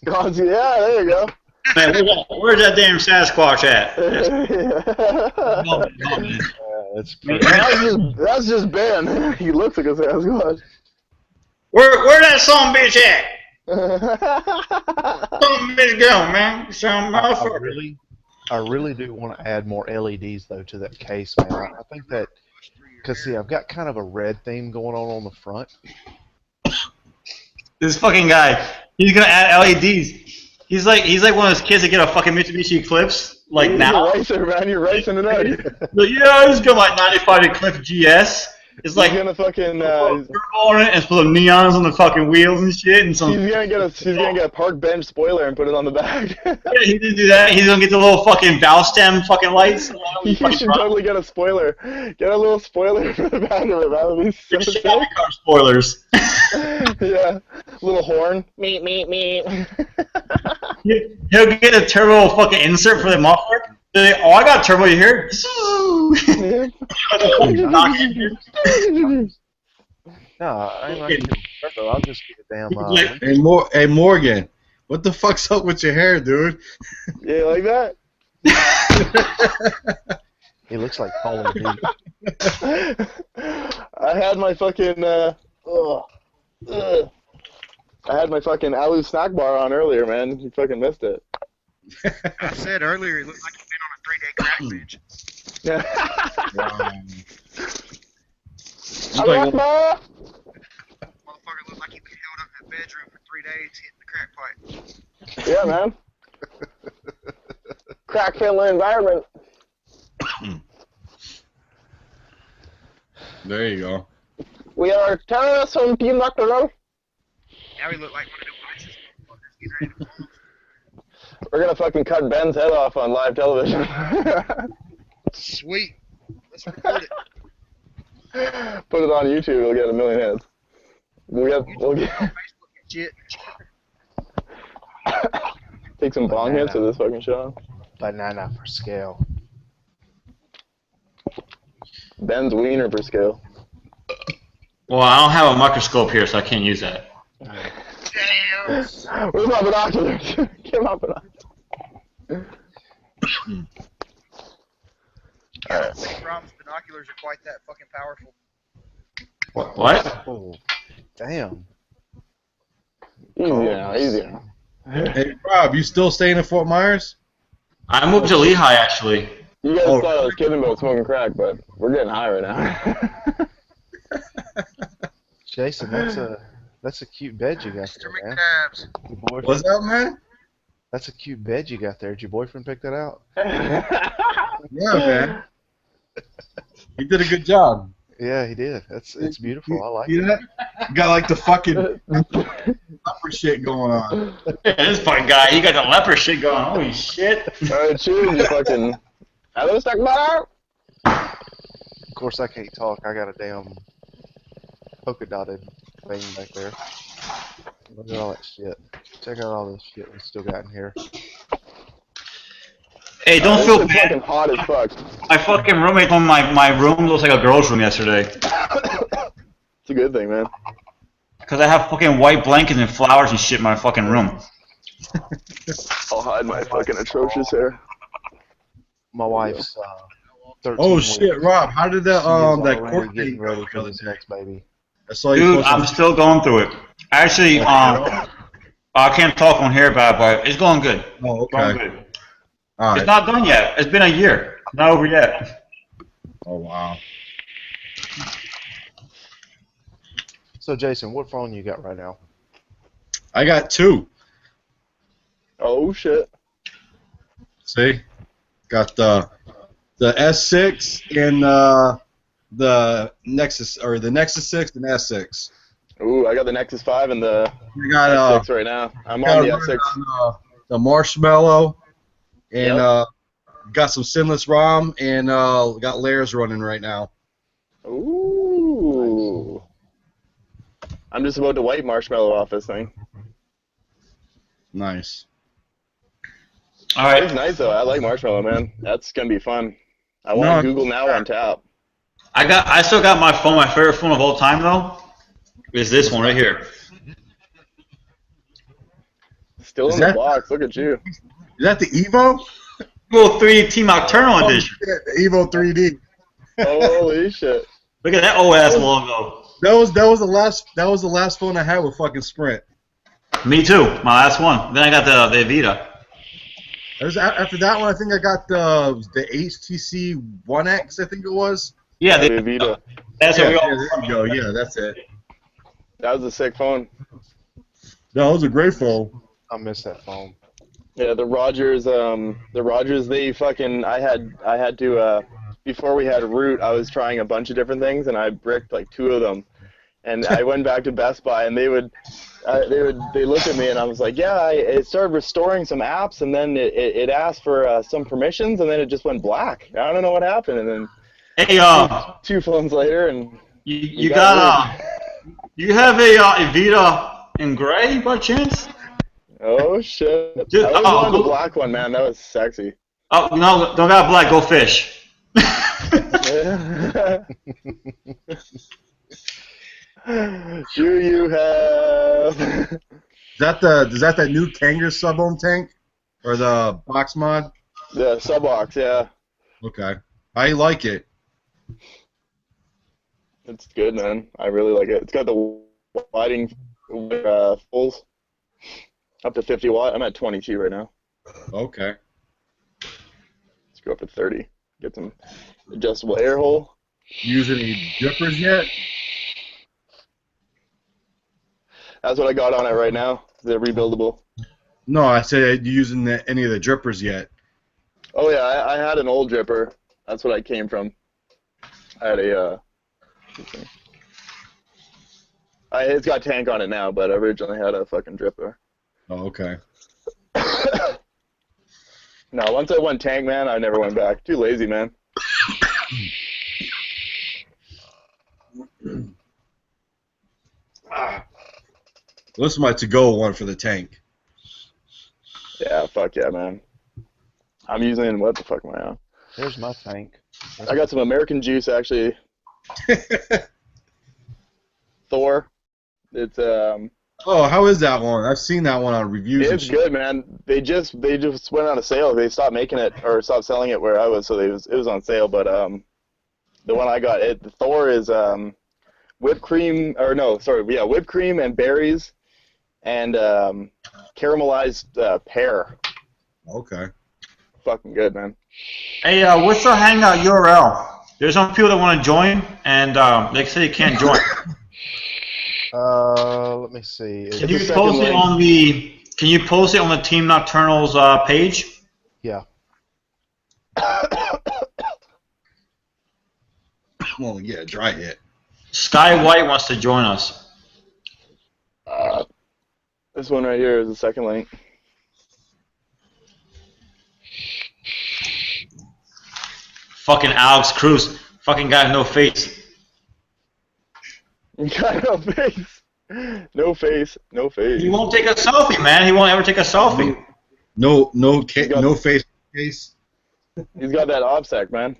Yeah, there you go. Man, where's that damn Sasquatch at? It's pretty. That's just Ben. He looks like a Sasquatch. Where that son bitch at? Son bitch go, man. Some motherfucker. I really do want to add more LEDs though to that case, man. I think that because see, I've got kind of a red theme going on the front. This fucking guy, he's gonna add LEDs. He's like one of those kids that get a fucking Mitsubishi Eclipse like now. You're racing, man. You're racing it out. Like, yeah, I just got my 95 Eclipse GS. It's like He's gonna fucking. turbo on it and put neons on the fucking wheels and shit and some. He's gonna get a park bench spoiler and put it on the back. Yeah, he didn't do that. He's gonna get the little fucking bow stem fucking lights. You should totally get a spoiler. Get a little spoiler for the back of it. That would be so sick. Chevy car spoilers. Yeah, little horn. Meet. He'll get a turbo fucking insert for the muffler. Like, oh, I got turbo here. No, I ain't like turbo. I'll just get a damn. Hey Morgan, what the fuck's up with your hair, dude? Yeah, like that. He looks like Paulie D. I had my fucking I had my fucking Alu snack bar on earlier, man. You fucking missed it. I said earlier, it looked like you'd been on a 3-day crack binge. Yeah. Motherfucker looked like he'd been held up in that bedroom for 3 days hitting the crack pipe. Yeah, man. Crack-friendly environment. There you go. We are terrorists from Team Nocturnal. Now he looked like one of them ISIS motherfuckers getting ready to fall. We're gonna fucking cut Ben's head off on live television. Sweet. Let's record it. Put it on YouTube, it'll get 1 million hits. We'll get Facebook and shit. take some bong hits with this fucking show. Banana for scale. Ben's wiener per scale. Well, I don't have a microscope here, so I can't use that. Damn. Where's my binoculars? Get my binoculars. Rob's binoculars are quite that fucking powerful. What? Oh, damn. Easy now, easy now. Hey Rob, you still staying in Fort Myers? I moved to Lehigh, actually. You guys thought I was kidding about smoking crack, but we're getting high right now. Jason, that's a cute bed you got Mr. there, man. McNabbs. Your boyfriend, What's up, man? that's a cute bed you got there. Did your boyfriend pick that out? Yeah, man. He did a good job. Yeah, he did. It's beautiful. I like See it. that? You got like the fucking leper shit going on. Yeah, this fucking guy, he got the leper shit going. Holy shit. Alright, cheers, you fucking. Hello, stuck butter. Of course, I can't talk. I got a damn polka dotted thing back there. Look at all that shit. Check out all this shit we still got in here. Hey, don't feel It's bad. fucking hot as fuck. My fucking roommate on my room looks like a girl's room yesterday. It's a good thing, man. Because I have fucking white blankets and flowers and shit in my fucking room. I'll hide my fucking atrocious hair. My wife's 13 Oh weeks. shit, Rob! How did that She is that already court getting date ready go for the this other next baby. day? I saw you Dude, post I'm on- still going through it. Actually, I can't talk on here about it, but it's going good. Oh, Going okay. good. All It's right. not done yet. It's been a year. Not over yet. Oh wow. So, Jason, what phone you got right now? I got 2. Oh shit. See, got the S6 and the Nexus or the Nexus 6 and S6. Ooh, I got the Nexus 5 and the We got S6 right now. I'm got on the running S6. on, the Marshmallow and Yep. got some Sinless ROM and got layers running right now. Ooh. I'm just about to wipe Marshmallow off this thing. Nice. All It's right. nice though. I like Marshmallow, man. That's gonna be fun. I want No, Google Now on tap. I still got my phone. My favorite phone of all time, though, is this one right here. Still Is in the that- box. Look at you. Is that the Evo? Evo 3 Team Nocturnal Oh, edition. shit, the Evo 3D. Holy shit. Look at that OS logo. That was the last phone I had with fucking Sprint. Me too. My last one. Then I got the Vita. After that one, I think I got the HTC One X. I think it was. Yeah, The Vita. that's Yeah, what we all. there you go. Yeah, that's it. That was a sick phone. No, it was a great phone. I miss that phone. Yeah, the Rogers, they fucking, I had to, before we had root, I was trying a bunch of different things, and I bricked like 2 of them. And I went back to Best Buy, and they looked at me, and I was like, yeah, it started restoring some apps, and then it asked for some permissions, and then it just went black. I don't know what happened, and then Hey, 2 phones later, and you got you have a Vita in gray by chance? oh shit. Dude, I always wanted the go- black one, man. That was sexy. Oh no, don't got black. Go fish. Do you have? Is that that new Kanger sub-ohm tank or the box mod? The Subbox, yeah. Okay, I like it. It's good, man. I really like it. It's got the lighting fulls up to 50 watt. I'm at 22 right now. Okay. Let's go up to 30. Get some adjustable air hole. Use any drippers yet? That's what I got on it right now. The rebuildable. No, I said you using any of the drippers yet? Oh yeah, I had an old dripper. That's what I came from. I had a. It's got tank on it now, but I originally had a fucking dripper. Oh, okay. No, once I went tank, man, I never went back. Too lazy, man. This is my to-go one for the tank. Yeah, fuck yeah, man. I'm using, what the fuck am I on? There's my tank. I got some American Juice, actually. Thor. It's Oh, how is that one? I've seen that one on reviews. and it's shit. good, man. They just went on a sale. They stopped making it or stopped selling it where I was, so it was on sale. But the one I got, Thor is whipped cream whipped cream and berries and caramelized pear. Okay. Fucking good, man. Hey, what's the Hangout URL? There's some people that want to join, and they say you can't join. Let me see. Can you the second post it link. on the? Can you post it on the Team Nocturnal's page? Yeah. Well, yeah, dry hit. Sky White wants to join us. This one right here is the second link. Fucking Alex Cruz. Fucking guy with no face. Got no face. No face. No face. He won't take a selfie, man. He won't ever take a selfie. No face case. He's got that OPSEC, man.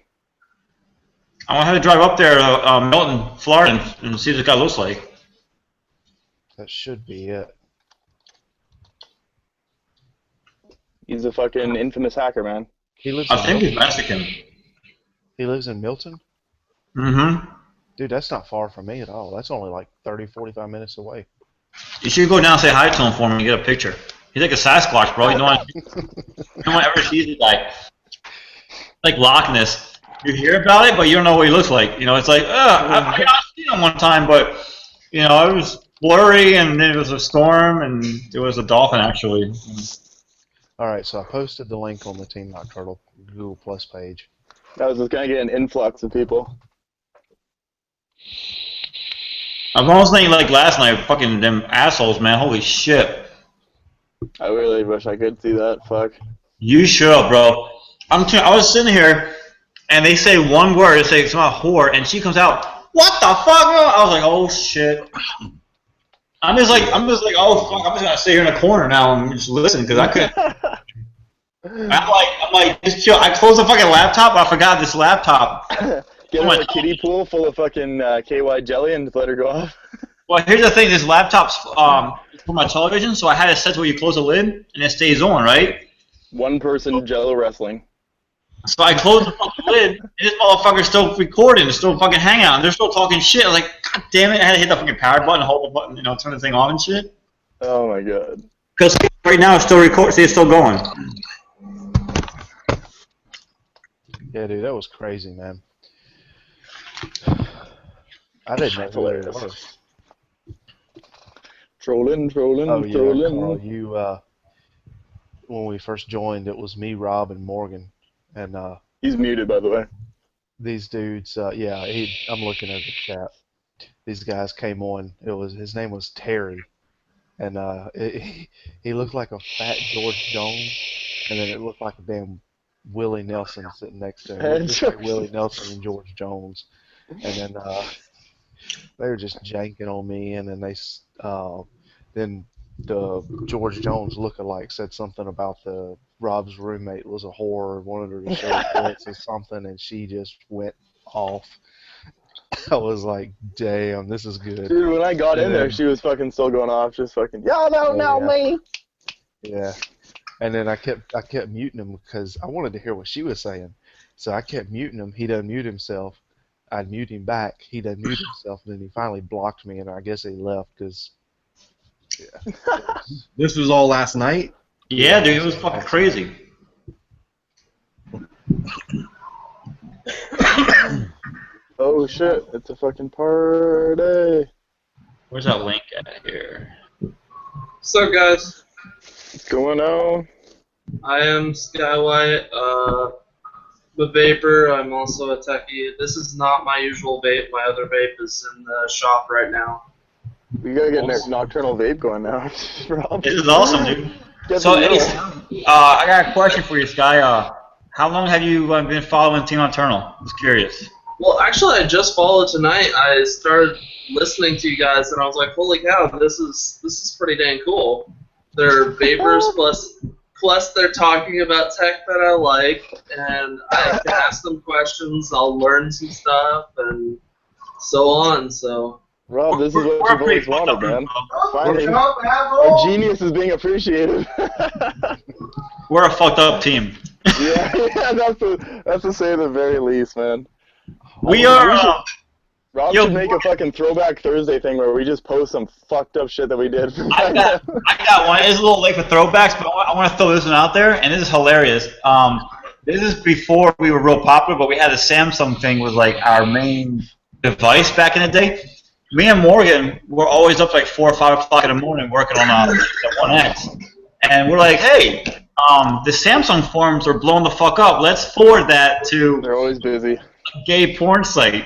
I'm gonna have to drive up there to Milton, Florida, and see what this guy looks like. That should be it. He's a fucking infamous hacker, man. He lives. I in think he's Milton? Mexican. He lives in Milton. Mm-hmm. Dude, that's not far from me at all. That's only like 30, 45 minutes away. You should go down and say hi to him for me and get a picture. He's like a Sasquatch, bro. You know what? No one ever sees the guy. Like Loch Ness. You hear about it, but you don't know what he looks like. You know, it's like, I've seen him one time, but, you know, it was blurry, and then it was a storm, and it was a dolphin, actually. All right, so I posted the link on the Team Nocturnal Google Plus page. I was just gonna get an influx of people. I was almost thinking, like, last night, fucking them assholes, man. Holy shit. I really wish I could see that. Fuck. You should, bro. I was sitting here, and they say one word. They say it's about whore, and she comes out, what the fuck, bro? I was like, oh, shit. I'm just like, oh, fuck, I'm just going to sit here in a corner now and just listen, because I couldn't. I'm like, just chill. I closed the fucking laptop, but I forgot this laptop. Get her a kiddie pool full of fucking KY jelly and just let her go off. Well, here's the thing. This laptop's for my television, so I had it set to where you close the lid, and it stays on, right? One person Jello wrestling. So I closed the fucking lid, and this motherfucker's still recording. It's still fucking hanging out, and they're still talking shit. I was like, God damn it. I had to hit the fucking power button, hold the button, you know, turn the thing on and shit. Oh, my God. Because right now it's still recording. See, it's still going. Yeah, dude, that was crazy, man. I didn't know who it was. Trolling. Oh, yeah, Carl, you, when we first joined, it was me, Rob, and Morgan. And he's muted, by the way. These dudes, yeah, I'm looking at the chat. These guys came on. His name was Terry, and he looked like a fat George Jones, and then it looked like a damn Willie Nelson sitting next to him. It looked like Willie Nelson and George Jones, and then they were just janking on me, and then then the George Jones lookalike said something about Rob's roommate was a whore, wanted her to show tits or something, and she just went off. I was like, damn, this is good. Dude, when I got in there, she was fucking still going off, just fucking, y'all don't know me. Yeah. And then I kept muting him because I wanted to hear what she was saying. So I kept muting him. He'd unmute himself. I'd mute him back. He'd unmute himself, and then he finally blocked me, and I guess he left because, yeah. This was all last night? Yeah, dude, it was fucking crazy. Oh shit, it's a fucking party. Where's that link at here? What's up, guys? What's going on? I am Skywhite, the vapor. I'm also a techie. This is not my usual vape. My other vape is in the shop right now. We gotta get Nocturnal vape going now. This is awesome, dude. So, I got a question for you, Sky. How long have you been following Team Nocturnal? I was curious. Well, actually, I just followed tonight. I started listening to you guys, and I was like, "Holy cow, this is pretty dang cool." They're vapors plus they're talking about tech that I like, and I can ask them questions. I'll learn some stuff, and so on. So. Rob, this is what you've always wanted, man. Finally, our genius is being appreciated. We're a fucked up team. yeah, that's to say the very least, man. We are. Rob should make a fucking Throwback Thursday thing where we just post some fucked up shit that we did. I got one. It's a little late for throwbacks, but I want to throw this one out there, and this is hilarious. This is before we were real popular, but we had a Samsung thing was like our main device back in the day. Me and Morgan were always up like 4 or 5 o'clock in the morning working on the 1X, and we're like, hey, the Samsung forums are blowing the fuck up. Let's forward that to. They're always busy. A gay porn site.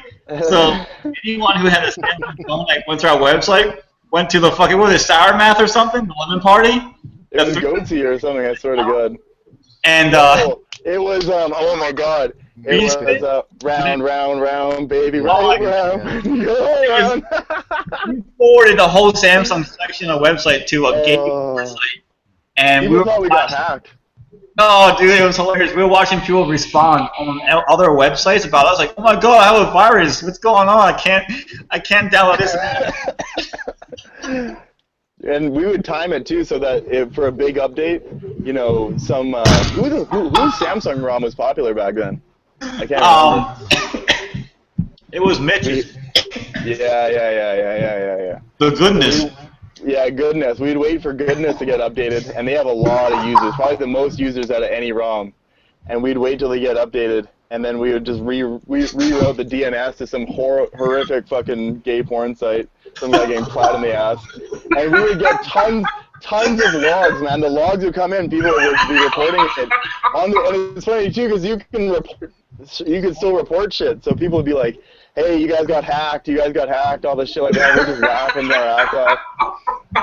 So anyone who had a Samsung phone like went to our website, went to the fucking what is it, Sour Math or something, the lemon party. It was goatee or something. I swear to God. And it was oh my God. It was round, round, round, baby, round, round, go round. we forwarded the whole Samsung section of the website to a gaming website, and People thought we got hacked. Oh, dude, it was hilarious. We were watching people respond on other websites about us, like, "Oh my God, I have a virus. What's going on? I can't download this." And we would time it too, so that if for a big update, you know, some whose Samsung ROM was popular back then? I can't remember. It was Mitch's. Yeah. The goodness. Yeah, goodness. We'd wait for goodness to get updated, and they have a lot of users, probably the most users out of any ROM. And we'd wait till they get updated, and then we would just rewrote the DNS to some horrific fucking gay porn site, some guy getting clapped in the ass. And we would get tons of logs, man. The logs would come in, people would be reporting it. And it's funny too, because you can still report shit. So people would be like, "Hey, you guys got hacked, all this shit like that." We're just laughing our ass off.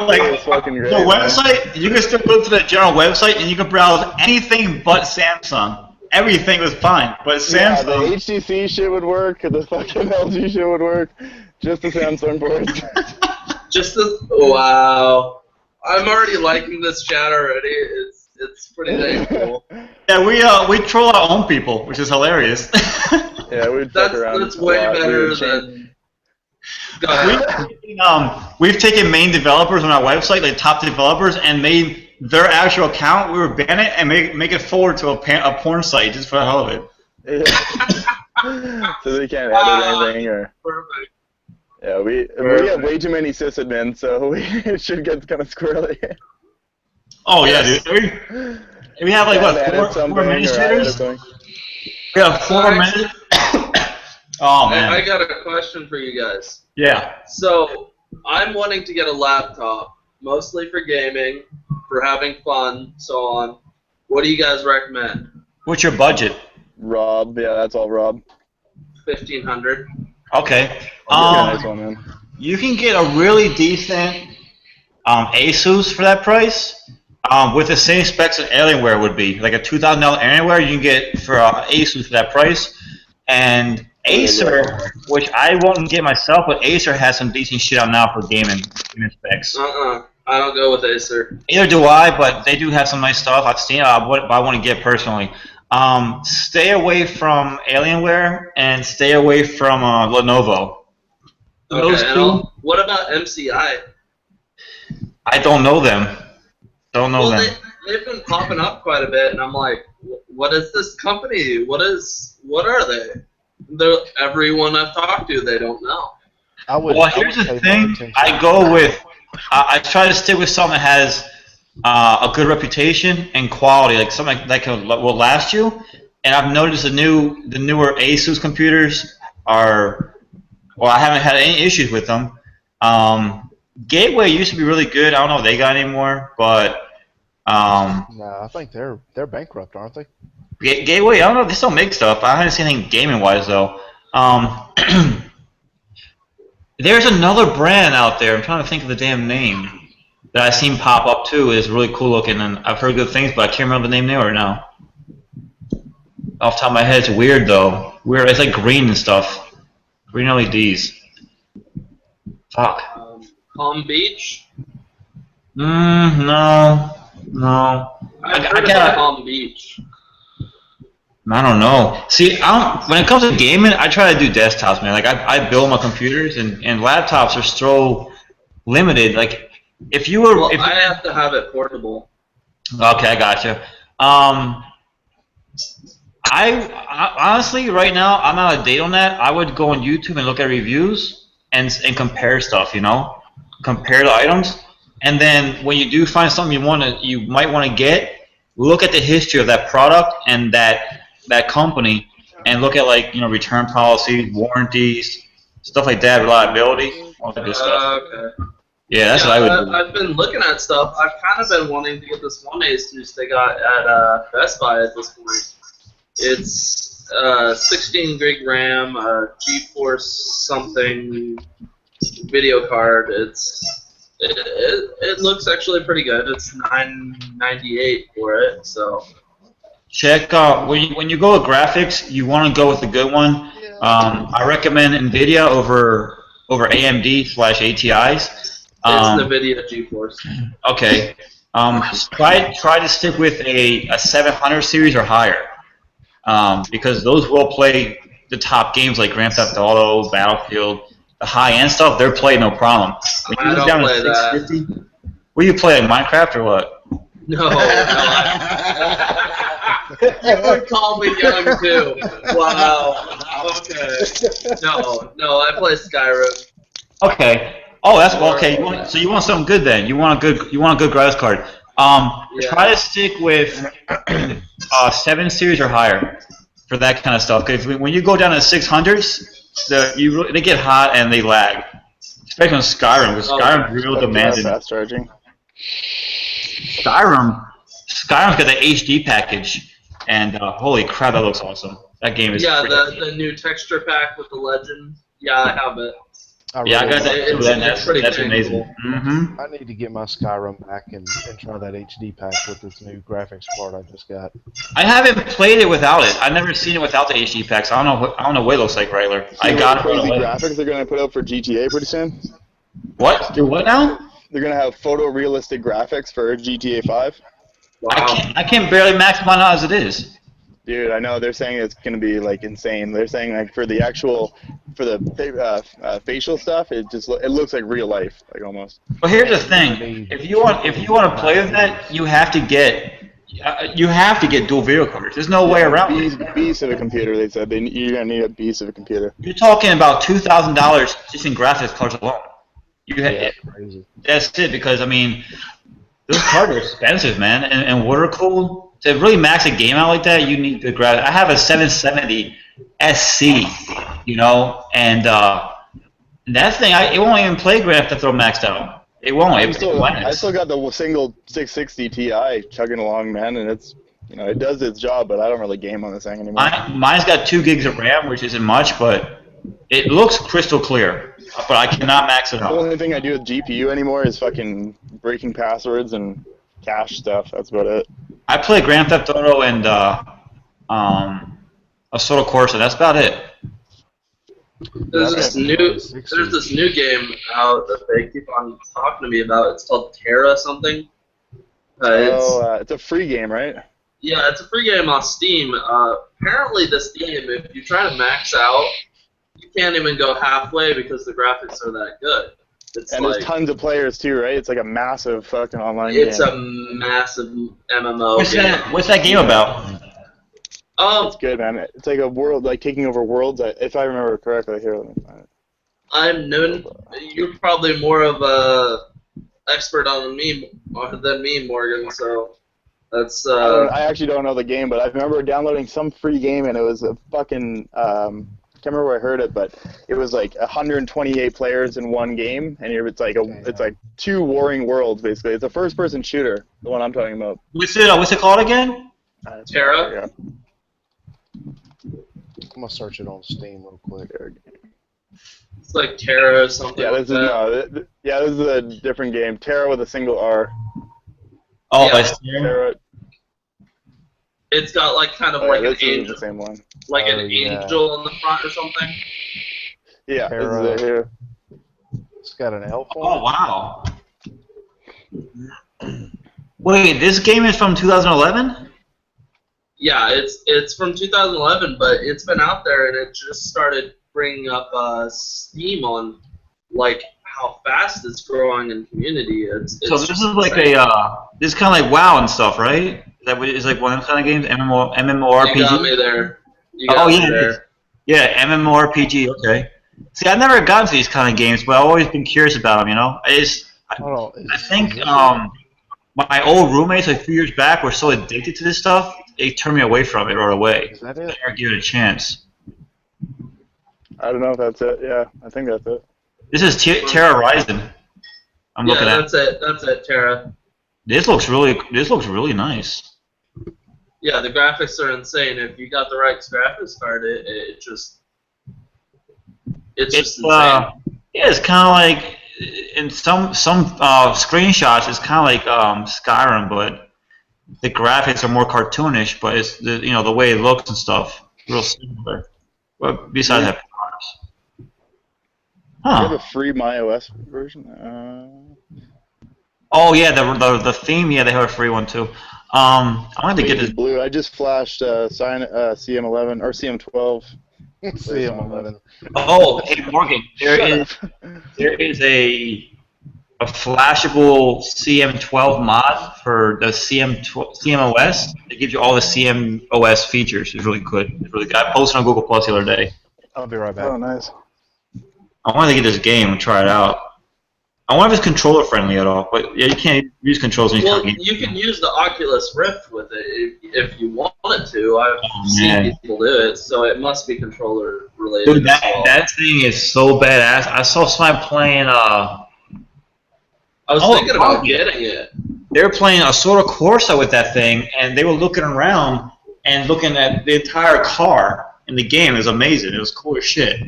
Like, it was fucking great, the man. website, you can still go to the general website and you can browse anything but Samsung. Everything was fine, but Samsung. Yeah, the HTC shit would work, the fucking LG shit would work, just the Samsung ports. Wow. I'm already liking this chat already. It's pretty dang cool. Yeah, we troll our own people, which is hilarious. Yeah, we'd fuck around. That's way better than. Go ahead. We've taken main developers on our website, like top developers, and made their actual account. We would ban it and make it forward to a porn site just for the hell of it. Yeah. So they can't edit anything or. Perfect. Yeah, we have way too many sysadmins, so it should get kind of squirrely. Oh yeah, dude. We have like what, four administrators? We have 4 minutes. Oh man. I got a question for you guys. Yeah. So I'm wanting to get a laptop, mostly for gaming, for having fun, so on. What do you guys recommend? What's your budget? Rob, yeah, that's all Rob. 1,500. Okay. Nice one, man. You can get a really decent Asus for that price, with the same specs as Alienware would be. Like a $2,000 Alienware, you can get for Asus for that price. And Acer, which I won't get myself, but Acer has some decent shit out now for gaming specs. I don't go with Acer. Neither do I, but they do have some nice stuff. I've seen it, but I want to get personally. Stay away from Alienware and stay away from Lenovo. Those two. What about MCI? I don't know them. Don't know them. They've been popping up quite a bit, and I'm like, what is this company? What are they? Everyone I've talked to, they don't know. Well, here's the thing. I go with. I try to stick with something that has a good reputation and quality, like something that will last you. And I've noticed the newer Asus computers are. Well, I haven't had any issues with them. Gateway used to be really good. I don't know if they got any more, but. No, I think they're bankrupt, aren't they? Gateway, I don't know. They still make stuff. I haven't seen anything gaming-wise though. There's another brand out there. I'm trying to think of the damn name that I've seen pop up too. It's really cool looking, and I've heard good things, but I can't remember the name now right now. Off the top of my head, it's weird though. Weird. It's like green and stuff. Green LEDs. Fuck. Palm Beach? No. I've heard about Palm Beach. I don't know. See, when it comes to gaming, I try to do desktops, man. Like I build my computers, and laptops are so limited. Like if you were, I have to have it portable. Okay, I gotcha. I honestly, right now, I'm out of date on that. I would go on YouTube and look at reviews and compare stuff. You know, compare the items, and then when you do find something you might want to get, look at the history of that product and that company, and look at return policies, warranties, stuff like that, reliability, all that good stuff. Okay. Yeah, that's what I would do. I've been looking at stuff. I've kind of been wanting to get this one Asus they got at Best Buy at this point. It's 16 gig RAM, GeForce something video card. It looks actually pretty good. It's $998 for it. So Check when you go with graphics, you want to go with the good one. I recommend NVIDIA over AMD/ATIs. it's NVIDIA GeForce. Okay. Try to stick with a 700 series or higher, because those will play the top games like Grand Theft Auto, Battlefield, the high-end stuff. They're playing no problem. When I you don't down play to that. 650, what do you play, like Minecraft or what? No. You would call me young too. Wow. Okay. No, I play Skyrim. Okay. Oh, that's okay. So you want something good then? You want a good graphics card. Yeah. Try to stick with 7 series or higher for that kind of stuff. Because when you go down to 600s, they get hot and they lag. Especially on Skyrim, because Skyrim's real demanding. Fast charging. Skyrim's got the HD package, and holy crap, that looks awesome. That game is. Yeah, the new texture pack with the legend. Yeah, I have it. I got that too. That's amazing. Cool. Mm-hmm. I need to get my Skyrim back and try that HD pack with this new graphics card I just got. I haven't played it without it. I've never seen it without the HD packs. I don't know what it looks like regular. I got it. Crazy graphics they're going to put out for GTA pretty soon. What? Do what now? They're going to have photorealistic graphics for GTA 5. Wow. I can barely max mine out as it is. Dude, I know they're saying it's going to be like insane. They're saying like for the facial stuff, it looks like real life, like almost. But here's the thing: if you want to play with that, you have to get dual video cards. There's no way around it. Beast of a computer. They said you're going to need a beast of a computer. You're talking about $2,000 just in graphics cards alone. Crazy. That's it, because I mean, those cards are expensive, man, and water cooled. To really max a game out like that, you need good graphics. I have a 770 SC, and that thing, it won't even play Grand Theft Auto maxed out. It won't. I still got the single 660 Ti chugging along, man, and it's it does its job, but I don't really game on this thing anymore. Mine's got 2 gigs of RAM, which isn't much, but it looks crystal clear. But I cannot max it out. The only thing I do with GPU anymore is fucking breaking passwords and cache stuff. That's about it. I play Grand Theft Auto and Assetto Corsa. That's about it. There's this new game out that they keep on talking to me about. It's called Terra something. It's a free game, right? Yeah, it's a free game on Steam. Apparently, this game, if you try to max out, you can't even go halfway because the graphics are that good. There's tons of players too, right? It's like a massive fucking online game. It's a massive MMO game. What's that game about? It's good, man. It's like a world, like taking over worlds. If I remember correctly, here, let me find it. You're probably more of a expert than me, Morgan. So that's. I actually don't know the game, but I remember downloading some free game, and it was a fucking. I can't remember where I heard it, but it was like 128 players in one game, and it's like 2 warring worlds basically. It's a first-person shooter, the one I'm talking about. What's it called again? Terra. I'm gonna search it on Steam real quick. It's like Terra or something. Yeah, this is a different game. Terra with a single R. Oh, yeah. Terra. It's got like kind of like an angel, the same one. Like an angel in the front or something. Yeah, Terra. this is it here. It's got an elf on Oh wow! Wait, this game is from 2011? Yeah, it's from 2011, but it's been out there and it just started bringing up Steam on like how fast it's growing in community. It's so this is like this is kind of like WoW and stuff, right? That is like one of those kind of games, MMORPG. You got me there. Yeah, MMORPG. Okay. See, I've never gotten to these kind of games, but I've always been curious about them. I think my old roommates a few years back were so addicted to this stuff, they turned me away from it right away. Is that it? I never give it a chance. I don't know if that's it. Yeah, I think that's it. This is Terra Horizon. I'm looking at. That's it. That's it, Terra. This looks really nice. Yeah, the graphics are insane. If you got the right graphics card, it's just insane. Yeah, it's kind of like in some screenshots. It's kind of like Skyrim, but the graphics are more cartoonish. But it's the way it looks and stuff, real similar. But besides that, Do you have huh? a free MyOS version? Oh yeah, the theme. Yeah, they have a free one too. I wanted to get this. Blue. I just flashed CM11 or CM12. CM11. Oh, hey Morgan, there is a flashable CM12 mod for the CMOS. It gives you all the CMOS features. It's really good. It's really good. I posted on Google Plus the other day. I'll be right back. Oh, nice. I wanted to get this game and try it out. I wonder if it's controller friendly at all. But yeah, you can't use controls when you Well, can't. you can use the Oculus Rift with it if you wanted to. I've man. seen people do it, so it must be controller related. Dude, as well. that thing is so badass. I saw someone playing. I was thinking about getting it. They were playing a sort of Corsa with that thing, and they were looking around and looking at the entire car in the game. It was amazing. It was cool as shit.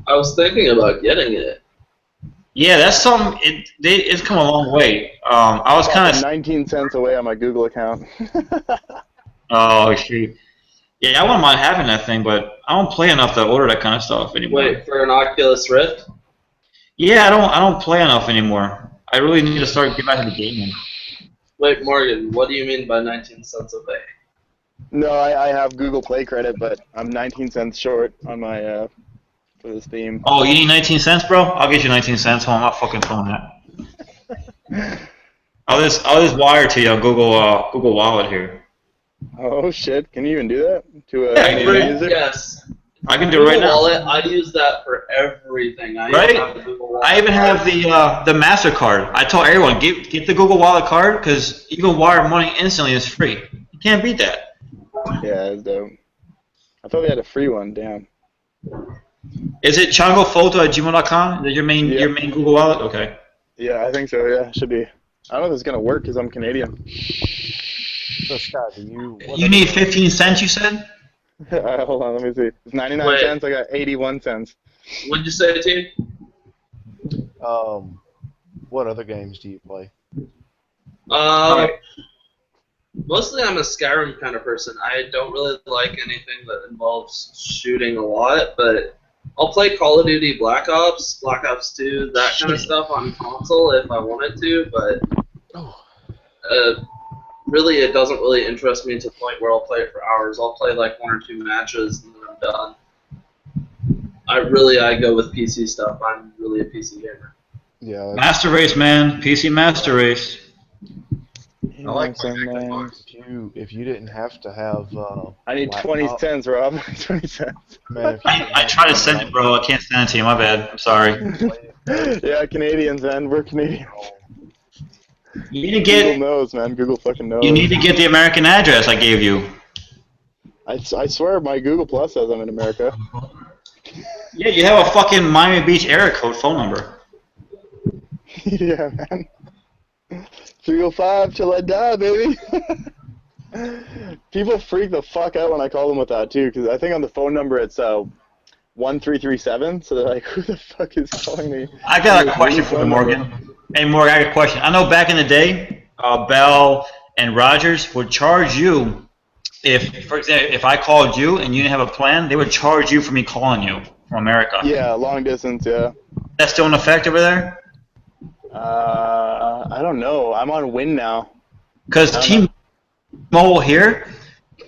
I was thinking about getting it. Yeah, that's something. It's come a long way. I was kind of 19 cents away on my Google account. oh shoot. Yeah, I wouldn't mind having that thing, but I don't play enough to order that kind of stuff anymore. Wait, for an Oculus Rift? Yeah, I don't play enough anymore. I really need to start getting back into gaming. Wait, Morgan, what do you mean by 19 cents away? No, I have Google Play credit, but I'm 19 cents short on my for this theme. Oh, you need 19 cents, bro? I'll get you 19 cents. Hold on, I'm not fucking phone that. I'll just wire to you on Google Wallet here. Oh shit! Can you even do that to a Yeah, Canadian user? Yes. I can do it right Google now. Wallet, I use that for everything. I Right? even have the Google Wallet I even have the MasterCard. I told everyone, get the Google Wallet card because you can wire money instantly. It's free. You can't beat that. Yeah, it's dope. I thought we had a free one. Damn. Is it changophoto@gmail.com? Is that your main Yeah. your main Google Wallet? Okay. Yeah, I think so. Yeah, should be. I don't know if it's gonna work because I'm Canadian. So Scott, do you? You need 15 cents, you said? Hold on, let me see. It's 99 Wait. cents. I got 81 cents. What'd you say, T? What other games do you play? Mostly I'm a Skyrim kind of person. I don't really like anything that involves shooting a lot, but I'll play Call of Duty Black Ops 2, that kind of stuff on console if I wanted to, but really it doesn't really interest me to the point where I'll play it for hours. I'll play like 1 or 2 matches and then I'm done. I go with PC stuff. I'm really a PC gamer. Yeah. Master Race, man. PC Master Race. I like my Some Xbox. If you didn't have to have. I need laptop, 20 cents, Rob. 20 cents. Man, if you didn't I have try to have send it, bro. I can't send it to you. My bad. I'm sorry. Yeah, Canadians, man. We're Canadians. You need to Google get knows, man. Google fucking knows. you need to get the American address I gave you. I swear my Google Plus says I'm in America. Yeah, you have a fucking Miami Beach area code phone number. Yeah, man. 305 till I die, baby. People freak the fuck out when I call them with that too, because I think on the phone number it's 1337. So they're like, "Who the fuck is calling me?" I got a question for you, Morgan. Hey, Morgan, I got a question. I know back in the day, Bell and Rogers would charge you if, for example, if I called you and you didn't have a plan, they would charge you for me calling you from America. Yeah, long distance. Yeah. That's still in effect over there? I don't know. I'm on Win now. Because T-Mobile here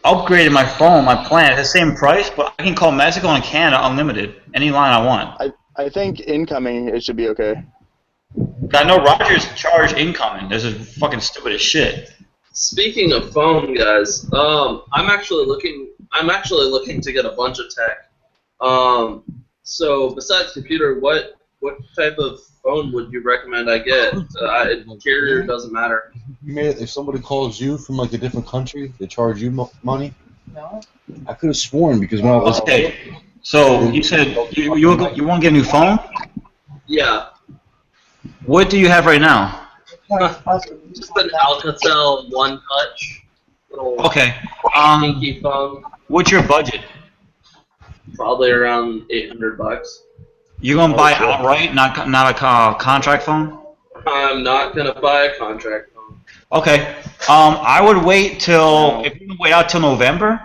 upgraded my phone, my plan, at the same price, but I can call Mexico and Canada unlimited, any line I want. I think incoming it should be okay. I know Rogers charge incoming. This is fucking stupid as shit. Speaking of phone, guys, I'm actually looking to get a bunch of tech. So besides computer, what type of phone would you recommend I get? Carrier doesn't matter. You made it, if somebody calls you from like a different country, they charge you money? No. I could have sworn because when I was Okay, so you said you want to get a new phone? Yeah. What do you have right now? Just an Alcatel One Touch. Little Okay. pinky phone, What's your budget? probably around $800. You gonna Oh, buy shit. outright, not a contract phone? I'm not gonna buy a contract phone. Okay. I would wait till No. if you can wait out till November.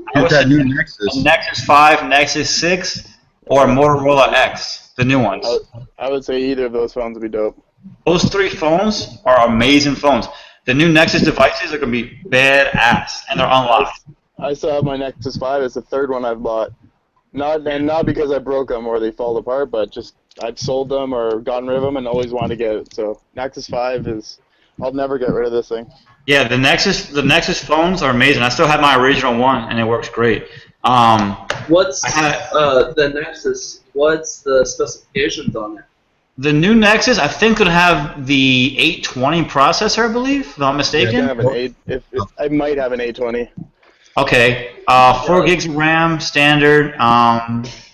I Get would that new suggest Nexus. Nexus 5, Nexus 6, or Motorola X, the new ones. I would say either of those phones would be dope. Those three phones are amazing phones. The new Nexus devices are gonna be badass, and they're unlocked. I still have my Nexus 5. It's the third one I've bought. Not because I broke them or they fall apart, but just I've sold them or gotten rid of them and always wanted to get it. So Nexus 5 is, I'll never get rid of this thing. Yeah, the Nexus phones are amazing. I still have my original one, and it works great. What's I had- the Nexus? What's the specifications on it? The new Nexus, I think, could have the 820 processor, I believe, if I'm not I mistaken. have an 8. I might have an 820. Okay, 4 gigs of RAM, standard.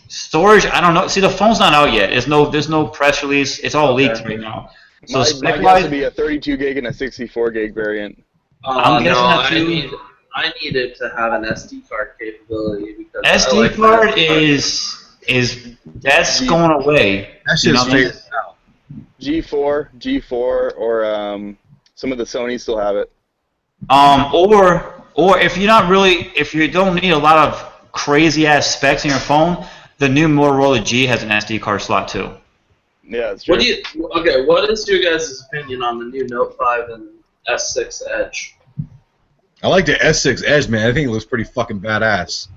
Storage, I don't know. See, the phone's not out yet. There's no press release. It's all leaked right now. So My spec-wise, guess would be a 32 gig and a 64 gig variant. I'm guessing No, that I too. need it to have an SD card capability because SD I like card that. is that's going away. That You know shit's what I mean? faded. G4, or some of the Sony still have it. Or if you don't need a lot of crazy ass specs in your phone, the new Motorola G has an SD card slot too. Yeah, it's true. What is your guys' opinion on the new Note 5 and S6 Edge? I like the S6 Edge, man. I think it looks pretty fucking badass.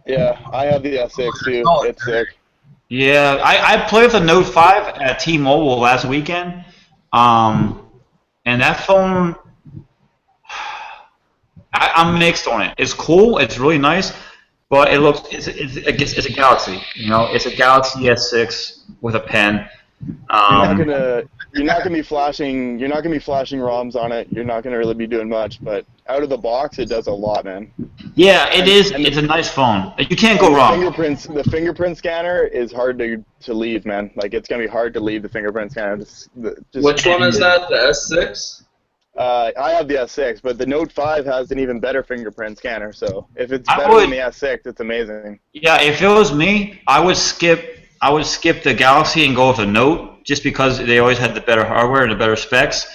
Yeah, I have the S6 too. Oh, It's sick. Yeah, I played with the Note 5 at T-Mobile last weekend, and that phone, I'm mixed on it. It's cool, it's really nice, but it's a Galaxy. You know, it's a Galaxy S6 with a pen. You're not gonna be flashing. You're not gonna be flashing ROMs on it. You're not gonna really be doing much. But out of the box, it does a lot, man. Yeah, it is. and It's a nice phone. You can't go wrong. The fingerprint scanner is hard to leave, man. Like it's gonna be hard to leave the fingerprint scanner. Which one is that? The S6? I have the S6, but the Note 5 has an even better fingerprint scanner. So if it's better than the S6, it's amazing. Yeah, if it was me, I would skip the Galaxy and go with the Note, just because they always had the better hardware and the better specs.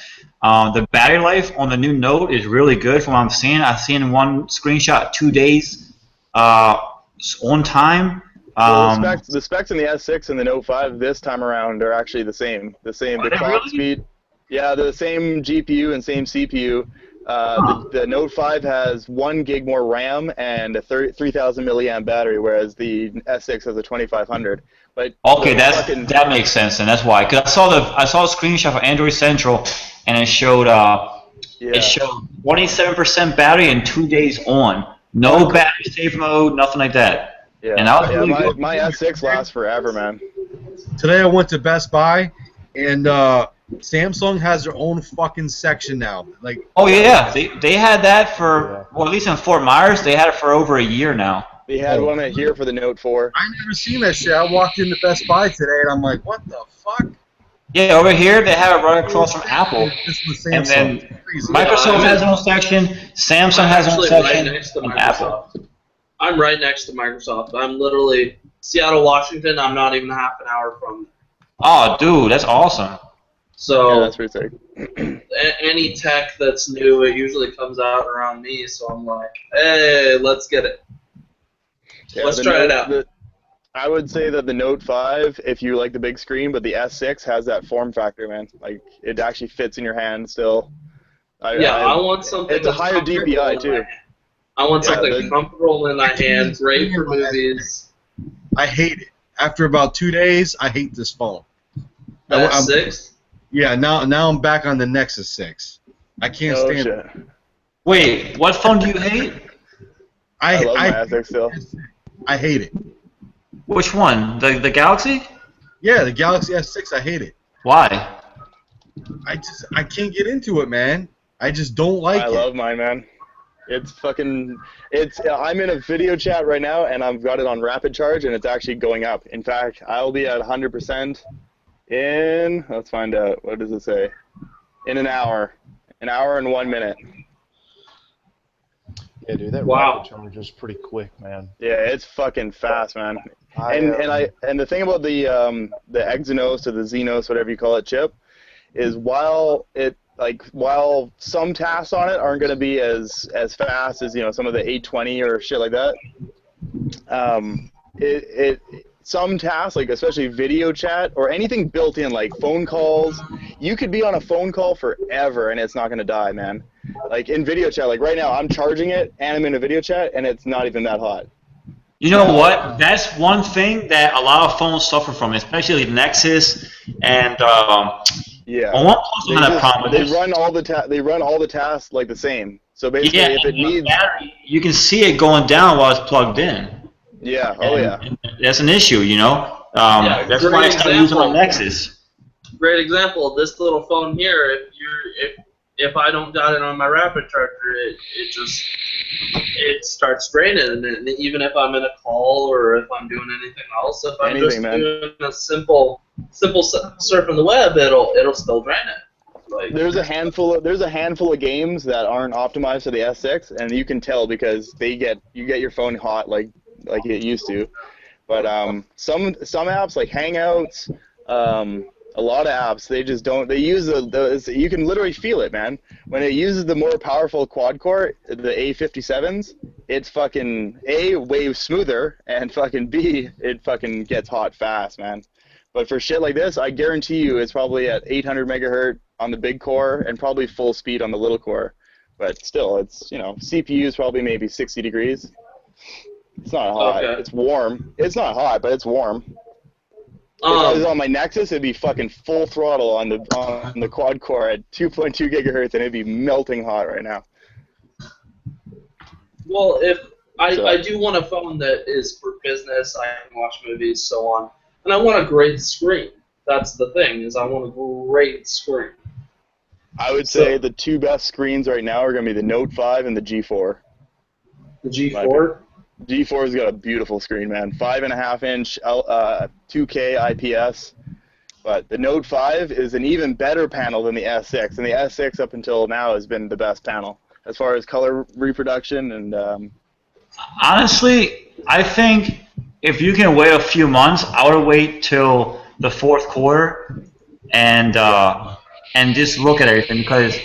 The battery life on the new Note is really good from what I'm seeing. I've seen one screenshot 2 days on time. The specs in the S6 and the Note 5 this time around are actually the same. The clock really? speed. Yeah, the same GPU and same CPU. The Note 5 has 1 gig more RAM and a 3,000 milliamp battery, whereas the S6 has a 2,500. But Okay, that makes sense, and that's why. Because I saw a screenshot for Android Central, and it showed 27% battery and 2 days on. No battery safe mode, nothing like that. Yeah, And that was really good. my S6 lasts forever, man. Today I went to Best Buy, and Samsung has their own fucking section now. Like, Oh yeah, they had that for at least in Fort Myers, they had it for over a year now. They had one here for the Note 4. I never seen that shit. I walked into Best Buy today, and I'm like, what the fuck? Yeah, over here they have it right across from Apple, This was and Samsung. then Crazy. Microsoft has their own section, Samsung has their own actually right section, next to and Microsoft. Apple. I'm right next to Microsoft. I'm literally Seattle, Washington. I'm not even half an hour from there. Oh, dude, that's awesome. Yeah, So that's pretty sick. any tech that's new, it usually comes out around me. So I'm like, hey, let's get it. Yeah, Let's the try it Note- out. I would say that the Note 5, if you like the big screen, but the S6 has that form factor, man. Like, it actually fits in your hand still. I want something. It's a that's higher comfortable DPI, in my too. hand. I want Yeah, something comfortable in my hand, great for movies. I hate it. After about 2 days, I hate this phone. The I'm- S6. Yeah, now I'm back on the Nexus 6. I can't Oh, stand shit. it. Wait, what phone do you hate? I love my S6 still. I hate it. Which one? The Galaxy? Yeah, the Galaxy S6, I hate it. Why? I can't get into it, man. I just don't like I it. love mine, man. I'm in a video chat right now, and I've got it on rapid charge, and it's actually going up. In fact, I'll be at 100% in, let's find out, what does it say? In an hour and 1 minute. Yeah, dude, that Wow. rapid charge is pretty quick, man. Yeah, it's fucking fast, man. I, And the thing about the Exynos or the Xenos, whatever you call it, chip, is while some tasks on it aren't going to be as fast as some of the 820 or shit like that. Some tasks, like especially video chat or anything built in, like phone calls, you could be on a phone call forever and it's not going to die, man. Like in video chat, like right now, I'm charging it and I'm in a video chat and it's not even that hot. You know what? That's one thing that a lot of phones suffer from, especially Nexus and Yeah. well, OnePlus don't have that problem with They this. run all the tasks like the same. So basically, Yeah, if it needs, battery, you can see it going down while it's plugged in. yeah, oh yeah. And that's an issue, you know. Yeah, That's great why I started using my example. Nexus. Great example. This little phone here. If I don't got it on my rapid charger, it starts draining. And even if I'm in a call or if I'm doing anything else, if I'm Anything, man. doing a simple surfing the web, it'll still drain it. Like, There's a handful of games that aren't optimized for the S6, and you can tell because you get your phone hot like it used to. But some apps like Hangouts, a lot of apps, they just don't. They use you can literally feel it, man. When it uses the more powerful quad core, the A57s, it's fucking way smoother, and fucking B, it fucking gets hot fast, man. But for shit like this, I guarantee you it's probably at 800 megahertz on the big core and probably full speed on the little core. But still, it's, CPU is probably maybe 60 degrees. It's not hot. Okay. It's warm. It's not hot, but it's warm. If I was on my Nexus, it'd be fucking full throttle on the quad core at 2.2 gigahertz, and it'd be melting hot right now. well, if So- I do want a phone that is for business, I can watch movies, so on, and I want a great screen. That's the thing, is I want a great screen. I would say the two best screens right now are going to be the Note 5 and the G4. The G4. G4's got a beautiful screen, man. 5.5-inch 2K IPS. But the Note 5 is an even better panel than the S6, and the S6 up until now has been the best panel as far as color reproduction and. Honestly, I think if you can wait a few months, I would wait till the fourth quarter and just look at everything, because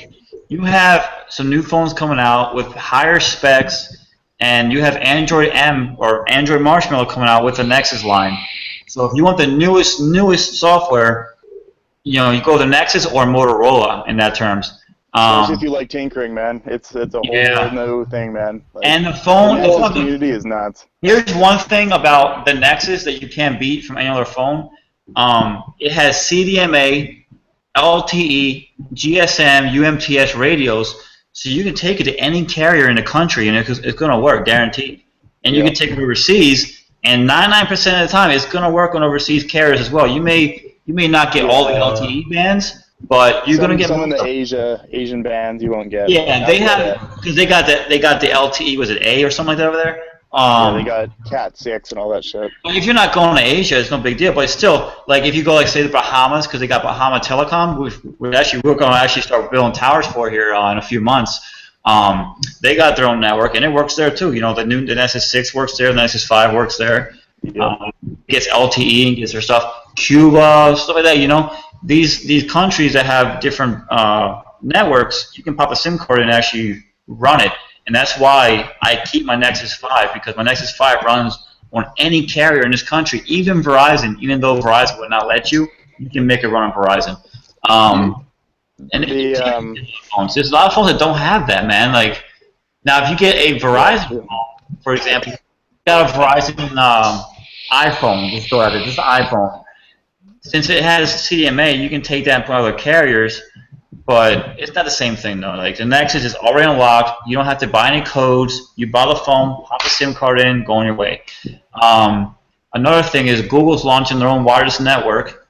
you have some new phones coming out with higher specs, and you have Android M or Android Marshmallow coming out with the Nexus line. So if you want the newest software, you go to Nexus or Motorola in that terms. Especially if you like tinkering, man. It's a whole new thing, man. Like, And the phone, the Nexus community is nuts. here's one thing about the Nexus that you can't beat from any other phone. It has CDMA, LTE, GSM, UMTS radios, so you can take it to any carrier in the country, and it's going to work, guaranteed. And you can take it overseas, and 99% of the time, it's going to work on overseas carriers as well. You may not get all the LTE bands, but you're going to get some of the Asian bands you won't get. Yeah, they have, because they got the LTE. Was it A or something like that over there? Yeah, they got Cat 6 and all that shit. If you're not going to Asia, it's no big deal. But still, like if you go, like say the Bahamas, because they got Bahama Telecom, we're going to actually start building towers for here in a few months. They got their own network, and it works there too. The Nexus 6 works there, the Nexus 5 works there. It gets LTE and gets their stuff. Cuba, stuff like that. These countries that have different networks, you can pop a SIM card and actually run it. And that's why I keep my Nexus 5, because my Nexus 5 runs on any carrier in this country, even Verizon. Even though Verizon would not let you can make it run on Verizon. There's a lot of phones that don't have that, man. Like, now if you get a Verizon phone, for example, you got a Verizon iPhone, just go at it, just an iPhone. Since it has CDMA, you can take that and put other carriers. But it's not the same thing, though. Like, the Nexus is already unlocked. You don't have to buy any codes. You buy the phone, pop a SIM card in, go on your way. Another thing is Google's launching their own wireless network.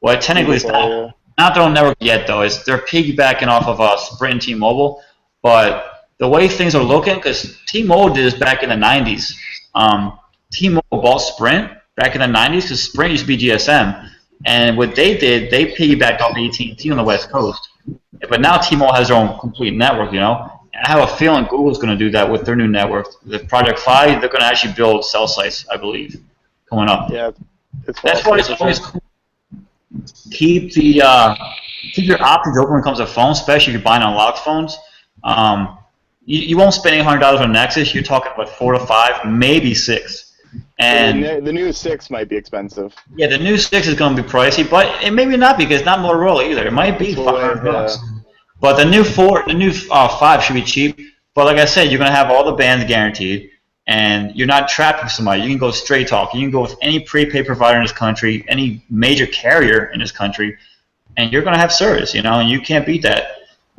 Well, technically, it's not their own network yet, though. They're piggybacking off of Sprint and T-Mobile. But the way things are looking, because T-Mobile did this back in the 90s. T-Mobile bought Sprint back in the 90s because Sprint used to be GSM. And what they did, they piggybacked off AT&T on the West Coast. But now T-Mobile has their own complete network, and I have a feeling Google's going to do that with their new network. The Project Fi, they're going to actually build cell sites, I believe, coming up. Yeah, it's That's why it's always cool. Keep your options open when it comes to phones, especially if you're buying unlocked phones. You won't spend $800 on Nexus. You're talking about 4 to 5, maybe 6. And the new 6 might be expensive. yeah, the new 6 is going to be pricey, but it maybe not because it's not Motorola either. It might be $500. But the new 5 should be cheap. But like I said, you're going to have all the bands guaranteed, and you're not trapped with somebody. You can go straight talk. You can go with any prepaid provider in this country, any major carrier in this country, and you're going to have service, and you can't beat that.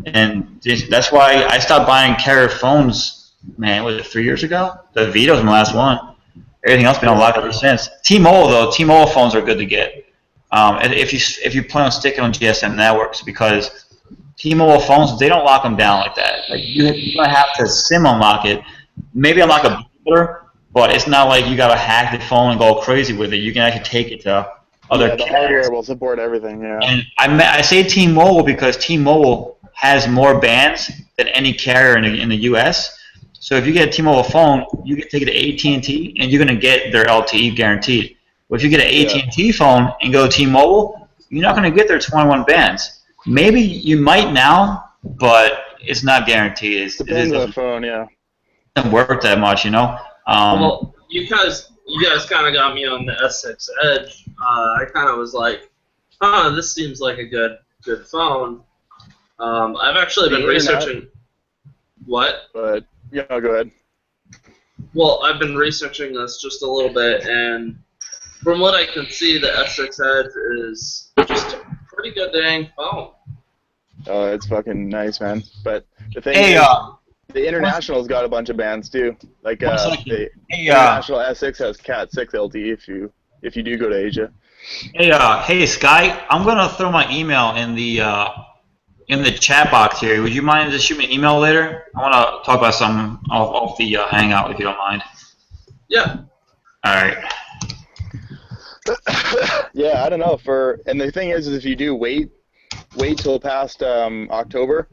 And that's why I stopped buying carrier phones, man, was it 3 years ago? The Vito's my last one. Everything else has been unlocked ever since. T-Mobile phones are good to get if you plan on sticking on GSM networks, because T-Mobile phones, they don't lock them down like that. Like you're gonna have to SIM unlock it, maybe unlock a booster, but it's not like you gotta hack the phone and go crazy with it. You can actually take it to other the hardware will support everything. Yeah. And I say T-Mobile because T-Mobile has more bands than any carrier in the U.S. So if you get a T-Mobile phone, you can take it to AT&T, and you're going to get their LTE guaranteed. But if you get an AT&T phone and go T-Mobile, you're not going to get their 21 bands. Maybe you might now, but it's not guaranteed. Depends on the phone, yeah. It doesn't work that much, Well, you guys kind of got me on the S6 Edge. I kind of was like, this seems like a good phone. I've actually been researching. What? But yeah, go ahead. Well, I've been researching this just a little bit, and from what I can see, the S6 Edge is just a pretty good dang phone. Oh, it's fucking nice, man. But the thing is, the International's got a bunch of bands too. Like the International S6 has Cat 6 LTE if you do go to Asia. Hey, Sky, I'm gonna throw my email in the chat box here. Would you mind just shoot me an email later? I want to talk about something off the Hangout, if you don't mind. Yeah. All right. Yeah, I don't know. And the thing is if you do wait till past October,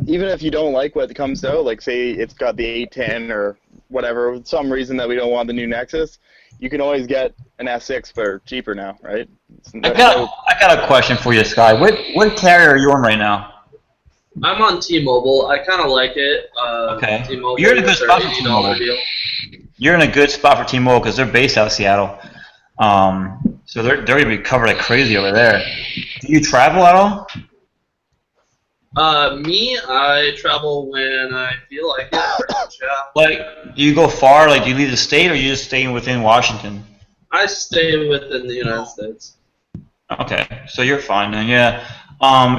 even if you don't like what comes out, like say it's got the 810 or whatever, for some reason that we don't want the new Nexus, you can always get an S6 for cheaper now, right? I got a question for you, Sky. What carrier are you on right now? I'm on T-Mobile. I kind of like it. Okay. T-Mobile, You're in a good spot for T-Mobile. You're in a good spot for T-Mobile because they're based out of Seattle. So they're going to be covered like crazy over there. Do you travel at all? I travel when I feel like it. Yeah. Like, do you go far? Like, do you leave the state, or you just staying within Washington? I stay within the United States. Okay, so you're fine then. Yeah.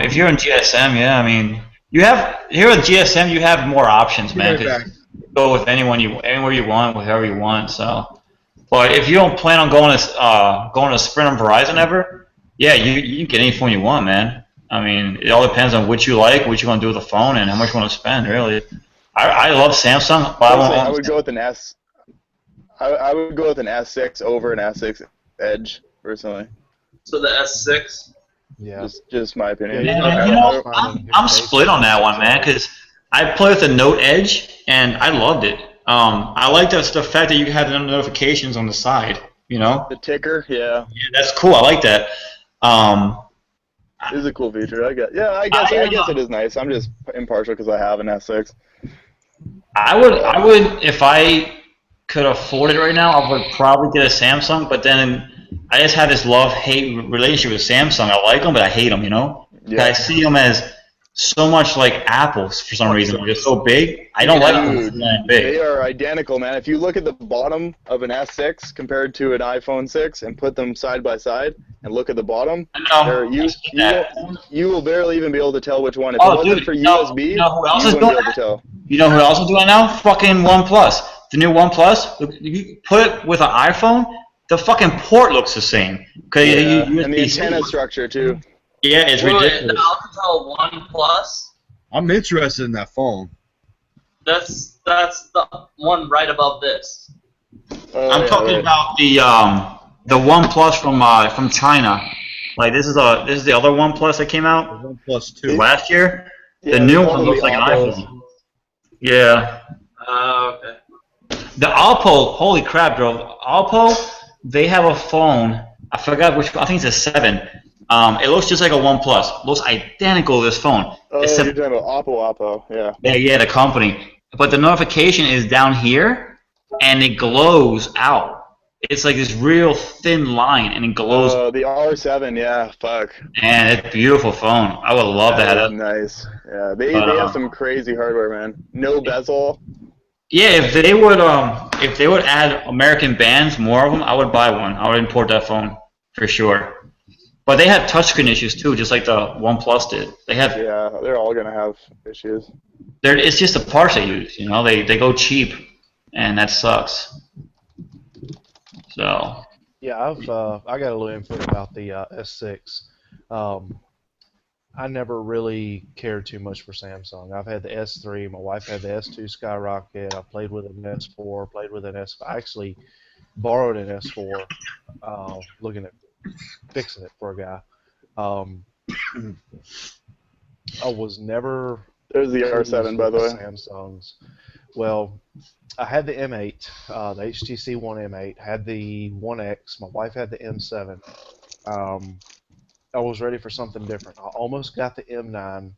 If you're in GSM, yeah, I mean, here with GSM, you have more options, man. Cause you go with anywhere you want, with whoever you want. So, but if you don't plan on going to Sprint or Verizon ever, yeah, you can get any phone you want, man. I mean, it all depends on what you like, what you want to do with the phone, and how much you want to spend, really. I love Samsung, but I would go with an S. I would go with an S6 over an S6 Edge, personally. So the S6? Yeah. Just my opinion. Yeah, I'm split on that one, man, because I played with the Note Edge, and I loved it. I like the fact that you can have the notifications on the side, The ticker, yeah. Yeah, that's cool. I like that. It is a cool feature. I guess it is nice. I'm just impartial because I have an S6. I would if I could afford it right now, I would probably get a Samsung. But then I just have this love-hate relationship with Samsung. I like them, but I hate them. Yeah. I see them as so much like Apples for some reason. They're so big. I don't like them that big. They are identical, man. If you look at the bottom of an S6 compared to an iPhone 6 and put them side by side and look at the bottom, you will barely even be able to tell which one. If it wasn't for USB, you wouldn't be able to tell. You know who else is doing that now? Fucking OnePlus. The new OnePlus, you put it with an iPhone, the fucking port looks the same. Yeah, and the antenna structure, too. Yeah, it's ridiculous. The Alcatel OnePlus. I'm interested in that phone. That's the one right above this. I'm talking about the OnePlus from China. Like this is the other OnePlus that came out. The OnePlus 2 last year. Yeah, the new one looks like an iPhone. Yeah. Okay. The Oppo, holy crap, bro. Oppo, they have a phone. I forgot which one. I think it's a 7. It looks just like a OnePlus. Looks identical to this phone. Oh, Except, you're talking about Oppo, yeah. yeah, the company. But the notification is down here, and it glows out. It's like this real thin line, and it glows. The R7, yeah, fuck. And it's a beautiful phone. I would love to have That is that. nice. Yeah, they But, have some crazy hardware, man. No bezel. Yeah, if they would add American bands, more of them, I would buy one. I would import that phone for sure. But they have touchscreen issues too, just like the OnePlus did. They have. Yeah, they're all gonna have issues. It's just the parts they use. You know, they go cheap, and that sucks. So. Yeah, I got a little input about the S6. I never really cared too much for Samsung. I've had the S3. My wife had the S2 Skyrocket. I played with an S4. Played with an S5. I actually borrowed an S4. Looking at fixing it for a guy. I was never. There's the R7, by the way. Samsungs. Well, I had the M8, the HTC One M8. Had the One X. My wife had the M7. I was ready for something different. I almost got the M9,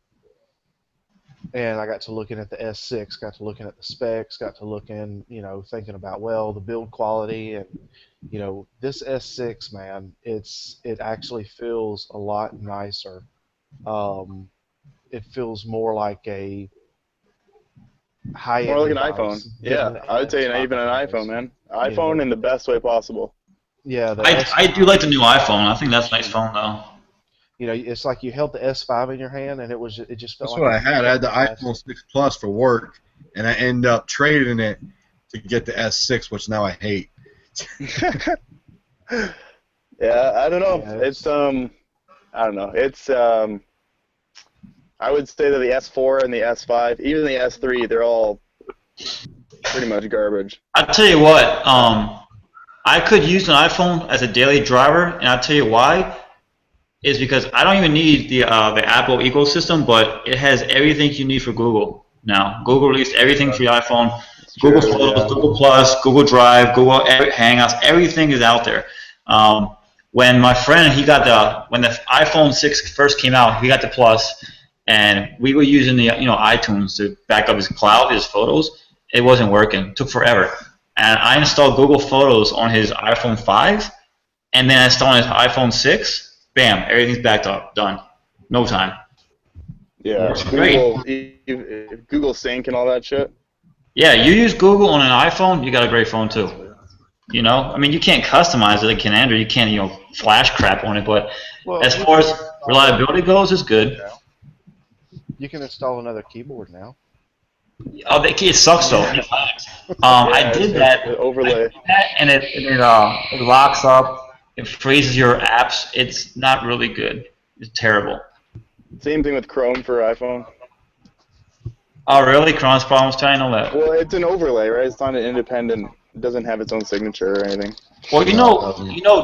and I got to looking at the S6, got to looking at the specs, got to looking, thinking about, well, the build quality, and, this S6, man, it actually feels a lot nicer. It feels more like a high-end More like an device iPhone. Yeah, I would say even an iPhone, man. iPhone in the best way possible. Yeah, I do like the new iPhone. I think that's a nice phone, though. It's like you held the S5 in your hand, and it just felt That's like what I had. I had the iPhone 6 Plus for work, and I ended up trading it to get the S6, which now I hate. Yeah, I don't know. Yeah, it's I don't know. It's I would say that the S4 and the S5, even the S3, they're all pretty much garbage. I'll tell you what. I could use an iPhone as a daily driver, and I'll tell you why. Is because I don't even need the Apple ecosystem, but it has everything you need for Google now. Google released everything for the iPhone. Google Photos, Google Plus, Google Drive, Google Hangouts, everything is out there. When my friend, when the iPhone 6 first came out, he got the Plus, and we were using the iTunes to back up his cloud, his photos. It wasn't working. It took forever. And I installed Google Photos on his iPhone 5, and then I installed his iPhone 6. Bam, everything's backed up, done. No time. Yeah, Google Sync and all that shit. Yeah, you use Google on an iPhone, you got a great phone too. I mean, you can't customize it like an Android. You can't, flash crap on it. But as far as reliability goes, it's good. You can install another keyboard now. Oh, it sucks though. I did that. Overlay. And it locks up. It freezes your apps. It's not really good. It's terrible. Same thing with Chrome for iPhone. Oh, really? Chrome's problems? I know that. Well, it's an overlay, right? It's not an independent. It doesn't have its own signature or anything. Well,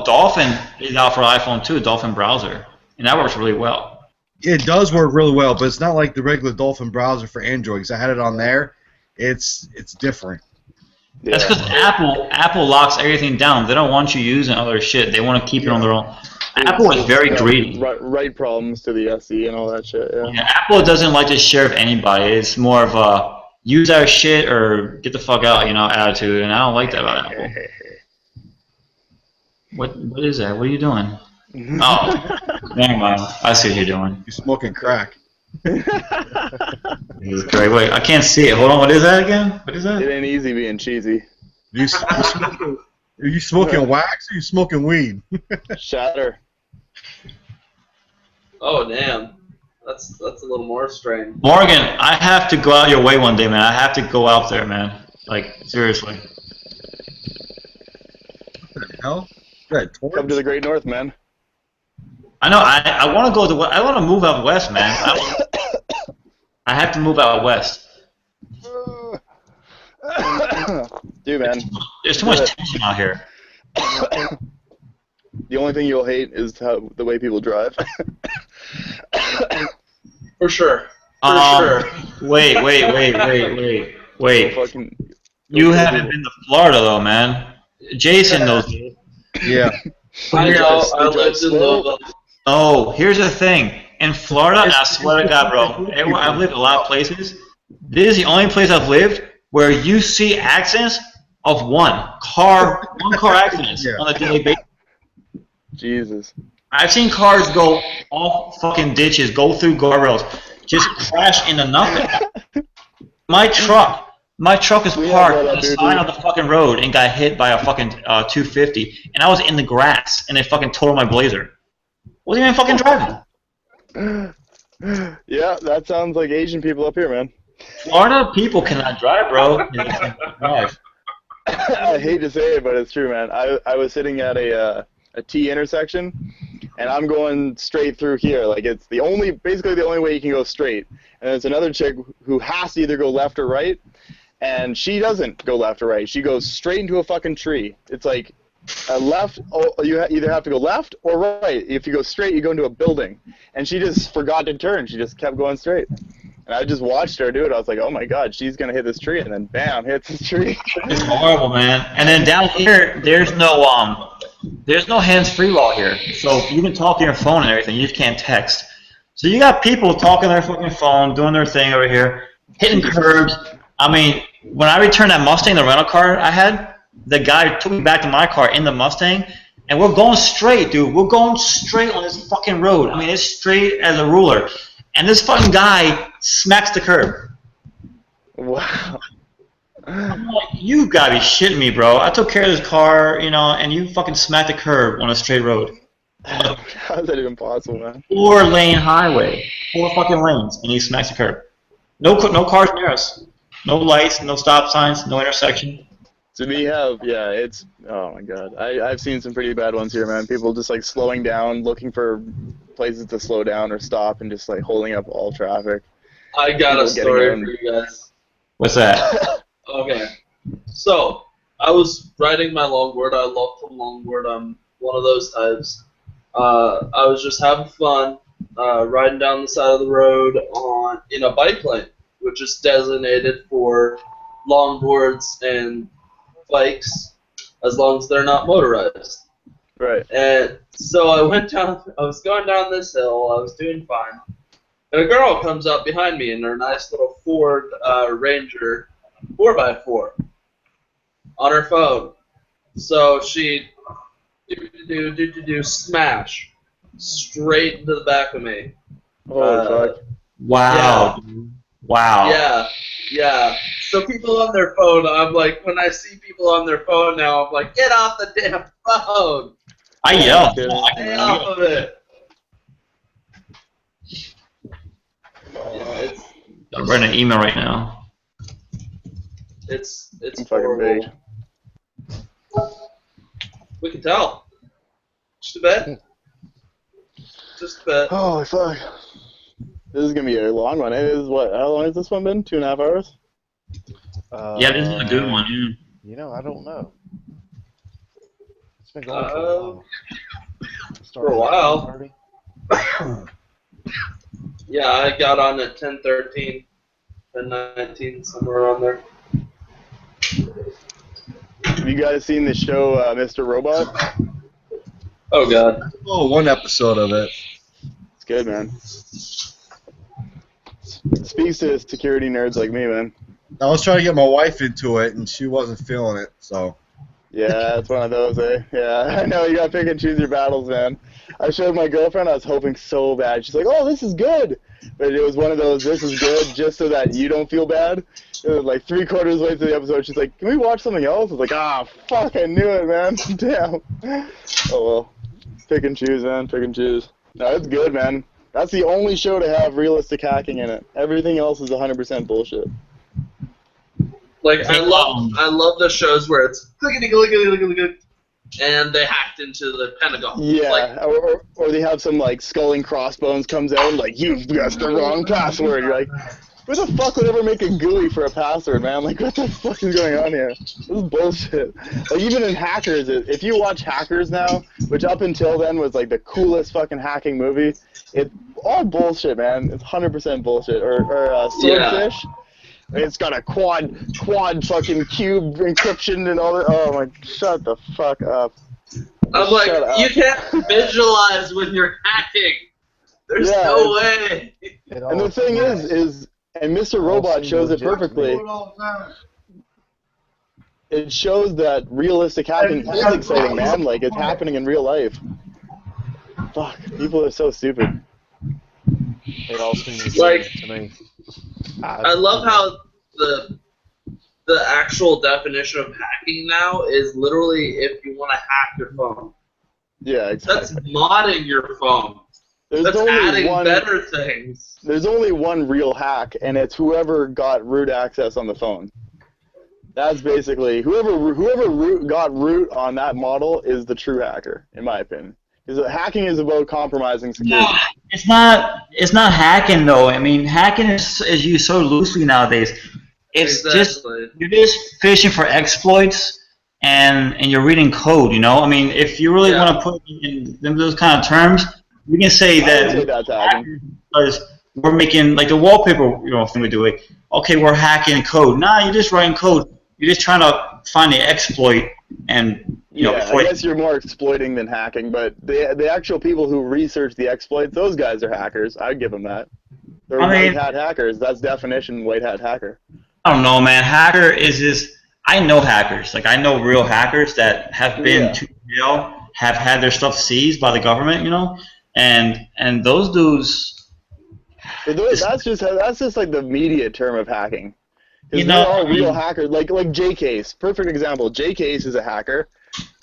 Dolphin is out for iPhone too. Dolphin browser, and that works really well. It does work really well, but it's not like the regular Dolphin browser for Android. Because I had it on there. It's different. Yeah. That's because Apple locks everything down. They don't want you using other shit. They want to keep it on their own. Apple is very greedy. Write problems to the SE and all that shit. Yeah. Apple doesn't like to share with anybody. It's more of a use our shit or get the fuck out, attitude. And I don't like that about Apple. What is that? What are you doing? Oh, never mind. I see what you're doing. You're smoking crack. Wait, I can't see it. Hold on. What is that again? What is that? It ain't easy being cheesy. Are you smoking wax or are you smoking weed? Shatter. Oh damn, that's a little more strange. Morgan, I have to go out your way one day, man. I have to go out there, man. Like seriously. What the hell? Good. Come to the Great North, man. I know. I want to go to. I want to move out west, man. I have to move out west. Dude, man. There's too much tension out here. The only thing you'll hate is the way people drive. For sure. For sure. Wait. Fucking, You haven't been to Florida though, man. Jason knows. Yeah. I know. I They drive lived in slow. Louisville. Oh, here's the thing. In Florida, and I swear to God, bro, I've lived a lot of places. This is the only place I've lived where you see accidents of one car accidents Yeah. on a daily basis. Jesus. I've seen cars go off fucking ditches, go through guardrails, just crash into nothing. My truck is We have parked that on up the here, side dude. of the fucking road and got hit by a fucking 250, and I was in the grass, and it fucking totaled my Blazer. Wasn't even fucking driving. Yeah, that sounds like Asian people up here, man. Florida people cannot drive, bro. Drive. I hate to say it, but it's true, man. I was sitting at a T intersection, and I'm going straight through here. Like, it's basically the only way you can go straight. And there's another chick who has to either go left or right, and she doesn't go left or right. She goes straight into a fucking tree. It's like a left. You either have to go left or right. If you go straight, you go into a building. And she just forgot to turn. She just kept going straight. And I just watched her do it. I was like, oh my god, she's gonna hit this tree, and then bam, hits this tree. It's horrible, man. And then down here, there's no hands-free law here. So you can talk to your phone and everything. You just can't text. So you got people talking on their fucking phone, doing their thing over here, hitting curbs. I mean, when I returned that Mustang, the rental car I had, the guy took me back to my car in the Mustang, and we're going straight, dude. We're going straight on this fucking road. I mean, it's straight as a ruler. And this fucking guy smacks the curb. Wow. I'm like, you gotta be shitting me, bro. I took care of this car, and you fucking smacked the curb on a straight road. How is that even possible, man? 4-lane highway. 4 fucking lanes, and he smacks the curb. No cars near us. No lights, no stop signs, no intersection. So we have, it's, oh my god. I've seen some pretty bad ones here, man. People just like slowing down, looking for places to slow down or stop, and just like holding up all traffic. I got a People getting story in. for you guys. What's that? Okay. So, I was riding my longboard. I love to longboard. I'm one of those types. I was just having fun, riding down the side of the road in a bike lane, which is designated for longboards and bikes, as long as they're not motorized. Right. And so I was going down this hill, I was doing fine, and a girl comes up behind me in her nice little Ford Ranger 4x4 on her phone. So she smash straight into the back of me. Holy fuck. Wow. Yeah. Wow. Yeah. So people on their phone, I'm like, when I see people on their phone now, I'm like, get off the damn phone. I yell. Stay off of it. Yeah, I'm writing an email right now. it's I'm fucking horrible. big. We can tell. Just a bit. Just a bit. Holy fuck. This is gonna be a long one. It is what? How long has this one been? 2.5 hours? Yeah, this is a good one, yeah. You know, I don't know. It's been going for a while. For a while. 10:30. Yeah, I got on at 10:13, 10:19, somewhere around there. Have you guys seen the show Mr. Robot? Oh god. Oh, one episode of it. It's good, man. Speaks to security nerds like me, man. I was trying to get my wife into it, and she wasn't feeling it, so. Yeah, it's one of those, eh? Yeah, I know, you gotta pick and choose your battles, man. I showed my girlfriend, I was hoping so bad. She's like, oh, this is good. But it was one of those, this is good, just so that you don't feel bad. It was like 3/4 way through the episode, she's like, can we watch something else? I was like, ah, fuck, I knew it, man. Damn. Oh, well. Pick and choose, man, pick and choose. No, it's good, man. That's the only show to have realistic hacking in it. Everything else is 100% bullshit. Like I love the shows where it's clickety-clickety-clickety, and they hacked into the Pentagon. Yeah, Like, or they have some like skull and crossbones comes out like you've guessed the wrong password. You're like, Who the fuck would ever make a GUI for a password, man? Like, what the fuck is going on here? This is bullshit. Like, even in Hackers, if you watch Hackers now, which up until then was like the coolest fucking hacking movie, it's all bullshit, man. It's 100% bullshit. Or Swordfish. Yeah. It's got a quad fucking cube encryption and all that. Oh my, shut the fuck up. I'm like, you can't visualize when you're hacking. There's no way. And the thing is, and Mr. Robot shows it perfectly. It shows that realistic hacking is exciting, man. Like, it's happening in real life. Fuck, people are so stupid. It all seems like to me. I love how the actual definition of hacking now is literally if you want to hack your phone. Yeah, exactly. That's modding your phone. That's adding better things. There's only one real hack, and it's whoever got root access on the phone. That's basically whoever got root on that model is the true hacker, in my opinion. Because hacking is about compromising security. No, it's not hacking though. I mean, hacking is used so loosely nowadays. It's just you're just fishing for exploits and you're reading code. You know, I mean, if you really want to put it in those kind of terms, we can say that because we're making like the wallpaper thing we do. Like, okay, we're hacking code. Nah, you're just writing code. You're just trying to find the exploit and I guess you're more exploiting than hacking, but the actual people who research the exploits, those guys are hackers. I'd give them that. They're white hat hackers. That's definition white hat hacker. I don't know, man. Hacker is just. I know hackers. Like, I know real hackers that have been to jail, have had their stuff seized by the government, and those dudes. That's just like the media term of hacking. Because they're all real hackers. Like J-Case, perfect example. J-Case is a hacker,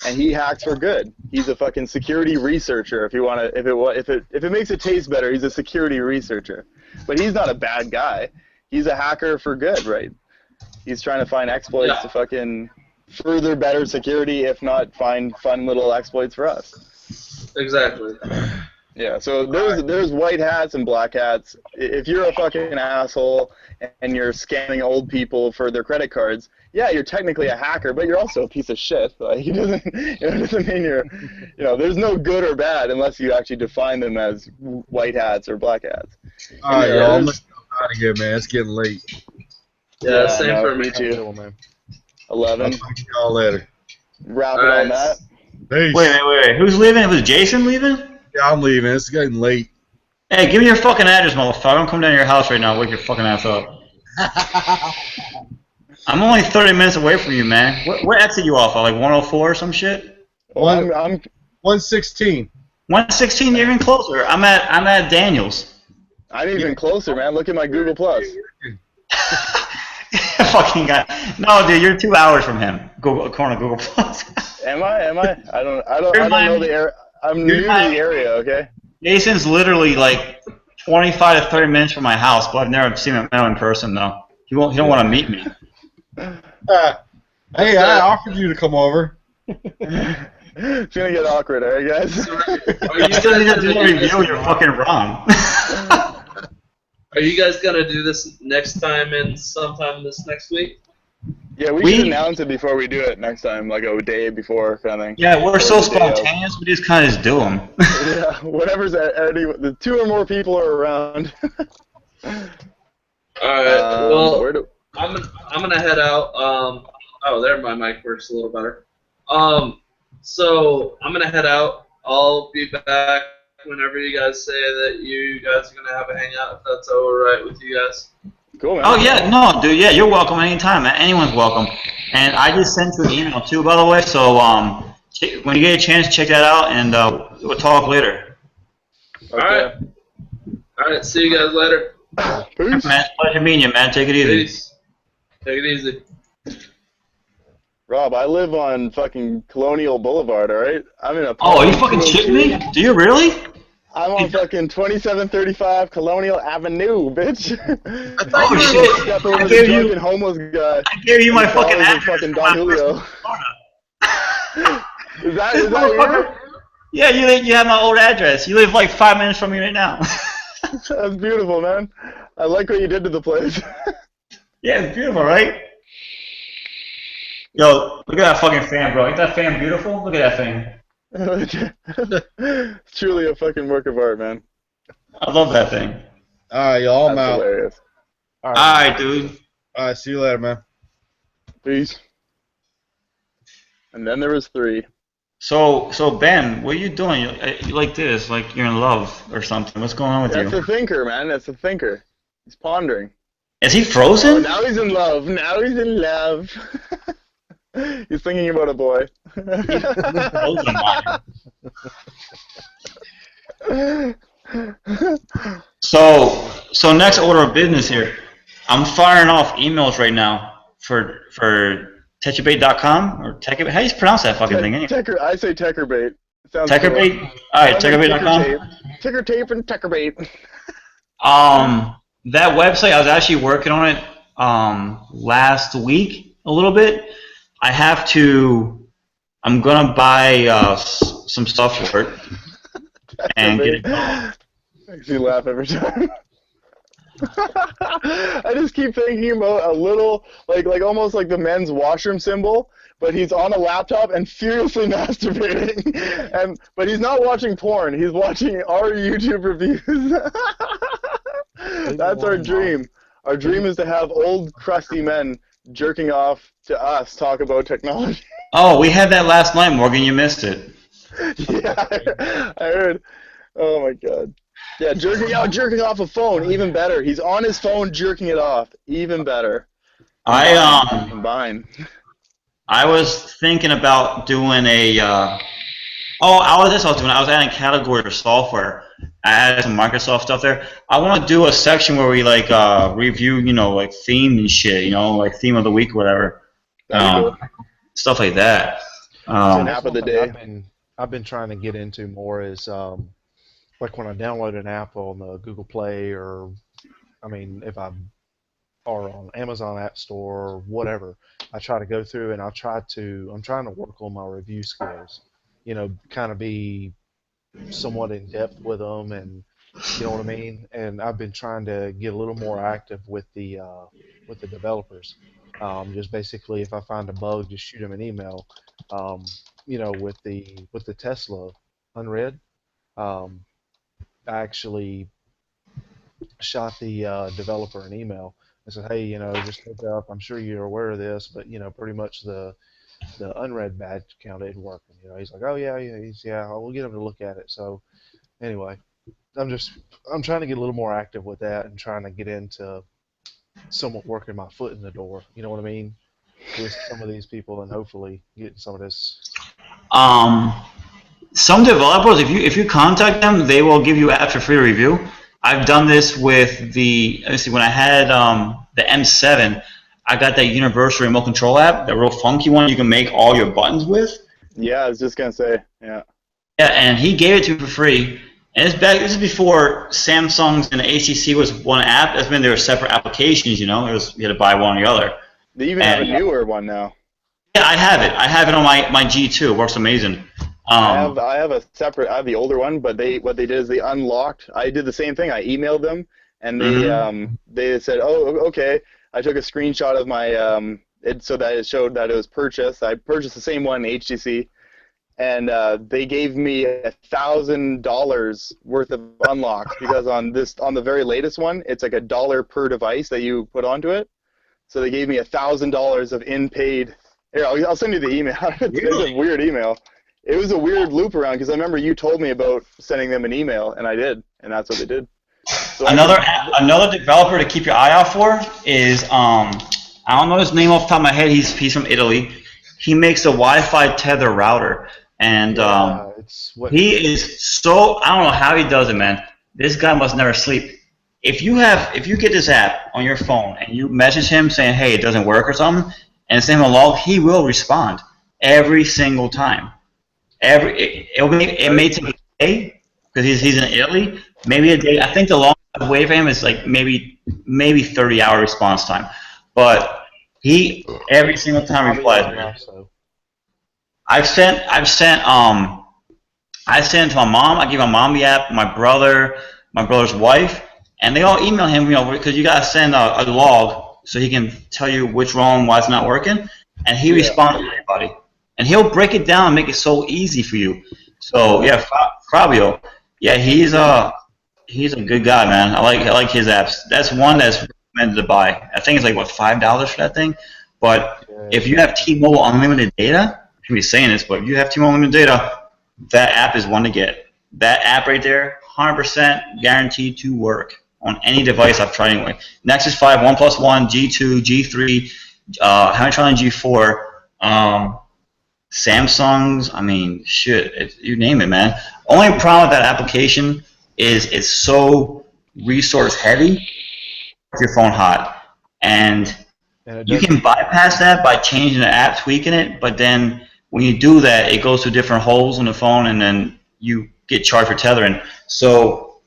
and he hacks for good. He's a fucking security researcher. If it makes it taste better, he's a security researcher. But he's not a bad guy. He's a hacker for good, right? He's trying to find exploits to fucking further better security, if not find fun little exploits for us. Exactly. Yeah, so there's white hats and black hats. If you're a fucking asshole and you're scamming old people for their credit cards, yeah, you're technically a hacker, but you're also a piece of shit. Like, it doesn't mean you're, there's no good or bad unless you actually define them as white hats or black hats. All right, y'all, let's get out of here, man. It's getting late. Yeah, same for me too. 11. I'll talk to y'all later. Wrap it on that. Peace. Wait. Who's leaving? Was Jason leaving? Yeah, I'm leaving. It's getting late. Hey, give me your fucking address, motherfucker. I'm coming down to your house right now. Wake your fucking ass up. I'm only 30 minutes away from you, man. What exit you off of? Like 104 or some shit? Well, I'm 116. 116, you're even closer. I'm at Daniels. I'm even closer, man. Look at my Google Plus. Fucking guy. No, dude, you're 2 hours from him. According to Google Plus. Am I? I don't know the area. I'm new to the area. Okay. Jason's literally like 25 to 30 minutes from my house, but I've never seen him in person though. He don't want to meet me. Hey, I offered you to come over. It's gonna get awkward, alright, guys? Are you guys gonna do a review? You're fucking wrong. Are you guys gonna do this next time and sometime this next week? Yeah, we should announce it before we do it next time, like a day before kind of thing. Yeah, we're so spontaneous. We just kind of just do them. Yeah, whatever's the 2 or more people are around. All right. Well, I'm gonna head out. Oh, there my mic works a little better. So I'm gonna head out. I'll be back whenever you guys say that you guys are gonna have a hangout. If that's all right with you guys. Cool, man. Oh yeah, no, dude, yeah, you're welcome anytime, man. Anyone's welcome. And I just sent you an email too, by the way. So when you get a chance, check that out, and we'll talk later. Okay. All right. See you guys later. Peace. Man, pleasure meeting you, man. Take it easy. Peace. Take it easy. Rob, I live on fucking Colonial Boulevard, alright? I'm in a... Oh, are you fucking shitting me? Do you really? I'm on fucking 2735 Colonial Avenue, bitch. Oh shit! I gave you a homeless guy. I gave you my fucking address. Fucking Don Julio. Is that you? Yeah, you have my old address. You live like 5 minutes from me right now. That's beautiful, man. I like what you did to the place. Yeah, it's beautiful, right? Yo, look at that fucking fan, bro. Ain't that fan beautiful? Look at that thing. It's truly a fucking work of art, man. I love that thing. All right, y'all. I'm That's out. hilarious. All right, dude. All right, see you later, man. Peace. And then there was 3. So Ben, what are you doing? You like this? Like you're in love or something? What's going on with That's you? the thinker, man. That's the thinker. He's pondering. Is he Oh, frozen? now he's in love. Now he's in love. He's thinking about a boy. Frozen, man. So next order of business here. I'm firing off emails right now for techabait.com or techabait. How do you pronounce that fucking thing anyway? I say Techerbait. Sounds Techabait? cool. All right, techabait.com. Ticker tape and Techerbait. That website, I was actually working on it last week a little bit. I'm going to buy some stuff for it and get it going. Makes me laugh every time. I just keep thinking about a little, like almost like the men's washroom symbol, but he's on a laptop and furiously masturbating. But he's not watching porn. He's watching our YouTube reviews. That's our dream. Our dream is to have old, crusty men jerking off to us talk about technology. Oh, we had that last night, Morgan. You missed it. Yeah, I heard. Oh, my God. Yeah, jerking off a phone, even better. He's on his phone jerking it off, even better. I was thinking about doing I was adding category for software. I added some Microsoft stuff there. I want to do a section where we like review, like theme and shit, like theme of the week, or whatever, stuff like that. App of the day. I've been trying to get into more is like when I download an app on the Google Play or on Amazon App Store or whatever, I try to go through and I'm trying to work on my review skills. Kind of be somewhat in depth with them, and you know what I mean. And I've been trying to get a little more active with the developers. Just basically, if I find a bug, just shoot them an email. With the Tesla unread, I actually shot the developer an email. I said, hey, just heads up, I'm sure you're aware of this, but pretty much the unread badge count isn't working. He's like, oh yeah, we'll get him to look at it. So anyway, I'm trying to get a little more active with that and trying to get into somewhat working my foot in the door. You know what I mean? With some of these people and hopefully getting some of this. Some developers, if you contact them, they will give you apps for free to review. I've done this with when I had the M7, I got that universal remote control app, that real funky one you can make all your buttons with. Yeah, I was just going to say, yeah. Yeah, and he gave it to me for free. And this is before Samsung's and HTC was one app. That's when they were separate applications, you had to buy one or the other. They even have a newer one now. Yeah, I have it. I have it on my G2. It works amazing. I have the older one, but what they did is they unlocked. I did the same thing. I emailed them, and they said, oh, okay. I took a screenshot of my so that it showed that it was purchased. I purchased the same one in HTC, and they gave me $1,000 worth of unlocks because on the very latest one, it's like $1 per device that you put onto it. So they gave me $1,000 of in-paid. Here, I'll send you the email. It's a weird email. It was a weird loop around because I remember you told me about sending them an email, and I did, and that's what they did. So another developer to keep your eye out for is I don't know his name off the top of my head. He's from Italy. He makes a Wi-Fi tether router, and he is so, I don't know how he does it, man. This guy must never sleep. If you get this app on your phone and you message him saying, hey, it doesn't work or something, and send him a log, he will respond every single time. It may take a day because he's in Italy. Maybe a day. I think the longest wait for him is like maybe 30-hour response time. But he every single time replies. I sent it to my mom. I gave my mom the app. My brother's wife, and they all email him, because you gotta send a log so he can tell you what's wrong, why it's not working, and he responds to everybody, and he'll break it down and make it so easy for you. So yeah, Fabio, yeah, he's a good guy, man. I like his apps. That's one that's recommended to buy. I think it's like what, $5 for that thing, but if you have T-Mobile unlimited data, I should be saying this, but if you have T-Mobile unlimited data, that app is one to get. That app right there, 100% guaranteed to work on any device I've tried anyway. Nexus 5, OnePlus One, G2, G3, haven't tried on G4, Samsung's, I mean, shit, you name it, man. Only problem with that application is it's so resource heavy, with your phone hot, and you can bypass that by changing the app, tweaking it, but then when you do that, it goes to different holes on the phone, and then you get charged for tethering. So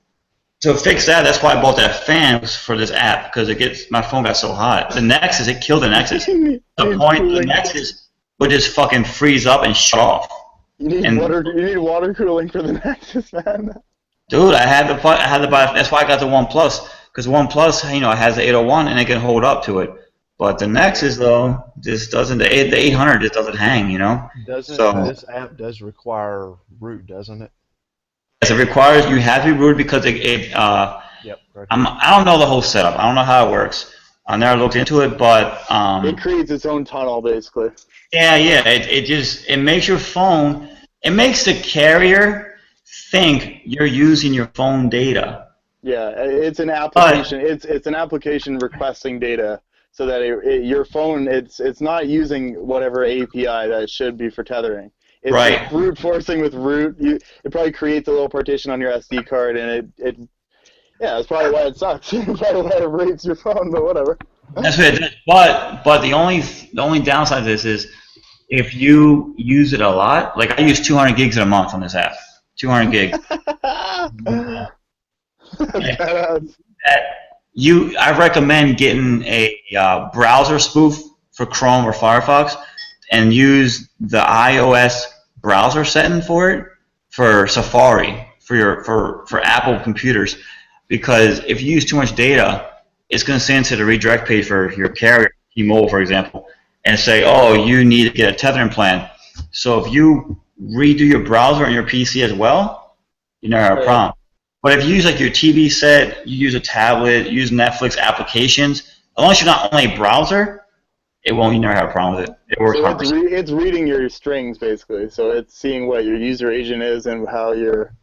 to fix that, that's why I bought that fan for this app, because my phone got so hot. The Nexus, it killed the Nexus. The point, the Nexus would just fucking freeze up and shut off. You need water cooling for the Nexus, man. Dude, I had to buy. That's why I got the OnePlus, because OnePlus, has the 801 and it can hold up to it. But the Nexus though just doesn't. The 800 just doesn't hang, This app does require root, doesn't it? Yes, it requires you have to be rooted because I don't know the whole setup. I don't know how it works. I never looked into it, but it creates its own tunnel basically. Yeah. It makes your phone. It makes the carrier think you're using your phone data. Yeah, it's an application. It's an application requesting data. So that your phone, it's not using whatever API that it should be for tethering. It's like brute forcing with root. It probably creates a little partition on your SD card, and that's probably why it sucks. Probably why it rapes your phone, but whatever. That's what it does. But the only downside of this is if you use it a lot. Like I use 200 gigs in a month on this app. 200 gig. I recommend getting a browser spoof for Chrome or Firefox and use the iOS browser setting for it for Safari for Apple computers, because if you use too much data, it's going to send to the redirect page for your carrier, T-Mobile for example, and say, oh, you need to get a tethering plan. So if you redo your browser on your PC as well, you never have a problem. But if you use like your TV set, you use a tablet, you use Netflix applications, as long as you're not only a browser, you never have a problem with it. It works. So it's reading your strings basically. So it's seeing what your user agent is and how you're.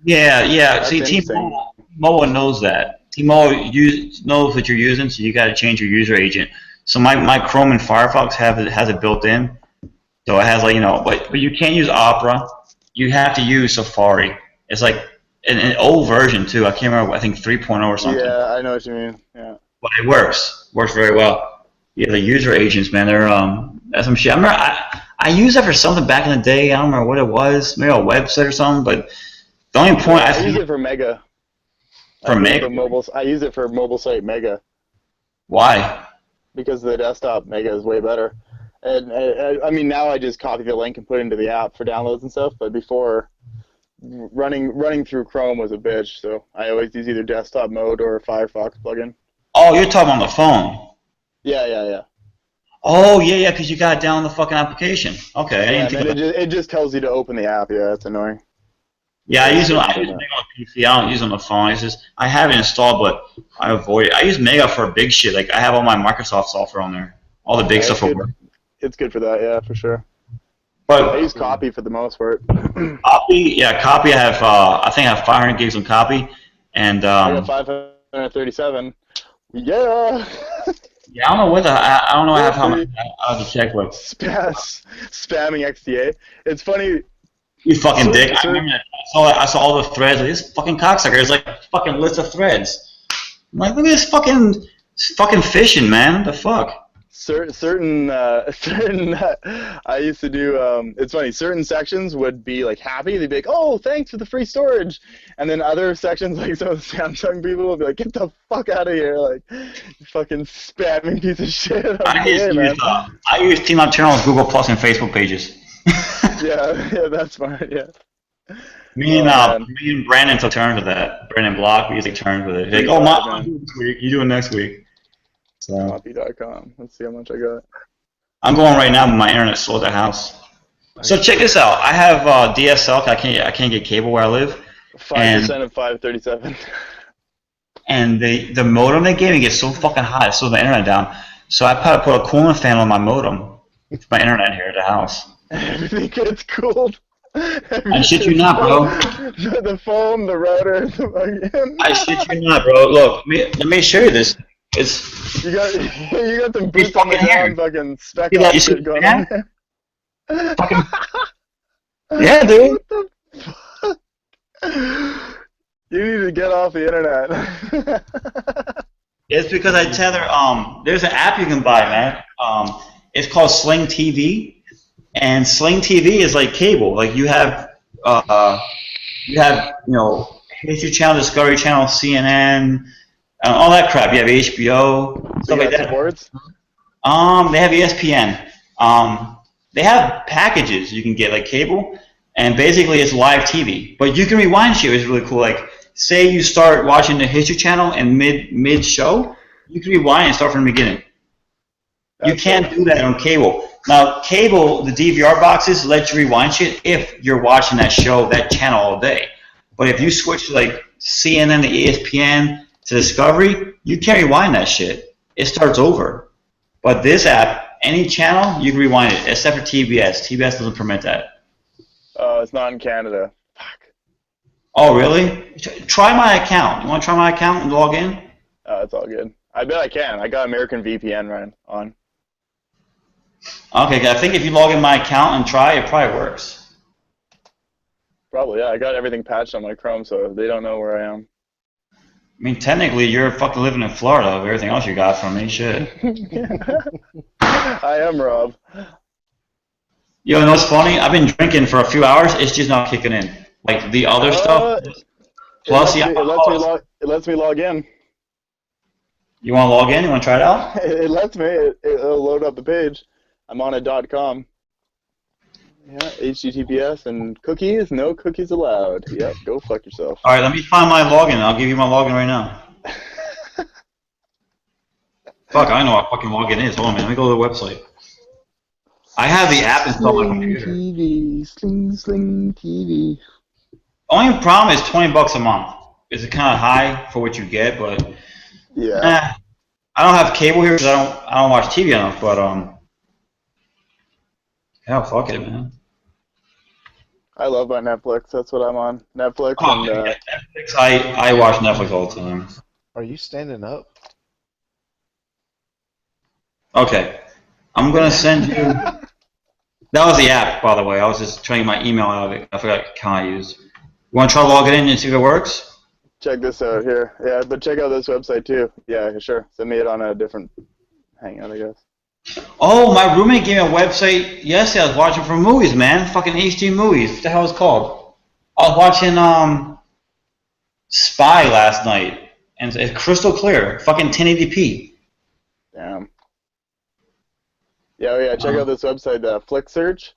Yeah. See, T-Mobile knows that. T-Mobile knows what you're using, so you got to change your user agent. So my Chrome and Firefox has it built in, so it has but you can't use Opera. You have to use Safari. It's like an old version too. I can't remember. I think 3.0 or something. Yeah, I know what you mean. Yeah. But it works. Works very well. Yeah, the user agents, man. They're that's some shit. I remember I used that for something back in the day. I don't remember what it was. Maybe a website or something. But the only point I use it for Mega. For Mega. I use it for mobile site Mega. Why? Because the desktop Mega is way better. And I mean now I just copy the link and put it into the app for downloads and stuff. But before. Running through Chrome was a bitch, so I always use either desktop mode or a Firefox plugin. Oh, you're talking on the phone. Yeah. Oh, yeah, because you got it down on the fucking application. Okay, I didn't think about it just tells you to open the app. Yeah, that's annoying. Yeah, I use Mega on PC. I don't use it on the phone. It's just I have it installed, but I avoid it. I use Mega for big shit. Like I have all my Microsoft software on there, all the big stuff. It's good for that. Yeah, for sure. But I use Copy for the most part. Copy. I have. I think I have 500 gigs on Copy, and I got 537. Yeah. Yeah, I don't know what I don't know how much I have to check with. Spamming XDA. It's funny. You fucking dick. I remember that. I saw all the threads. Like, this fucking cocksucker. It's like a fucking list of threads. I'm like, look at this fucking fishing, man. What the fuck? Certain I used to do it's funny, certain sections would be like happy, they'd be like, oh, thanks for the free storage, and then other sections, like some of the Samsung people would be like, get the fuck out of here, like, you fucking spamming piece of shit. I use Team Nocturnal's Google Plus and Facebook pages. yeah, that's smart. Yeah, Me and Brandon took turns with that. Brandon Block, we take turns with it. He's like, oh, I'll do it this week. You do it next week. So Moppy.com. Let's see how much I got. I'm going right now, but my internet's slow at the house. So check this out. I have DSL. I can't get cable where I live. 5% of 537. And the modem they gave me gets so fucking hot. It slows my internet down. So I put a cooling fan on my modem. It's my internet here at the house. Everything gets cooled. I shit you not, bro. The phone, the router, the fucking... I shit you not, bro. Look, let me show you this. It's you got some boots on the ground fucking spec off shit going on there. Fucking yeah, dude. What the fuck? You need to get off the internet. It's because I tether. There's an app you can buy, man. It's called Sling TV, and Sling TV is like cable. Like you have History Channel, Discovery Channel, CNN, all that crap. You have HBO, stuff like that. Sports? They have ESPN. They have packages you can get like cable, and basically it's live TV. But you can rewind shit. It's really cool. Like say you start watching the History Channel and mid show, you can rewind and start from the beginning. You can't do that on cable. Now, cable, the DVR boxes let you rewind shit if you're watching that show, that channel all day. But if you switch to like CNN to ESPN to Discovery, you can't rewind that shit. It starts over. But this app, any channel, you can rewind it, except for TBS. TBS doesn't permit that. It's not in Canada. Fuck. Oh, really? Try my account. You want to try my account and log in? It's all good. I bet I can. I got American VPN right on. Okay, I think if you log in my account and try, it probably works. Probably, yeah. I got everything patched on my Chrome, so they don't know where I am. I mean, technically, you're fucking living in Florida with everything else you got from me. Shit. I am, Rob. You know what's funny? I've been drinking for a few hours. It's just not kicking in. Like the other stuff. Plus, it lets me log in. You want to log in? You want to try it out? It lets me. It'll load up the page. I'm on a .com. Yeah, HTTPS and cookies. No cookies allowed. Yep, go fuck yourself. All right, let me find my login. I'll give you my login right now. Fuck, I know what fucking login is. Hold on, man. Let me go to the website. I have the app installed on my computer. Sling TV. Only problem is $20 a month. It's kind of high for what you get, but yeah. I don't have cable here because I don't watch TV enough. But hell, fuck it, man. I love my Netflix. That's what I'm on. Netflix and Netflix. I watch Netflix all the time. Are you standing up? Okay, I'm gonna send you. That was the app, by the way. I was just trying my email out of it. I forgot what account I used. You want to try logging in and see if it works? Check this out here. Yeah, but check out this website too. Yeah, sure. Send me it on a different hangout, I guess. Oh, my roommate gave me a website yesterday. I was watching for movies, man. Fucking HD movies. What the hell is it called? I was watching Spy last night, and it's crystal clear. Fucking 1080p. Damn. Yeah, check out this website, Flick Search.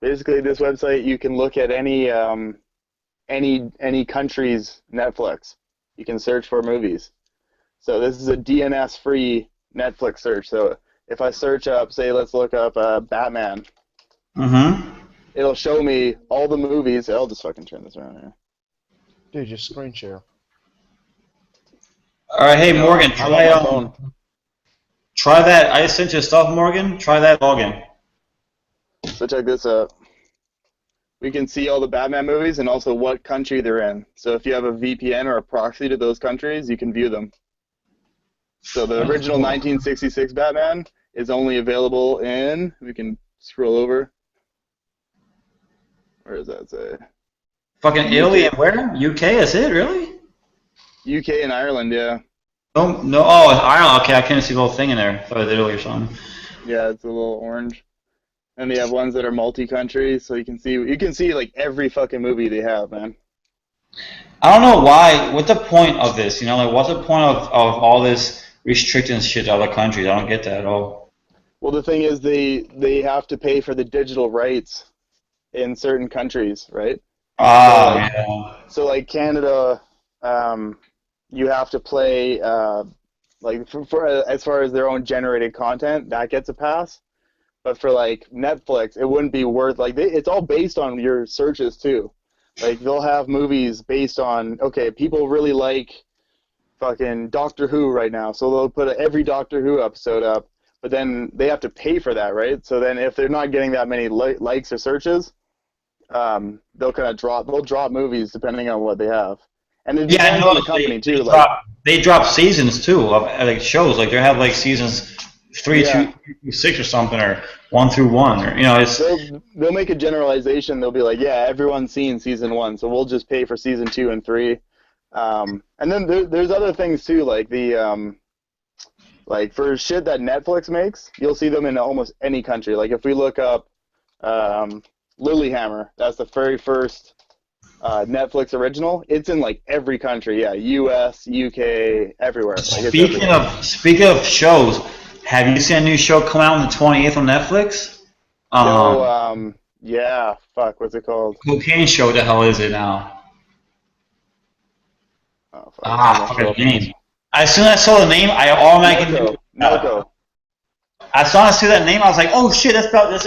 Basically, this website you can look at any country's Netflix. You can search for movies. So this is a DNS-free Netflix search. So if I search up, say, let's look up Batman. It'll show me all the movies. I'll just fucking turn this around here. Dude, just screen share. All right, hey Morgan, try that. I sent you stuff, Morgan. Try that login. So check this out. We can see all the Batman movies and also what country they're in. So if you have a VPN or a proxy to those countries, you can view them. So the original 1966 Batman is only available in, we can scroll over. Where does that say? Fucking Italy and where? UK, that's it, really? UK and Ireland, yeah. Oh, no, oh, it's Ireland. Okay, I can't see the whole thing in there. I thought it was Italy or something. Yeah, it's a little orange. And they have ones that are multi-country, so you can see like every fucking movie they have, man. I don't know why. What's the point of this? You know, like what's the point of all this restricting shit to other countries? I don't get that at all. Well, the thing is, they have to pay for the digital rights in certain countries, right? Oh, like, yeah. So like Canada, you have to play like for as far as their own generated content that gets a pass. But for like Netflix, it wouldn't be worth it's all based on your searches too. Like they'll have movies based on okay, people really like fucking Doctor Who right now, so they'll put every Doctor Who episode up. But then they have to pay for that, right? So then if they're not getting that many likes or searches, they'll kind of drop movies depending on what they have, and it Yeah, I depends on the noticed company too. they drop seasons too of like shows. Like they have like seasons 3 Yeah. through 6 or something, or 1 through 1, or it's. They'll make a generalization. They'll be like, yeah, everyone's seen season 1, so we'll just pay for season 2 and 3. And then there's other things too, like like for shit that Netflix makes, you'll see them in almost any country. Like if we look up Lilyhammer, that's the very first Netflix original. It's in like every country, yeah, U.S., U.K., everywhere. Like, Speaking of shows, have you seen a new show come out on the 28th on Netflix? Yeah, fuck, what's it called? Cocaine Show. What the hell is it now? Oh, fuck, Fuck his name. As soon as I saw the name, I automatically Narco. As soon as I see that name, I was like, oh shit, that's probably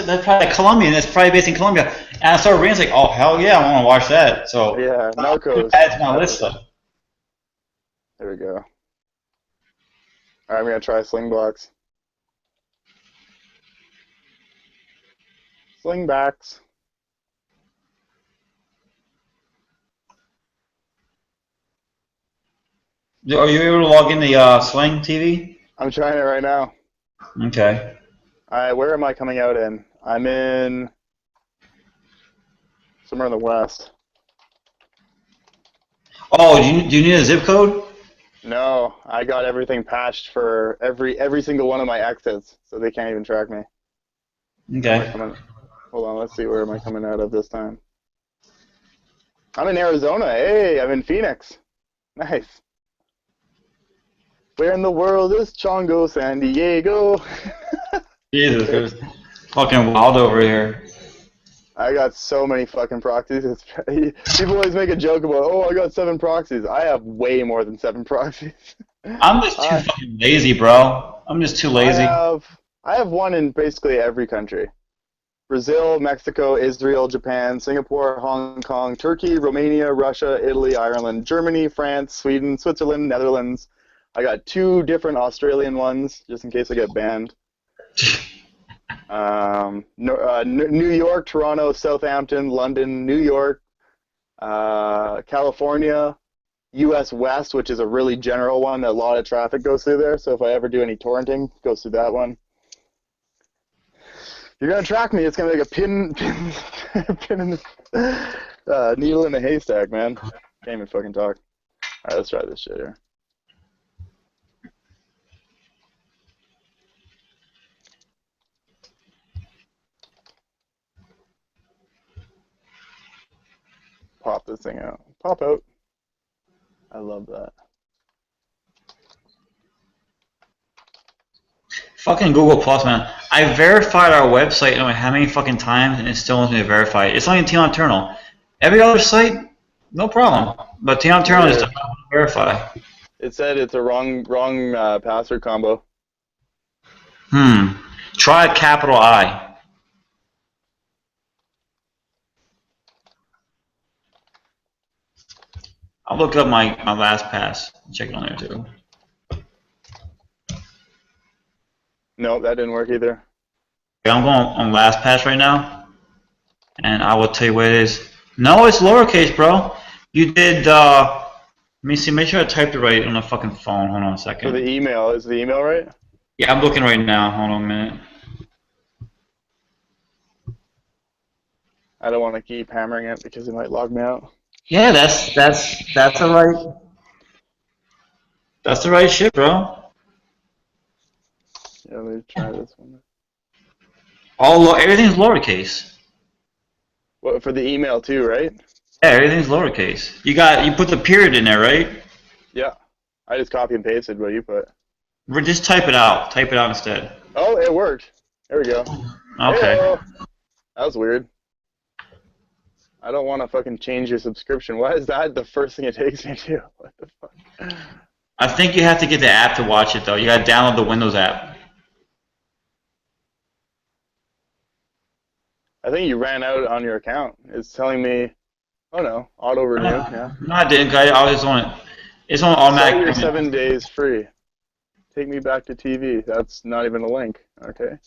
Colombian. It's probably based in Colombia. And I started reading, like, oh hell yeah, I want to watch that. So Yeah, Narcos. Add to my list though. There we go. Alright, I'm gonna try Slingbox. Slingbacks. Are you able to log in the Sling TV? I'm trying it right now. Okay. Alright, where am I coming out in? I'm in somewhere in the west. Oh, do you need a zip code? No, I got everything patched for every single one of my exits, so they can't even track me. Okay. Hold on, let's see, where am I coming out of this time? I'm in Arizona. Hey, I'm in Phoenix. Nice. Where in the world is Chongo, San Diego? Jesus, it was fucking wild over here. I got so many fucking proxies. People always make a joke about, oh, I got 7 proxies. I have way more than 7 proxies. I'm just too fucking lazy, bro. I'm just too lazy. I have one in basically every country. Brazil, Mexico, Israel, Japan, Singapore, Hong Kong, Turkey, Romania, Russia, Italy, Ireland, Germany, France, Sweden, Switzerland, Netherlands. I got 2 different Australian ones, just in case I get banned. New York, Toronto, Southampton, London, New York, California, U.S. West, which is a really general one. A lot of traffic goes through there, so if I ever do any torrenting, it goes through that one. If you're going to track me, it's going to be like a pin in the needle in a haystack, man. Can't even fucking talk. Alright, let's try this shit here. Pop this thing out. Pop out. I love that. Fucking Google Plus, man. I verified our website, I don't know how many fucking times, and it still wants me to verify it. It's only Nocturnal. Every other site, no problem. But Nocturnal is to verify. It said it's a wrong password combo. Try capital I. I'll look up my LastPass. Check it on there too. No, that didn't work either. I'm going on LastPass right now, and I will tell you what it is. No, it's lowercase, bro. You did. Let me see. Make sure I typed it right on the fucking phone. Hold on a second. For the email, is the email right? Yeah, I'm looking right now. Hold on a minute. I don't want to keep hammering it because it might log me out. Yeah, that's the right. That's the right shit, bro. Yeah, let me try this one. Everything's lowercase. What, for the email too, right? Yeah, everything's lowercase. You put the period in there, right? Yeah. I just copy and pasted what you put. Just type it out. Type it out instead. Oh, it worked. There we go. Okay. Hey-o. That was weird. I don't want to fucking change your subscription. Why is that the first thing it takes me to? What the fuck? I think you have to get the app to watch it though. You gotta download the Windows app. I think you ran out on your account. It's telling me, oh no, auto renew. Yeah. No, I didn't. I was just on it. It's on Start automatic. your 7 days free. Take me back to TV. That's not even a link. Okay.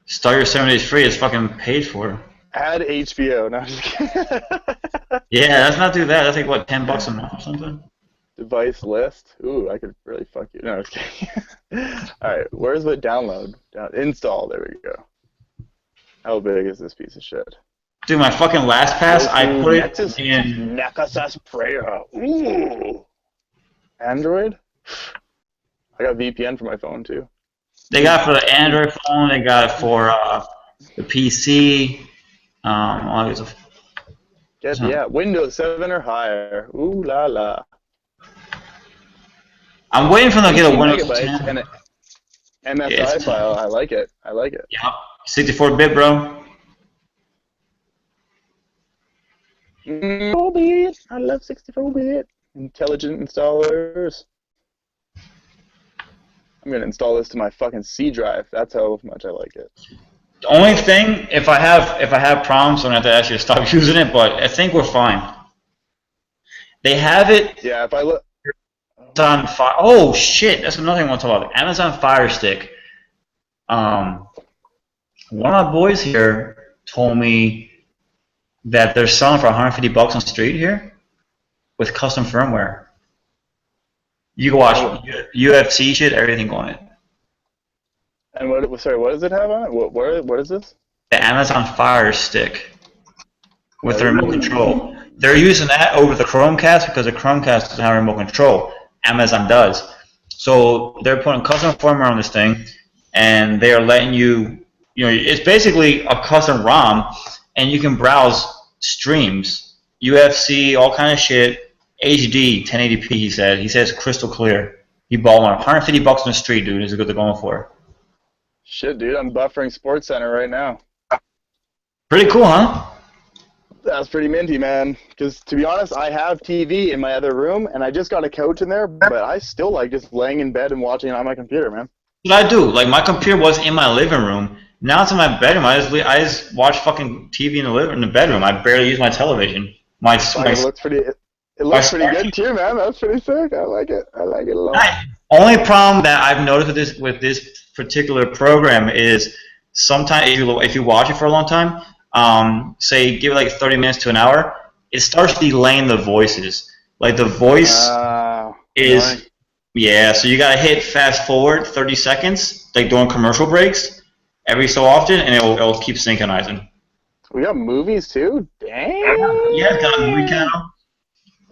Start your 7 days free. It's fucking paid for. Add HBO. No, I'm just kidding. Yeah, let's not do that. That's like what, $10 a month or something. Device list. Ooh, I could really fuck you. No, I'm just kidding. All right, where's the download? Install. There we go. How big is this piece of shit? Dude, my fucking LastPass, I put Nexus, it in. Nexus Prayer. Ooh. Android. I got VPN for my phone too. They got it for the Android phone. They got it for the PC. All these. Yeah, Windows 7 or higher. Ooh la la. I'm waiting for them to get a Windows 10. 10. And an MSI file. I like it. I like it. Yeah, 64-bit, bro. 64-bit. I love 64-bit. Intelligent installers. I'm gonna install this to my fucking C drive. That's how much I like it. The only thing, if I have problems, I'm gonna have to ask you to stop using it. But I think we're fine. They have it. Yeah, if I look. On Fire. Oh shit! That's another thing I want to talk about. Amazon Fire Stick. One of my boys here told me that they're selling for $150 on the street here with custom firmware. You can watch UFC shit, everything on it. And what? Sorry, what does it have on it? What is this? The Amazon Fire Stick with the remote control. They're using that over the Chromecast because the Chromecast doesn't have remote control. Amazon does. So they're putting custom firmware on this thing, and they are letting you, it's basically a custom ROM, and you can browse streams, UFC, all kind of shit. HD, 1080p, he said. He says crystal clear. He bought one. $150 on the street, dude, is what they're going for. Shit, dude, I'm buffering SportsCenter right now. Pretty cool, huh? That's pretty minty, man. Because, to be honest, I have TV in my other room, and I just got a couch in there, but I still like just laying in bed and watching it on my computer, man. What I do. Like, my computer was in my living room. Now it's in my bedroom. I just watch fucking TV in the bedroom. I barely use my television. It looks pretty... It looks pretty good too, man. That's pretty sick. I like it. I like it a lot. Only problem that I've noticed with this particular program is sometimes if you watch it for a long time, say give it like 30 minutes to an hour, it starts delaying the voices. Like the voice is annoying. Yeah. So you gotta hit fast forward 30 seconds, like during commercial breaks, every so often, and it'll keep synchronizing. We got movies too. Damn. Yeah, got a movie channel.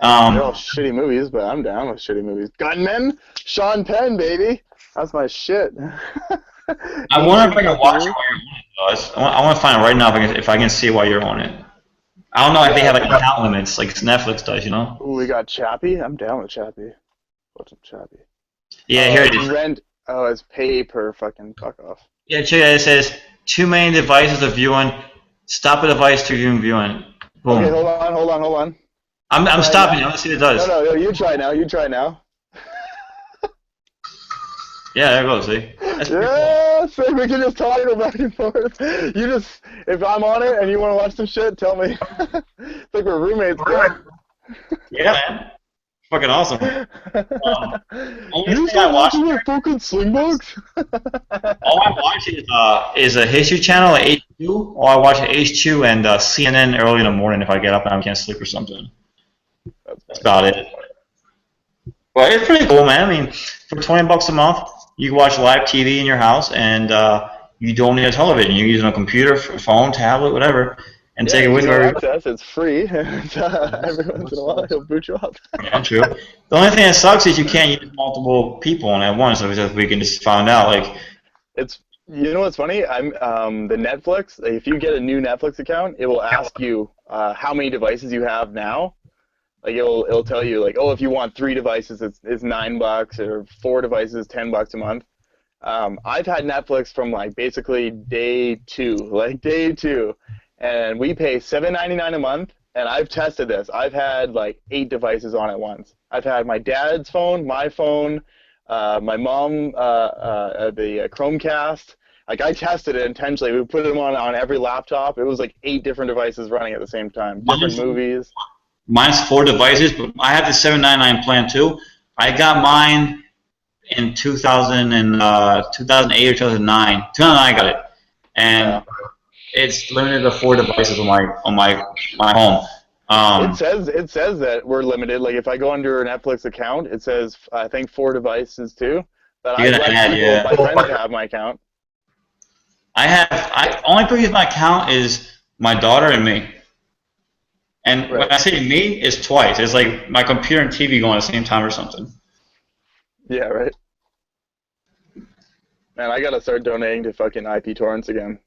They're all shitty movies, but I'm down with shitty movies. Gunmen, Sean Penn, baby. That's my shit. I wonder if I can watch it while you're on it, though. I want to find it right now if I can see while you're on it. I don't know if they have like account limits like Netflix does, you know? Ooh, we got Chappie. I'm down with Chappie. What's up, Chappie? Yeah, here it is. Rent. Oh, it's pay per fucking fuck off. Yeah, check it out. It says too many devices of viewing. Stop a device to viewing. Boom. Okay, hold on. I'm stopping. Let's see what it does. No, you try now. Yeah, there it goes. See? That's pretty Yeah, so we can just toggle back and forth. If I'm on it and you want to watch some shit, tell me. It's like we're roommates, bro. Yeah, man. Fucking awesome. Only You thing I watch, watching fucking Slingbox? all I watch is a History Channel at H2, or I watch H2 and CNN early in the morning if I get up and I can't sleep or something. That's about it. But it's pretty cool, man. I mean, for $20 a month, you can watch live TV in your house, and you don't need a television. You're using a computer, phone, tablet, whatever, and take it with you. Access, it's free. Every once in a while, he'll boot you up. Yeah, true. The only thing that sucks is you can't use multiple people on at once. So we can just find out, like. You know what's funny? I'm the Netflix. If you get a new Netflix account, it will ask you how many devices you have now. Like it'll tell you like, oh, if you want 3 devices, it's $9, or 4 devices, $10 a month. I've had Netflix from like basically day two, and we pay $7.99 a month, and I've tested this. I've had like 8 devices on at once. I've had my dad's phone, my phone, my mom, the Chromecast. Like I tested it intentionally. We put them on every laptop. It was like 8 different devices running at the same time. Different movies. Mine's 4 devices, but I have the $799 plan too. I got mine in 2008 or 2009. 2009 I got it, and it's limited to 4 devices on my home. It says that we're limited. Like if I go under a Netflix account, it says I think 4 devices too. But I let my friends have my account. I only people use my account is my daughter and me. And when I say me, it's twice. It's like my computer and TV going at the same time or something. Yeah, right. Man, I gotta start donating to fucking IP torrents again.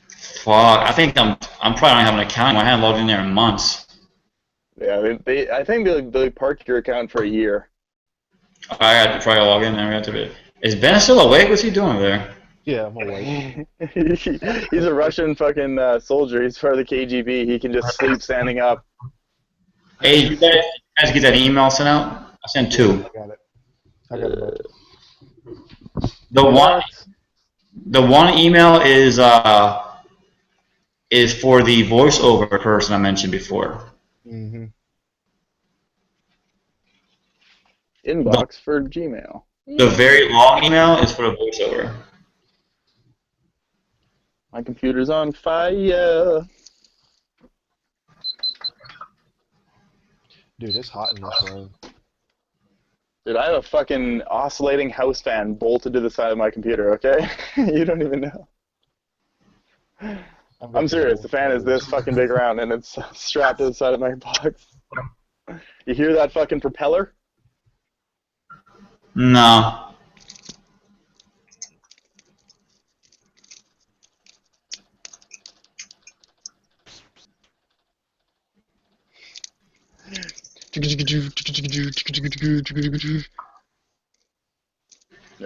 Fuck, I think I'm probably don't have an account. I haven't logged in there in months. Yeah, I think they park your account for a year. I had to probably log in there. Is Ben still awake? What's he doing there? Yeah, I'm awake. He's a Russian fucking soldier. He's part of the KGB. He can just sleep standing up. Hey, you guys get that email sent out? I sent 2. I got it. The one email is for the voiceover person I mentioned before. Mm-hmm. Inbox for Gmail. The very long email is for the voiceover. My computer's on fire. Dude, it's hot in this room. Dude, I have a fucking oscillating house fan bolted to the side of my computer, okay? You don't even know. I'm serious. The fan is this fucking big around, and it's strapped to the side of my box. You hear that fucking propeller? No. They're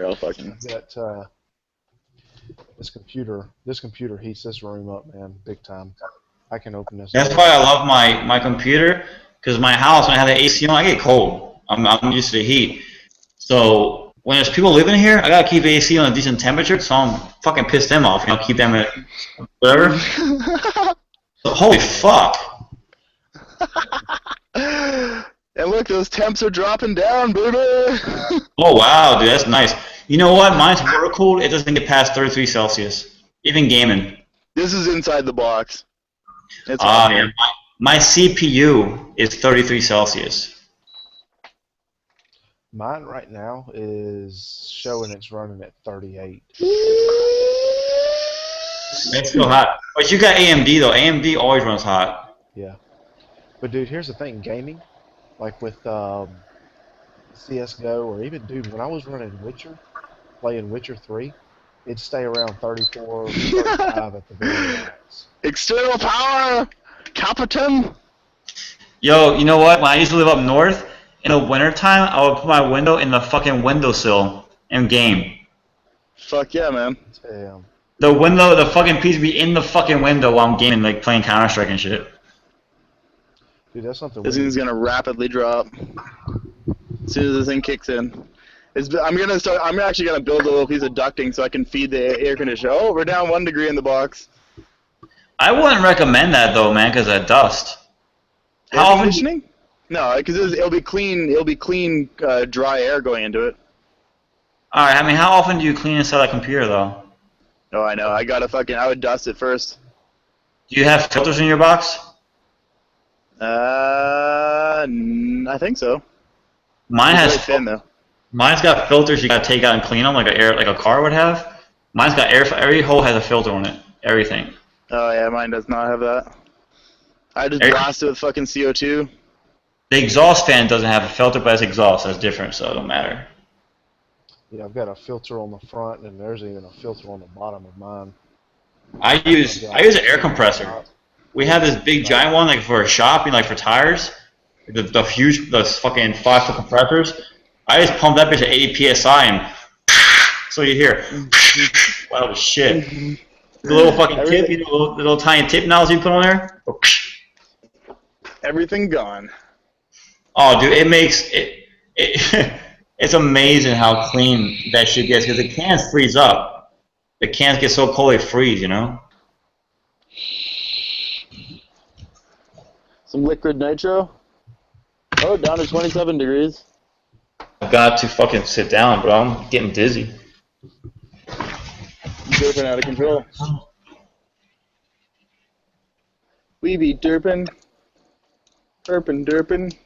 all fucking. That this computer heats this room up, man, big time. I can open this. That's why I love my computer, because my house, when I have the AC on, I get cold. I'm used to the heat. So when there's people living here, I gotta keep AC on a decent temperature, so I'm fucking piss them off. Keep them at whatever. So, holy fuck. And look, those temps are dropping down, baby. Oh wow, dude, that's nice. You know what? Mine's water cooled. It doesn't get past 33 Celsius. Even gaming. This is inside the box. It's yeah. My CPU is 33 Celsius. Mine right now is showing it's running at 38. It's still hot. But you got AMD though. AMD always runs hot. Yeah. But dude, here's the thing, gaming, like with CSGO or even, dude, when I was running Witcher, playing Witcher 3, it'd stay around 34, 35 at the very max. External power! Captain! Yo, you know what? When I used to live up north, in the wintertime, I would put my window in the fucking windowsill and game. Fuck yeah, man. Damn. The fucking piece would be in the fucking window while I'm gaming, like playing Counter-Strike and shit. Dude, that's something. This thing's gonna rapidly drop as soon as this thing kicks in. I'm actually gonna build a little piece of ducting so I can feed the air conditioner. Oh, we're down 1 degree in the box. I wouldn't recommend that though, man, because of dust. Air conditioning? No, because it'll be clean. It'll be clean, dry air going into it. All right. I mean, how often do you clean inside that computer though? Oh, I know. I would dust it first. Do you have filters in your box? I think so. Mine has thin though. Mine's got filters you gotta take out and clean them like a car would have. Mine's got air. Every hole has a filter on it. Everything. Oh yeah, mine does not have that. I just blast it with fucking CO2. The exhaust fan doesn't have a filter, but it's exhaust. That's different, so it don't matter. Yeah, I've got a filter on the front, and there's even a filter on the bottom of mine. I use an air compressor. We have this big giant one like for a shop, like for tires. The huge, the fucking 5-foot compressors. I just pump that bitch at 80 psi and so you hear. Wow, shit. The little fucking tip, the little tiny tip nozzle you put on there. Everything gone. Oh, dude, it makes it. It's amazing how clean that shit gets because the cans freeze up. The cans get so cold they freeze, you know. Some liquid nitro. Oh, down to 27 degrees. I've got to fucking sit down, bro. I'm getting dizzy. Derping out of control. We be derping. Derping.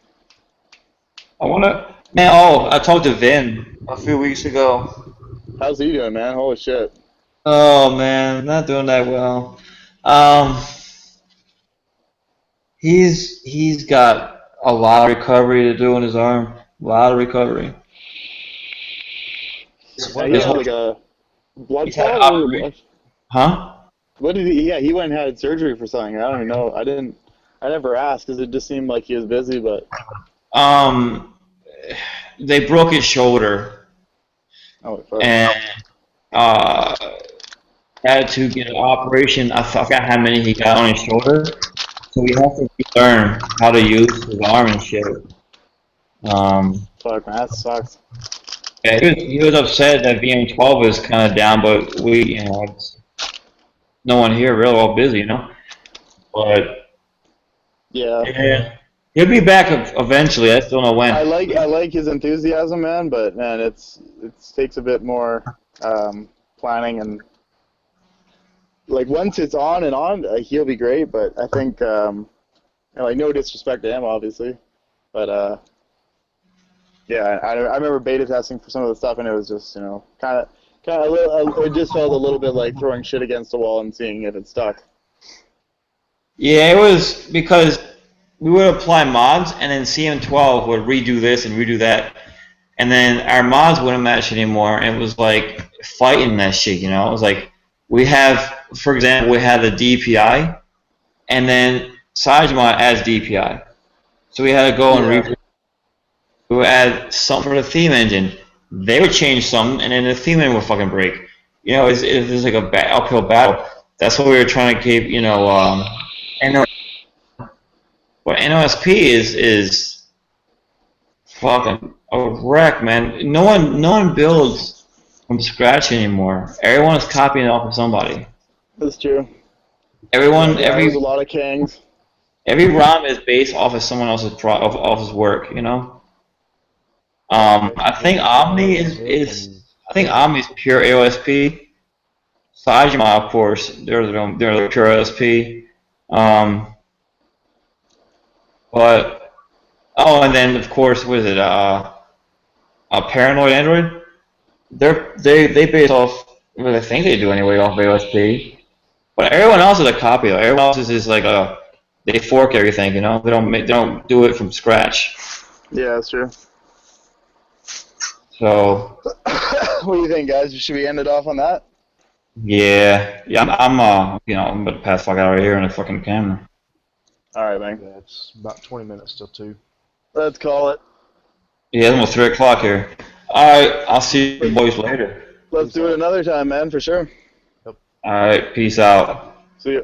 I wanna. Man, oh, I talked to Vin a few weeks ago. How's he doing, man? Holy shit. Oh man, not doing that well. He's got a lot of recovery to do in his arm. A lot of recovery. He had like a blood clot? Or Huh? what did he? Yeah, he went and had surgery for something. I don't even know. I never asked because it just seemed like he was busy. But they broke his shoulder. oh, fuck. And had to get an operation. I forgot how many he got on his shoulder. So we have to learn how to use his arm and shit. Fuck, man, that sucks. Yeah, he was upset that VM12 is kind of down, but we, you know, no one here, really all busy, you know. But yeah, he'll be back eventually. I still don't know when. I like his enthusiasm, man. But man, it takes a bit more planning and like once it's on and on, he'll be great. But I think, like no disrespect to him, obviously, but yeah, I remember beta testing for some of the stuff, and it was just kind of it just felt a little bit like throwing shit against the wall and seeing if it stuck. Yeah, it was because we would apply mods, and then CM12 would redo this and redo that, and then our mods wouldn't match anymore, and it was like fighting that shit, you know? It was like, we have, for example, we had the DPI, and then Sajima adds DPI. So we had to go and redo. We would add something for the theme engine. They would change something, and then the theme engine would fucking break. You know, it's like a uphill battle. That's what we were trying to keep, you know, But NOSP is fucking a wreck, man. No one builds from scratch anymore. Everyone is copying it off of somebody. That's true. There's a lot of Kangs. Every ROM is based off of someone else's office work, you know. I think Omni is pure AOSP. Sajima, of course, they're pure AOSP. But and then of course, what is it? A Paranoid Android. They base off. Well, I think they do anyway off AOSP. But everyone else is a copy. Everyone else is like they fork everything. You know, they don't do it from scratch. Yeah, that's true. So. What do you think, guys? Should we end it off on that? Yeah. I'm I'm about to pass fuck out right here on the fucking camera. All right, man. Yeah, it's about 20 minutes till 2. Let's call it. Yeah, it's almost 3 o'clock here. All right, I'll see you boys later. Let's do it another time, man, for sure. All right, peace out. See ya.